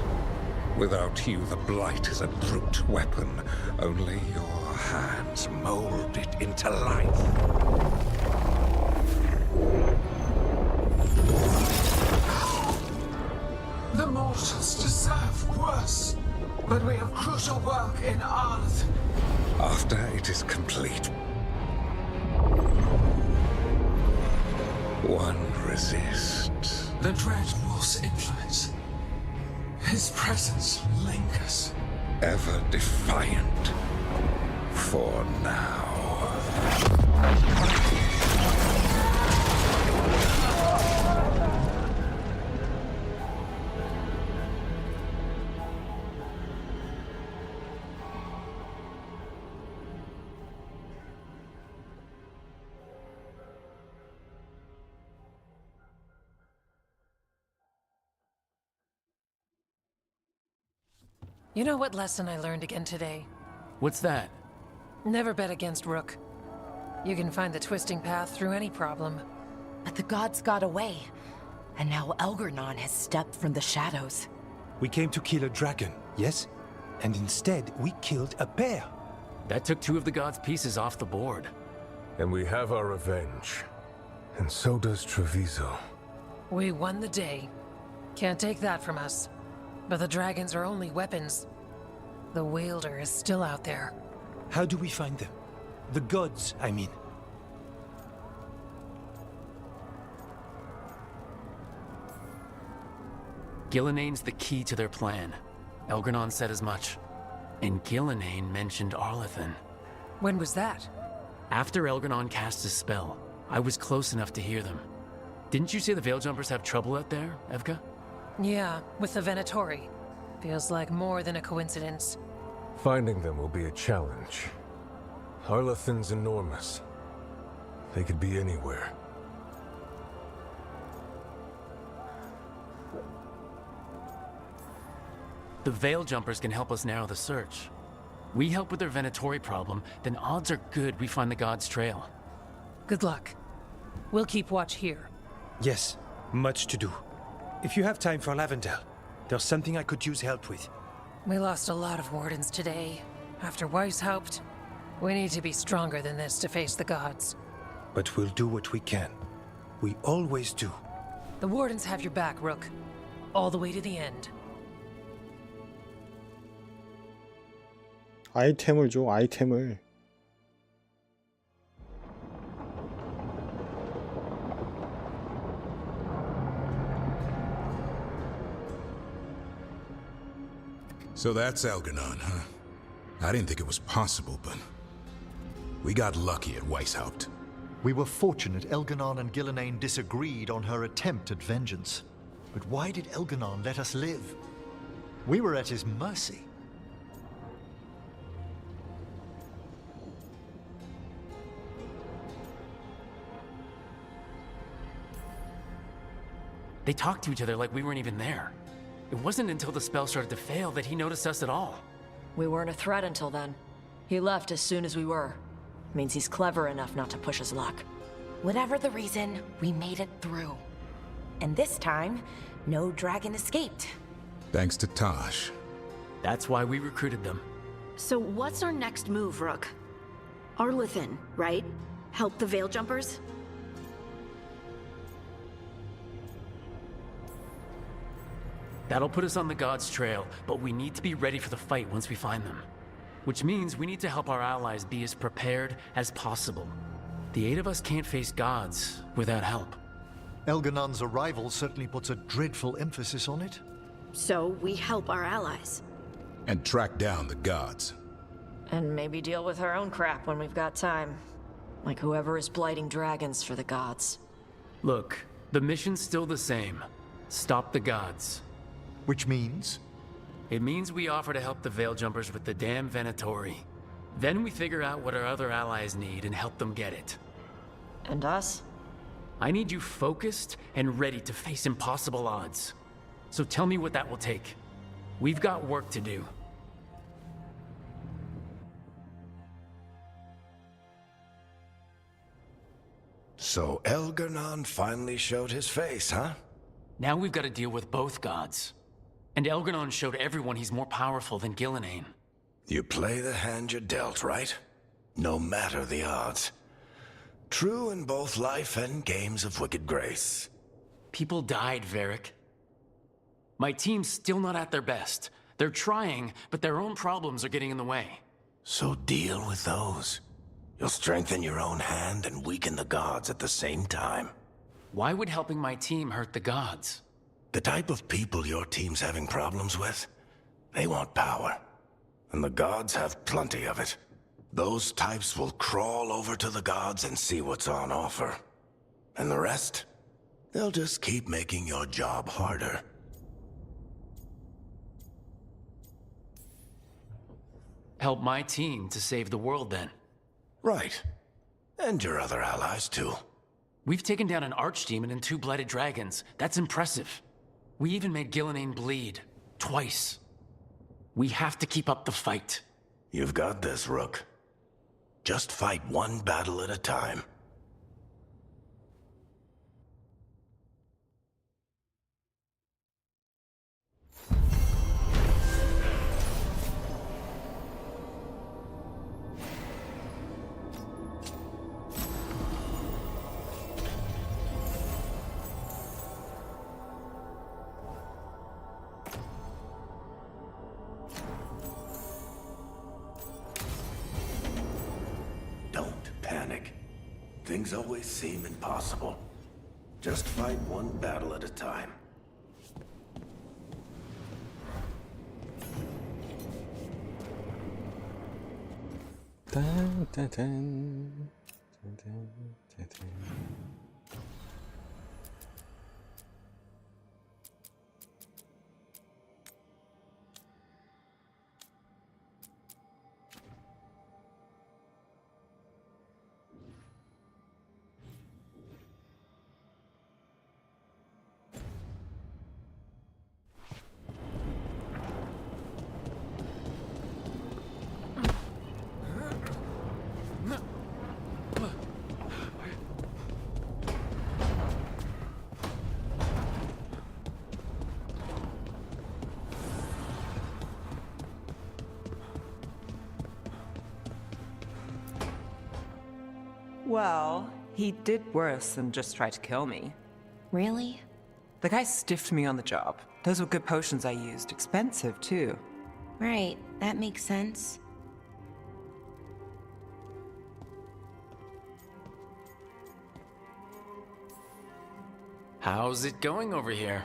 Without you, the blight is a brute weapon. Only your hands mold it into life. The mortals deserve worse. But we have crucial work in Arth. After it is complete, one resists. The Dread Wolf's influence. His presence lingers. Ever defiant. For now. You know what lesson I learned again today? What's that? Never bet against Rook. You can find the twisting path through any problem. But the gods got away, and now Algernon has stepped from the shadows. We came to kill a dragon, yes? And instead, we killed a bear. That took 2 of the gods' pieces off the board. And we have our revenge. And so does Treviso. We won the day. Can't take that from us. But the dragons are only weapons. The wielder is still out there. How do we find them? The gods, I mean. Gillenane's the key to their plan. Algernon said as much. And Gillenane mentioned Arlethan. When was that? After Algernon cast his spell, I was close enough to hear them. Didn't you say the Veil Jumpers have trouble out there, Evka? Yeah, with the Venatori. Feels like more than a coincidence. Finding them will be a challenge. Arlethan's enormous. They could be anywhere. The Veil Jumpers can help us narrow the search. We help with their Venatori problem, then odds are good we find the God's trail. Good luck. We'll keep watch here. Yes, much to do. If you have time for Lavendel, there's something I could use help with. We lost a lot of wardens today. After Weishaupt, we need to be stronger than this to face the gods. But we'll do what we can. We always do. The wardens have your back, Rook. All the way to the end. 아이템을 줘, 아이템을. So that's Algernon, huh? I didn't think it was possible, but we got lucky at Weishaupt. We were fortunate Elganon and Gillenane disagreed on her attempt at vengeance. But why did Elganon let us live? We were at his mercy. They talked to each other like we weren't even there. It wasn't until the spell started to fail that he noticed us at all. We weren't a threat until then. He left as soon as we were. Means he's clever enough not to push his luck. Whatever the reason, we made it through. And this time, no dragon escaped. Thanks to Tosh. That's why we recruited them. So what's our next move, Rook? Arlethan, right? Help the Veil Jumpers? That'll put us on the God's trail, but we need to be ready for the fight once we find them. Which means we need to help our allies be as prepared as possible. The 8 of us can't face gods without help. Elganon's arrival certainly puts a dreadful emphasis on it. So we help our allies. And track down the gods. And maybe deal with our own crap when we've got time. Like whoever is blighting dragons for the gods. Look, the mission's still the same. Stop the gods. Which means? It means we offer to help the Veil Jumpers with the damn Venatori. Then we figure out what our other allies need and help them get it. And us? I need you focused and ready to face impossible odds. So tell me what that will take. We've got work to do. So Elganon finally showed his face, huh? Now we've got to deal with both gods. And Elganon showed everyone he's more powerful than Gillenane. You play the hand you're dealt, right? No matter the odds. True in both life and games of wicked grace. People died, Varric. My team's still not at their best. They're trying, but their own problems are getting in the way. So deal with those. You'll strengthen your own hand and weaken the gods at the same time. Why would helping my team hurt the gods? The type of people your team's having problems with, they want power. And the gods have plenty of it. Those types will crawl over to the gods and see what's on offer. And the rest? They'll just keep making your job harder. Help my team to save the world, then. Right. And your other allies, too. We've taken down an archdemon and 2 blighted dragons. That's impressive. We even made Gillenane bleed. Twice. We have to keep up the fight. You've got this, Rook. Just fight one battle at a time. Things always seem impossible. Just fight one battle at a time. Dun, dun, dun. Dun, dun, dun, dun. Well, he did worse than just try to kill me. Really? The guy stiffed me on the job. Those were good potions I used. Expensive, too. Right, that makes sense. How's it going over here?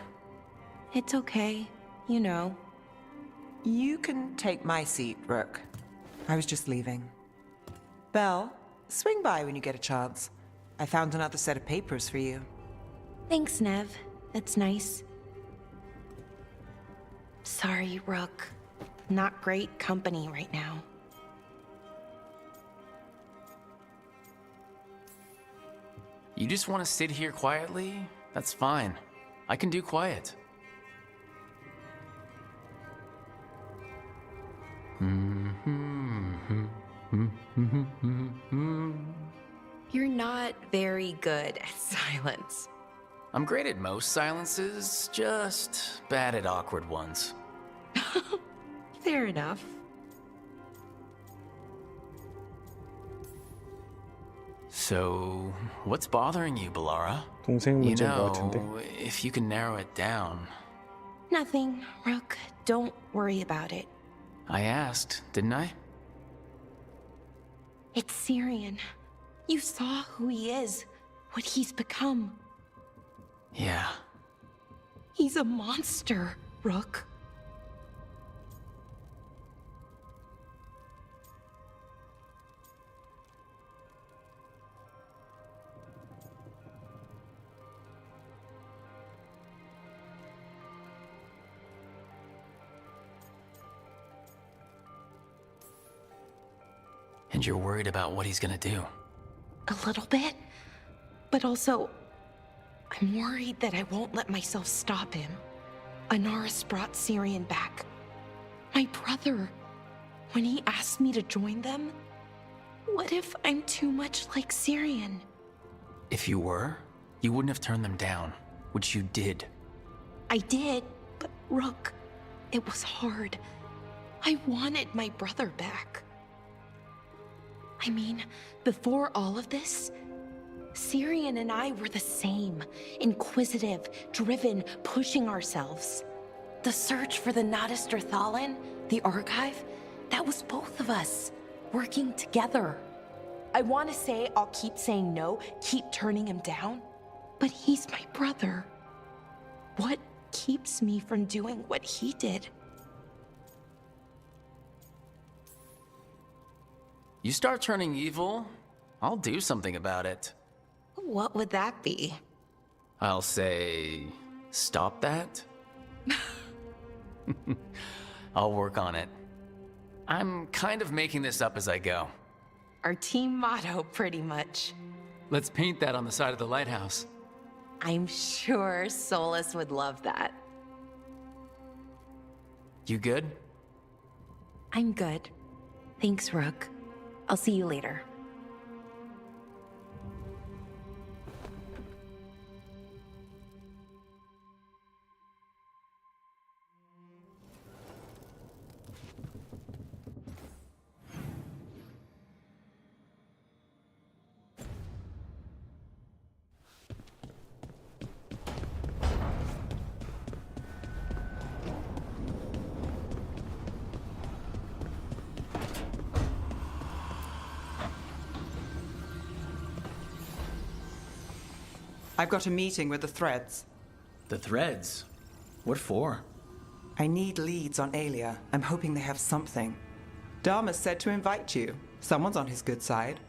It's okay. You know. You can take my seat, Rook. I was just leaving. Belle, swing by when you get a chance. I found another set of papers for you. Thanks, Nev. That's nice. Sorry, Rook. Not great company right now. You just want to sit here quietly? That's fine. I can do quiet. You're not very good at silence. I'm great at most silences, just bad at awkward ones. Fair enough. So, what's bothering you, Bellara? 동생 You 문제인 것 know, 같은데. if you can narrow it down. Nothing, Rook. Don't worry about it. I asked, didn't I? It's Syrian. You saw who he is, what he's become. Yeah. He's a monster, Rook. And you're worried about what he's gonna do. A little bit. But also, I'm worried that I won't let myself stop him. Anaris brought Syrian back. My brother. When he asked me to join them, what if I'm too much like Syrian? If you were, you wouldn't have turned them down, which you did. I did, but Rook, it was hard. I wanted my brother back. I mean, before all of this, Syrian and I were the same. Inquisitive, driven, pushing ourselves. The search for the Nadister Thalin, the archive, that was both of us, working together. I want to say I'll keep saying no, keep turning him down, but he's my brother. What keeps me from doing what he did? You start turning evil, I'll do something about it. What would that be? I'll say, stop that? I'll work on it. I'm kind of making this up as I go. Our team motto, pretty much. Let's paint that on the side of the lighthouse. I'm sure Solus would love that. You good? I'm good. Thanks, Rook. I'll see you later. I've got a meeting with the Threads. The Threads? What for? I need leads on Aelia. I'm hoping they have something. Dharma said to invite you. Someone's on his good side.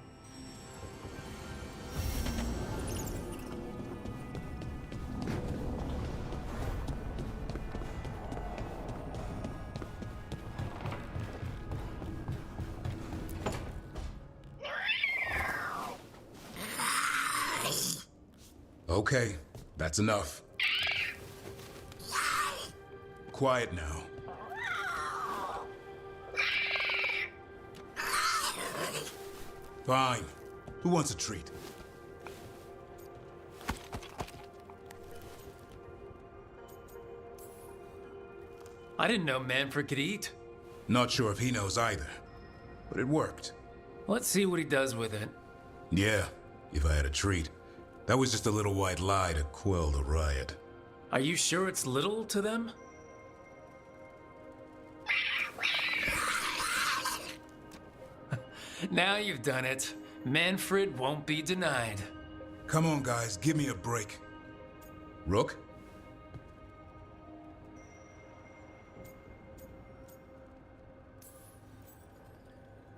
Okay, that's enough. Quiet now. Fine. Who wants a treat? I didn't know Manfred could eat. Not sure if he knows either, but it worked. Let's see what he does with it. Yeah, if I had a treat. That was just a little white lie to quell the riot. Are you sure it's little to them? Now you've done it. Manfred won't be denied. Come on, guys, give me a break. Rook?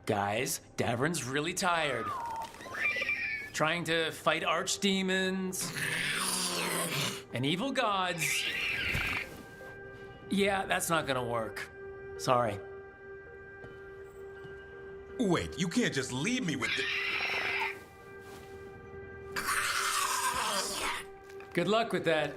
Guys, Davrin's really tired. Trying to fight archdemons and evil gods. Yeah, that's not gonna work. Sorry. Wait, you can't just leave me with the... Good luck with that.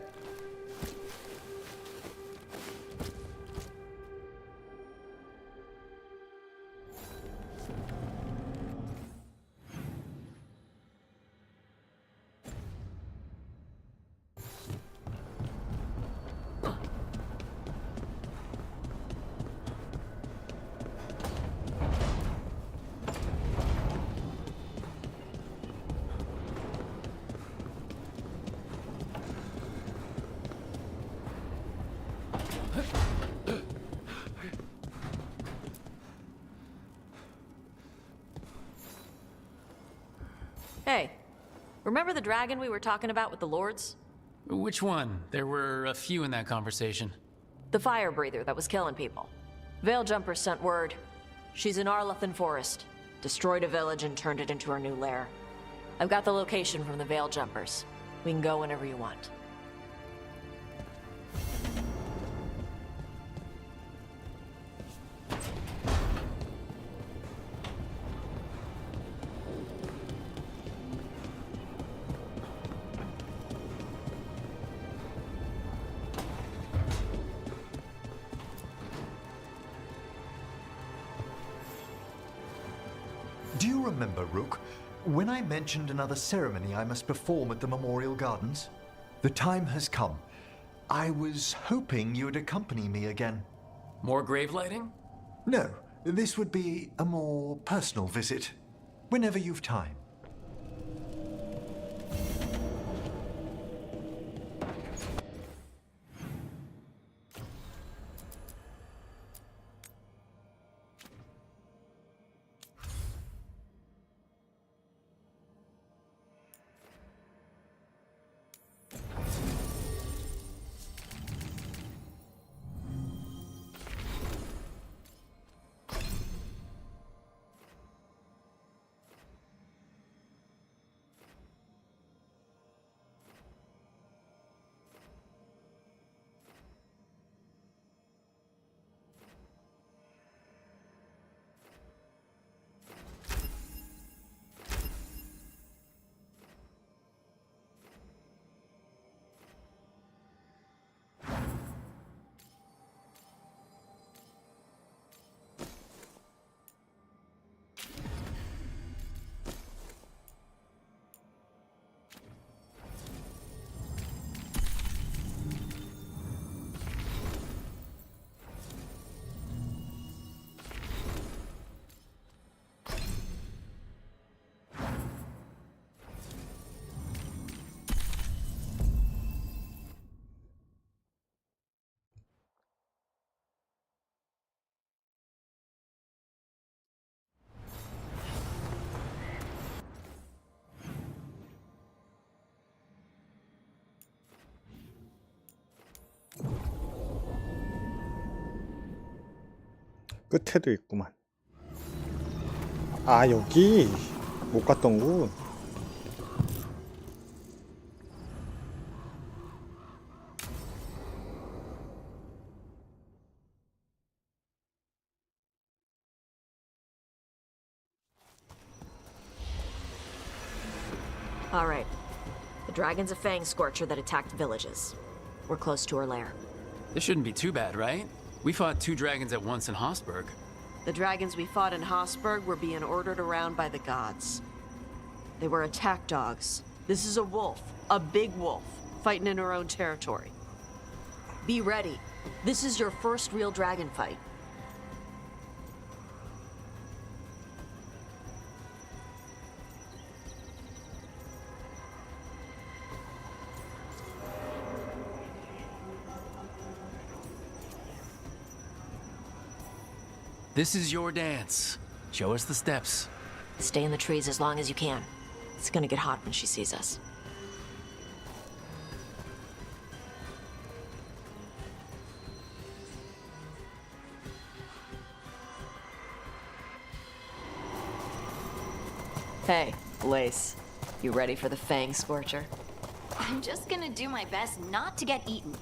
Hey, remember the dragon we were talking about with the lords? Which one? There were a few in that conversation. The fire breather that was killing people. Veil Jumpers sent word. She's in Arlathan Forest. Destroyed a village and turned it into her new lair. I've got the location from the Veil Jumpers. We can go whenever you want. Do you remember, Rook, when I mentioned another ceremony I must perform at the Memorial Gardens? The time has come. I was hoping you'd accompany me again. More grave lighting? No, this would be a more personal visit. Whenever you've time. 끝에도 있구만. 아, 여기 못 갔던군. All right. The dragon's a fang scorcher that attacked villages. We're close to her lair. This shouldn't be too bad, right? We fought 2 dragons at once in Hossberg. The dragons we fought in Hossberg were being ordered around by the gods. They were attack dogs. This is a wolf, a big wolf, fighting in her own territory. Be ready. This is your first real dragon fight. This is your dance. Show us the steps. Stay in the trees as long as you can. It's gonna get hot when she sees us. Hey, Lace. You ready for the Fang Scorcher? I'm just gonna do my best not to get eaten.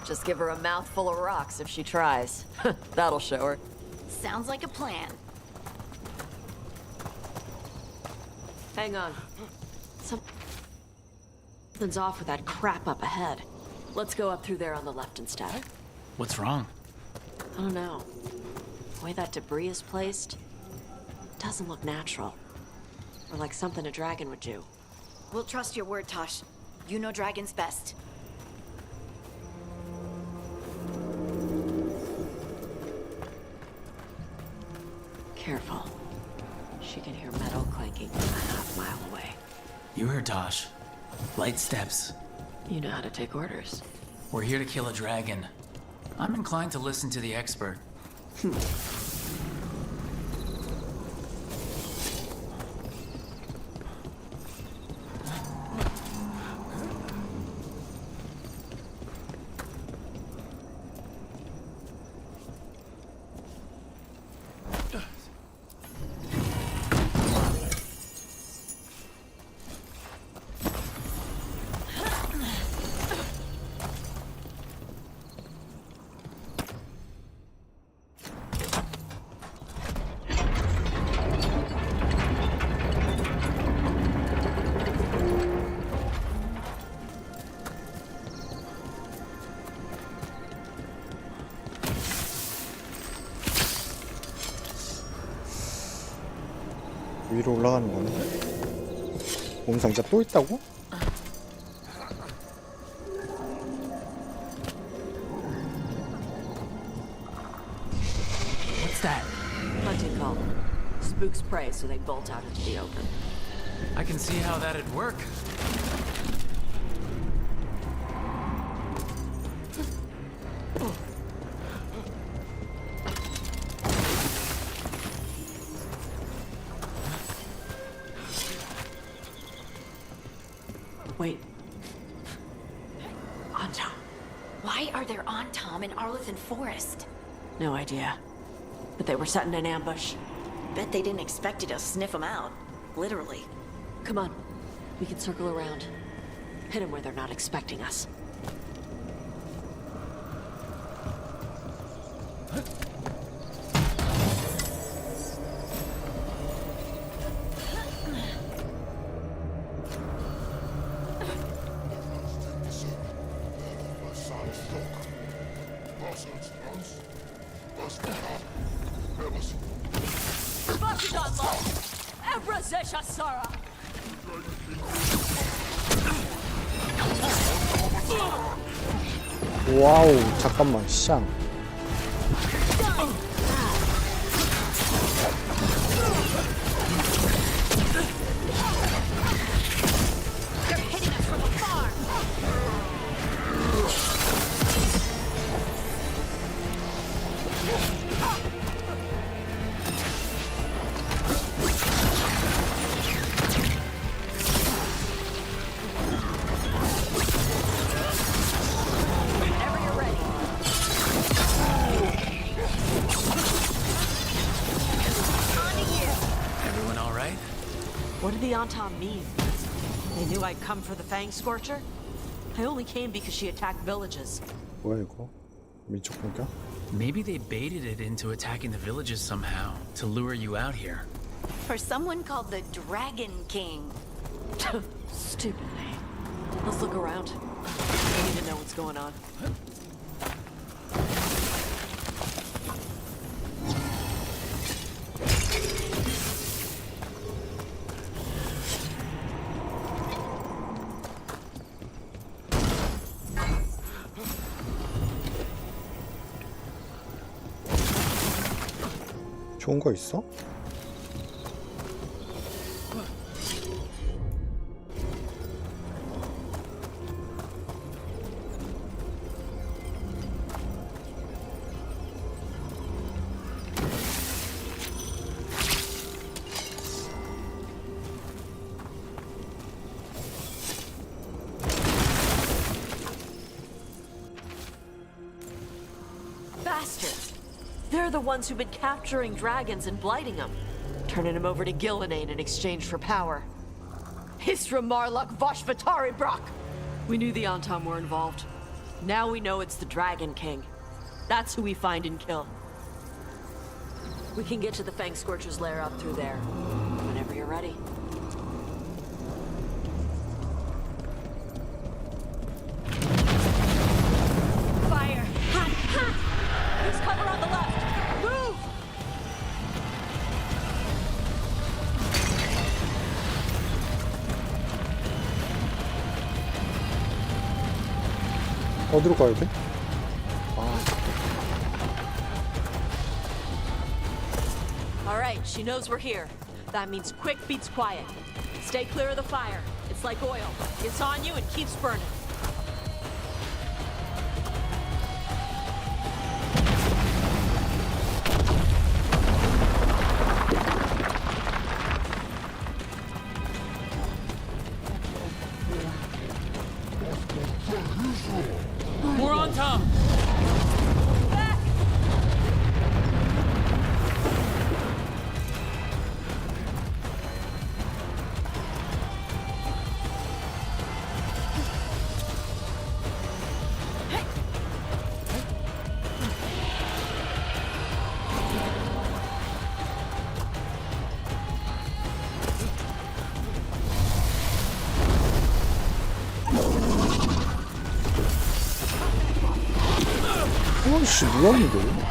Just give her a mouthful of rocks if she tries. That'll show her. Sounds like a plan. Hang on. Something's off with that crap up ahead. Let's go up through there on the left instead. What's wrong? I don't know. The way that debris is placed doesn't look natural. Or like something a dragon would do. We'll trust your word, Tosh. You know dragons best. Careful. She can hear metal clanking from a half-mile away. You heard Tosh. Light steps. You know how to take orders. We're here to kill a dragon. I'm inclined to listen to the expert. 위로 올라가는 거네. 몸상자 또 있다고? What's that? Hunting call. Spooks prey, so they bolt out into the open. I can see how that'd work. Wait. Antom. Why are there Antom in Arlithan Forest? No idea. But they were setting an ambush. Bet they didn't expect you to sniff them out. Literally. Come on. We can circle around. Hit them where they're not expecting us. 와우, 잠깐만, 샹. Everyone all right? What did the Antom mean? They knew I'd come for the Fang Scorcher? I only came because she attacked villages. 뭐야 이거? 민족 공격? Maybe they baited it into attacking the villages somehow to lure you out here. For someone called the Dragon King. Stupid name. Let's look around. I need to know what's going on. 좋은 거 있어? Bastards! They're the ones who've been capturing dragons and blighting them, turning them over to Gillenane in exchange for power. Hisra Marluk Voshvatari Brock! We knew the Antom were involved. Now we know it's the Dragon King. That's who we find and kill. We can get to the Fang Scorcher's lair up through there. Whenever you're ready. Fire! Hot! Hot! There's cover on the left! Move! 어디로 가야 돼? Alright, she knows we're here. That means quick beats quiet. Stay clear of the fire. It's like oil. It's on you and keeps burning. More on Tom! 아이씨, 뭐하는데?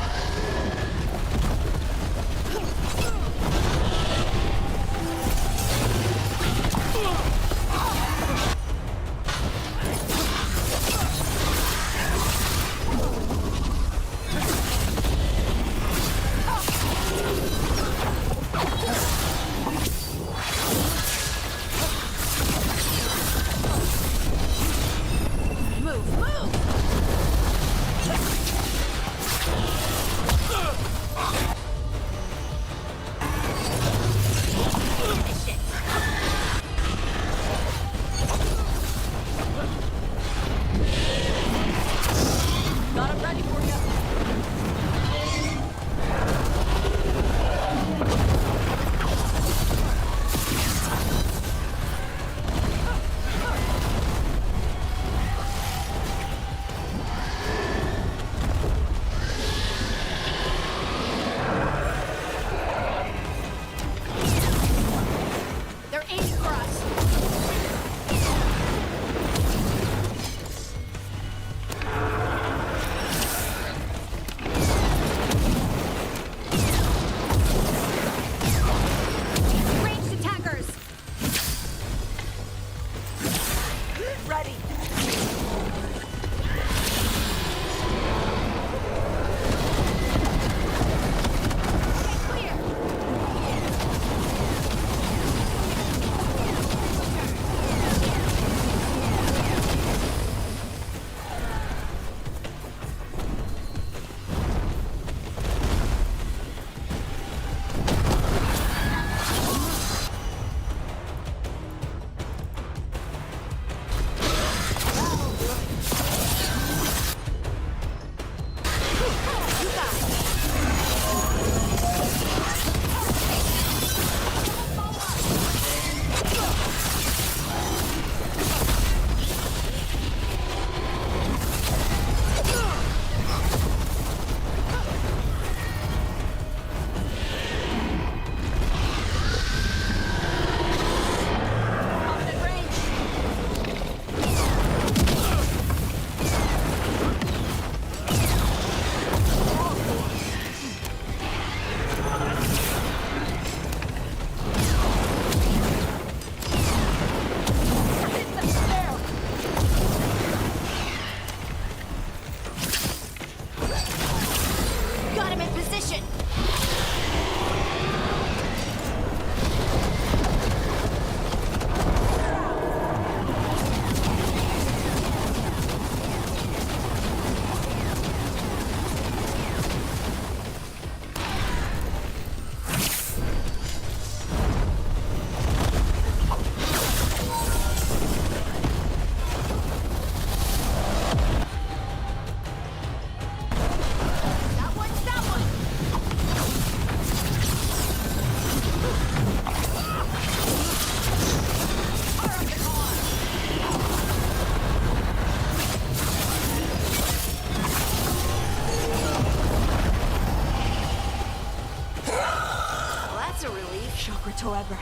that's a relief. Chakra Toebra.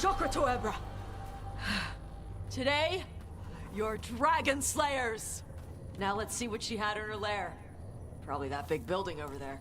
Chakra Toebra. Today, you're dragon slayers. Now let's see what she had in her lair. Probably that big building over there.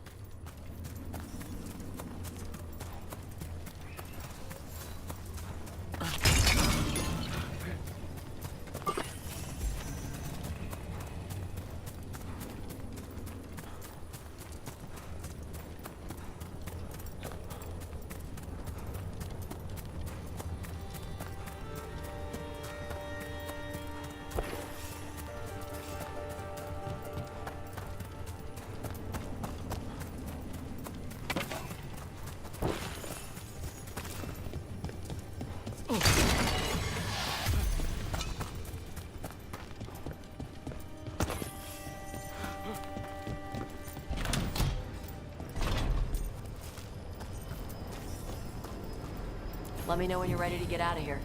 Let me know when you're ready to get out of here.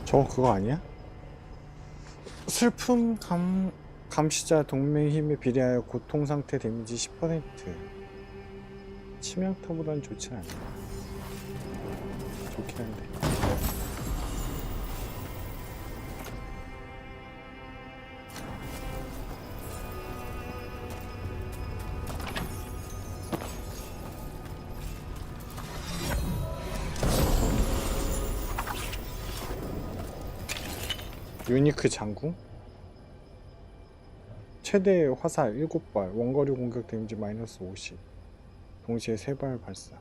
저거 그거 아니야? 슬픔 감시자 동맹 힘에 비례하여 고통 상태 데미지 10%. 치명타보단 좋진 않네. 좋긴 한데. 유니크 장궁? 최대 화살 7발, 원거리 공격 데미지 마이너스 50. 동시에 3발 발사.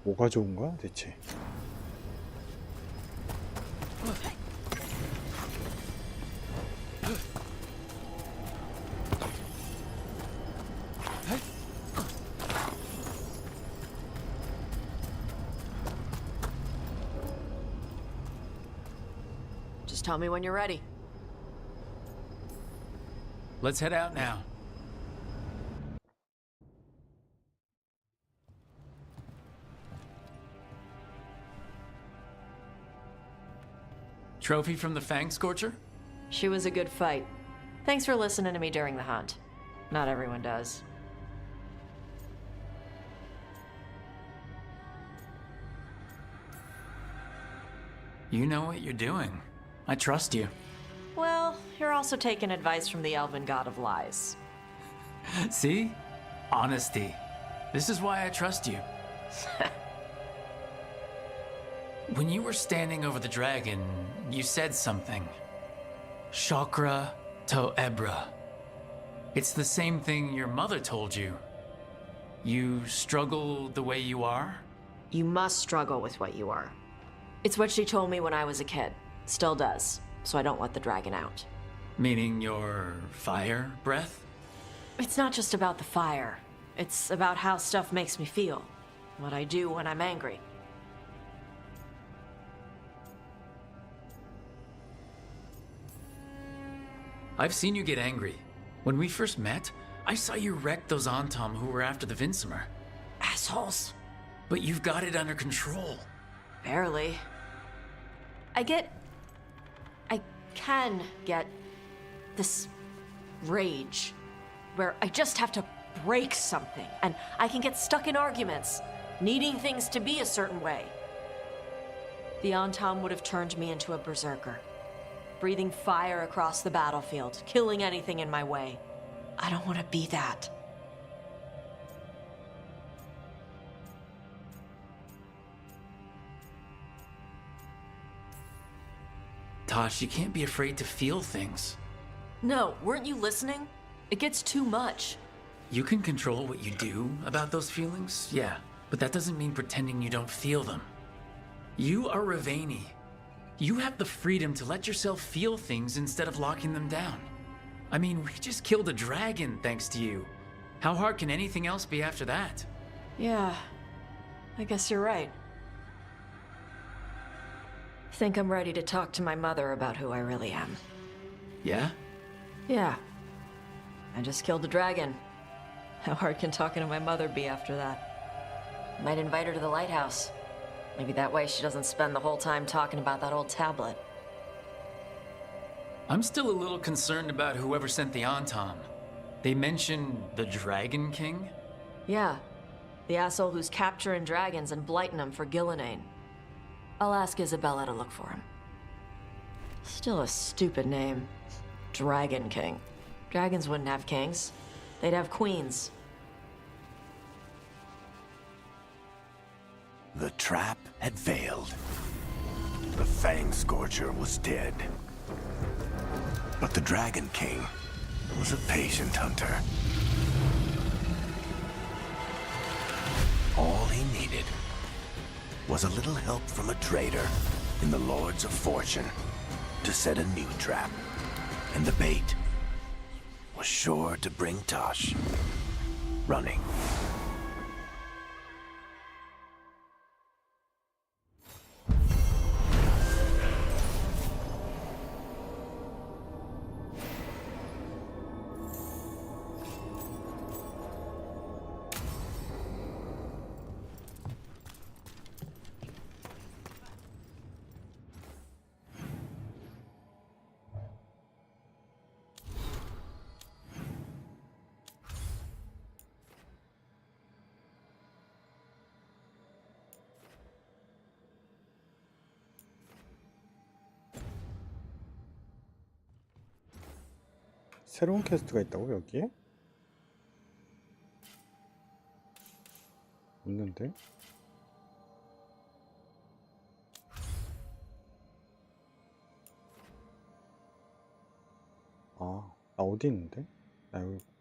뭐가 좋은 거야 대체? Just tell me when you're ready. Let's head out now. Trophy from the Fang Scorcher? She was a good fight. Thanks for listening to me during the hunt. Not everyone does. You know what you're doing. I trust you. Well, you're also taking advice from the elven god of lies. See? Honesty. This is why I trust you. When you were standing over the dragon, you said something. Chakra Toebra. It's the same thing your mother told you. You struggle the way you are? You must struggle with what you are. It's what she told me when I was a kid. Still does, so I don't let the dragon out. Meaning your fire breath? It's not just about the fire. It's about how stuff makes me feel. What I do when I'm angry. I've seen you get angry. When we first met, I saw you wreck those Antom who were after the Vinsimer. Assholes. But you've got it under control. Barely. I can get this rage where I just have to break something and I can get stuck in arguments, needing things to be a certain way. The Antom would have turned me into a berserker, breathing fire across the battlefield, killing anything in my way. I don't want to be that. Tosh, you can't be afraid to feel things. No, weren't you listening? It gets too much. You can control what you do about those feelings, yeah, but that doesn't mean pretending you don't feel them. You are Ravani. You have the freedom to let yourself feel things instead of locking them down. I mean, we just killed a dragon thanks to you. How hard can anything else be after that? Yeah, I guess you're right. Think I'm ready to talk to my mother about who I really am. Yeah? Yeah. I just killed a dragon. How hard can talking to my mother be after that? Might invite her to the lighthouse. Maybe that way she doesn't spend the whole time talking about that old tablet. I'm still a little concerned about whoever sent the Antom. They mentioned the Dragon King? Yeah, the asshole who's capturing dragons and blighting them for Gillenane. I'll ask Isabella to look for him. Still a stupid name. Dragon King. Dragons wouldn't have kings. They'd have queens. The trap had failed. The Fang Scorcher was dead. But the Dragon King was a patient hunter. All he needed was a little help from a trader in the Lords of Fortune to set a new trap. And the bait was sure to bring Tosh running. 새로운 퀘스트가 있다고 여기에? 없는데? 아, 나 어디 있는데? 나 여기 있구나.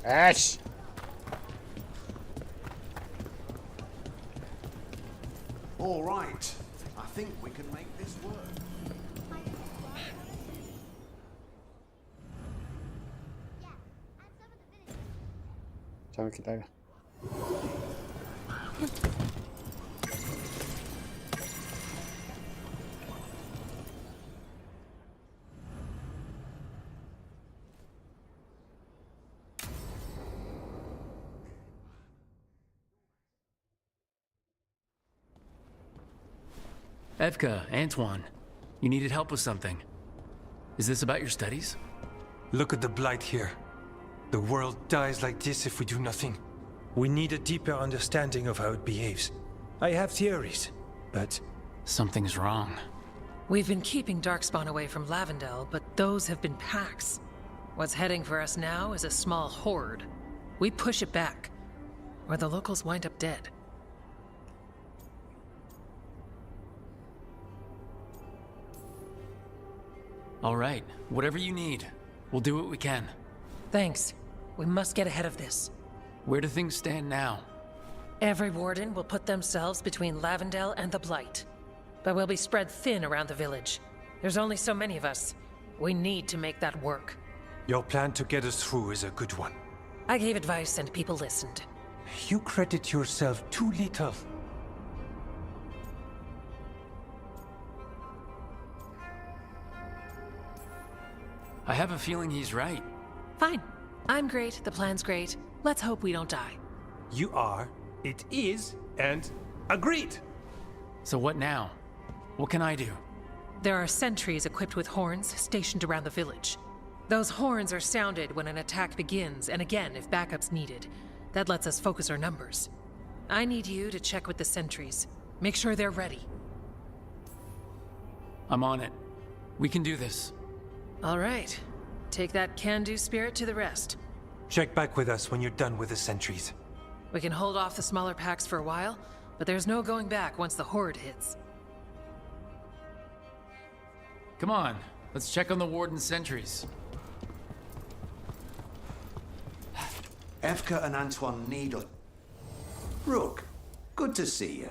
아씨. All right. I think we can make this work. 잠깐 기다려. Evka, Antoine, you needed help with something. Is this about your studies? Look at the blight here. The world dies like this if we do nothing. We need a deeper understanding of how it behaves. I have theories, but... Something's wrong. We've been keeping Darkspawn away from Lavendel, but those have been packs. What's heading for us now is a small horde. We push it back, or the locals wind up dead. All right, whatever you need. We'll do what we can. Thanks. We must get ahead of this. Where do things stand now? Every warden will put themselves between Lavendel and the Blight. But we'll be spread thin around the village. There's only so many of us. We need to make that work. Your plan to get us through is a good one. I gave advice and people listened. You credit yourself too little. I have a feeling he's right. Fine. I'm great, the plan's great. Let's hope we don't die. You are, it is, and agreed! So what now? What can I do? There are sentries equipped with horns stationed around the village. Those horns are sounded when an attack begins, and again if backup's needed. That lets us focus our numbers. I need you to check with the sentries. Make sure they're ready. I'm on it. We can do this. All right. Take that can-do spirit to the rest. Check back with us when you're done with the sentries. We can hold off the smaller packs for a while, but there's no going back once the horde hits. Come on, let's check on the warden sentries. Evka and Antoine need us. Rook, good to see you.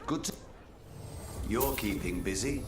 Good to... You're keeping busy.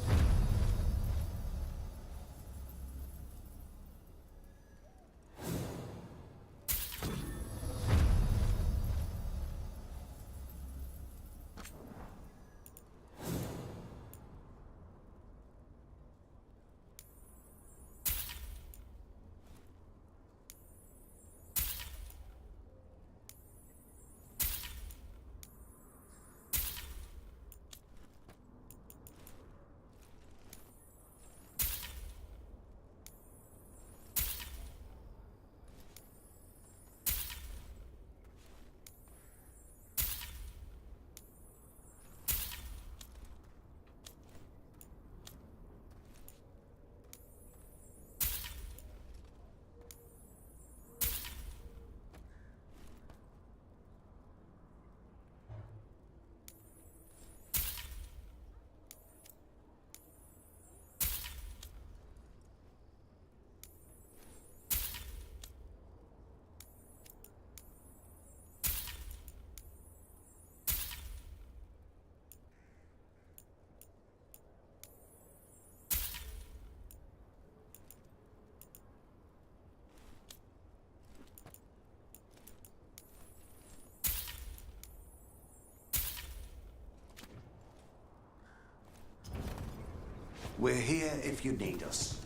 We're here if you need us.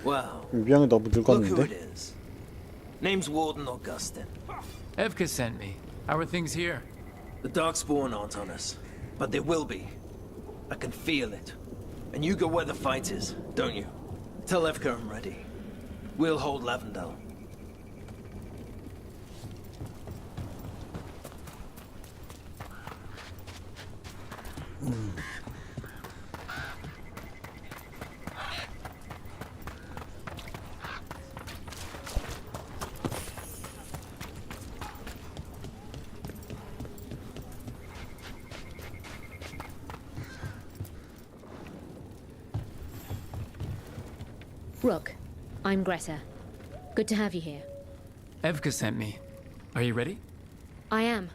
Wow. 유병이 너무 Look who it 늙었는데? is. Name's Warden Augustin. Evka sent me. How are things here? The Darkspawn aren't on us, but they will be. I can feel it. And you go where the fight is, don't you? Tell Evka I'm ready. We'll hold Lavendel. Rook, I'm Greta. Good to have you here. Evka sent me. Are you ready? I am.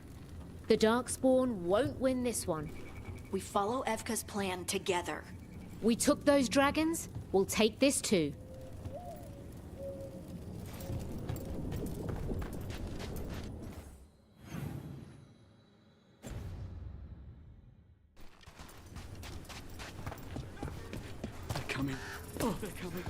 The Darkspawn won't win this one. We follow Evka's plan together. We took those dragons, we'll take this too. They're coming. Oh, they're coming.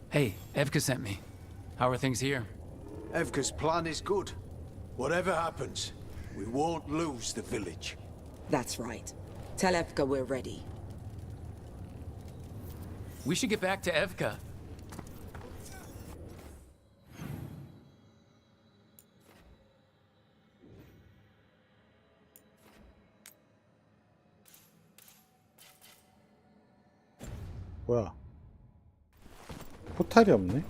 Hey, Evka sent me. How are things here? Evka's plan is good. Whatever happens, we won't lose the village. That's right. Tell Evka we're ready. We should get back to Evka. 뭐야? 포탈이 없네?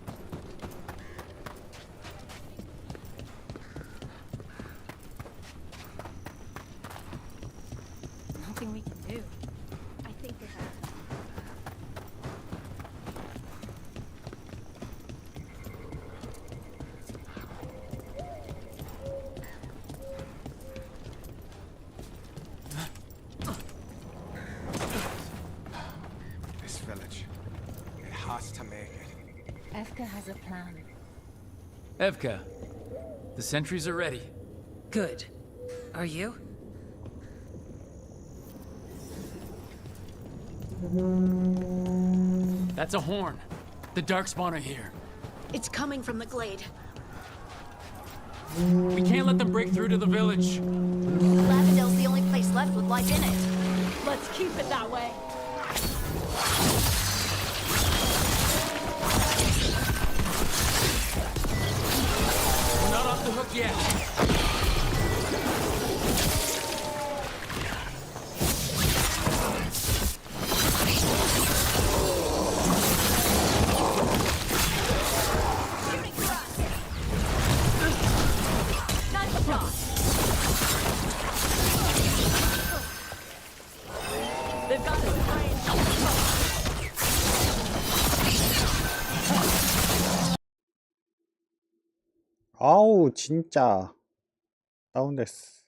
Nothing we can do. I think they have. This village, it has to make it. Evka has a plan. Evka, the sentries are ready. Good. Are you? That's a horn. The Darkspawn are here. It's coming from the glade. We can't let them break through to the village. Lavendale's the only place left with life in it. Let's keep it that way. We're not off the hook yet. Nice shot. They've got it in range. 아우 진짜 다운됐어.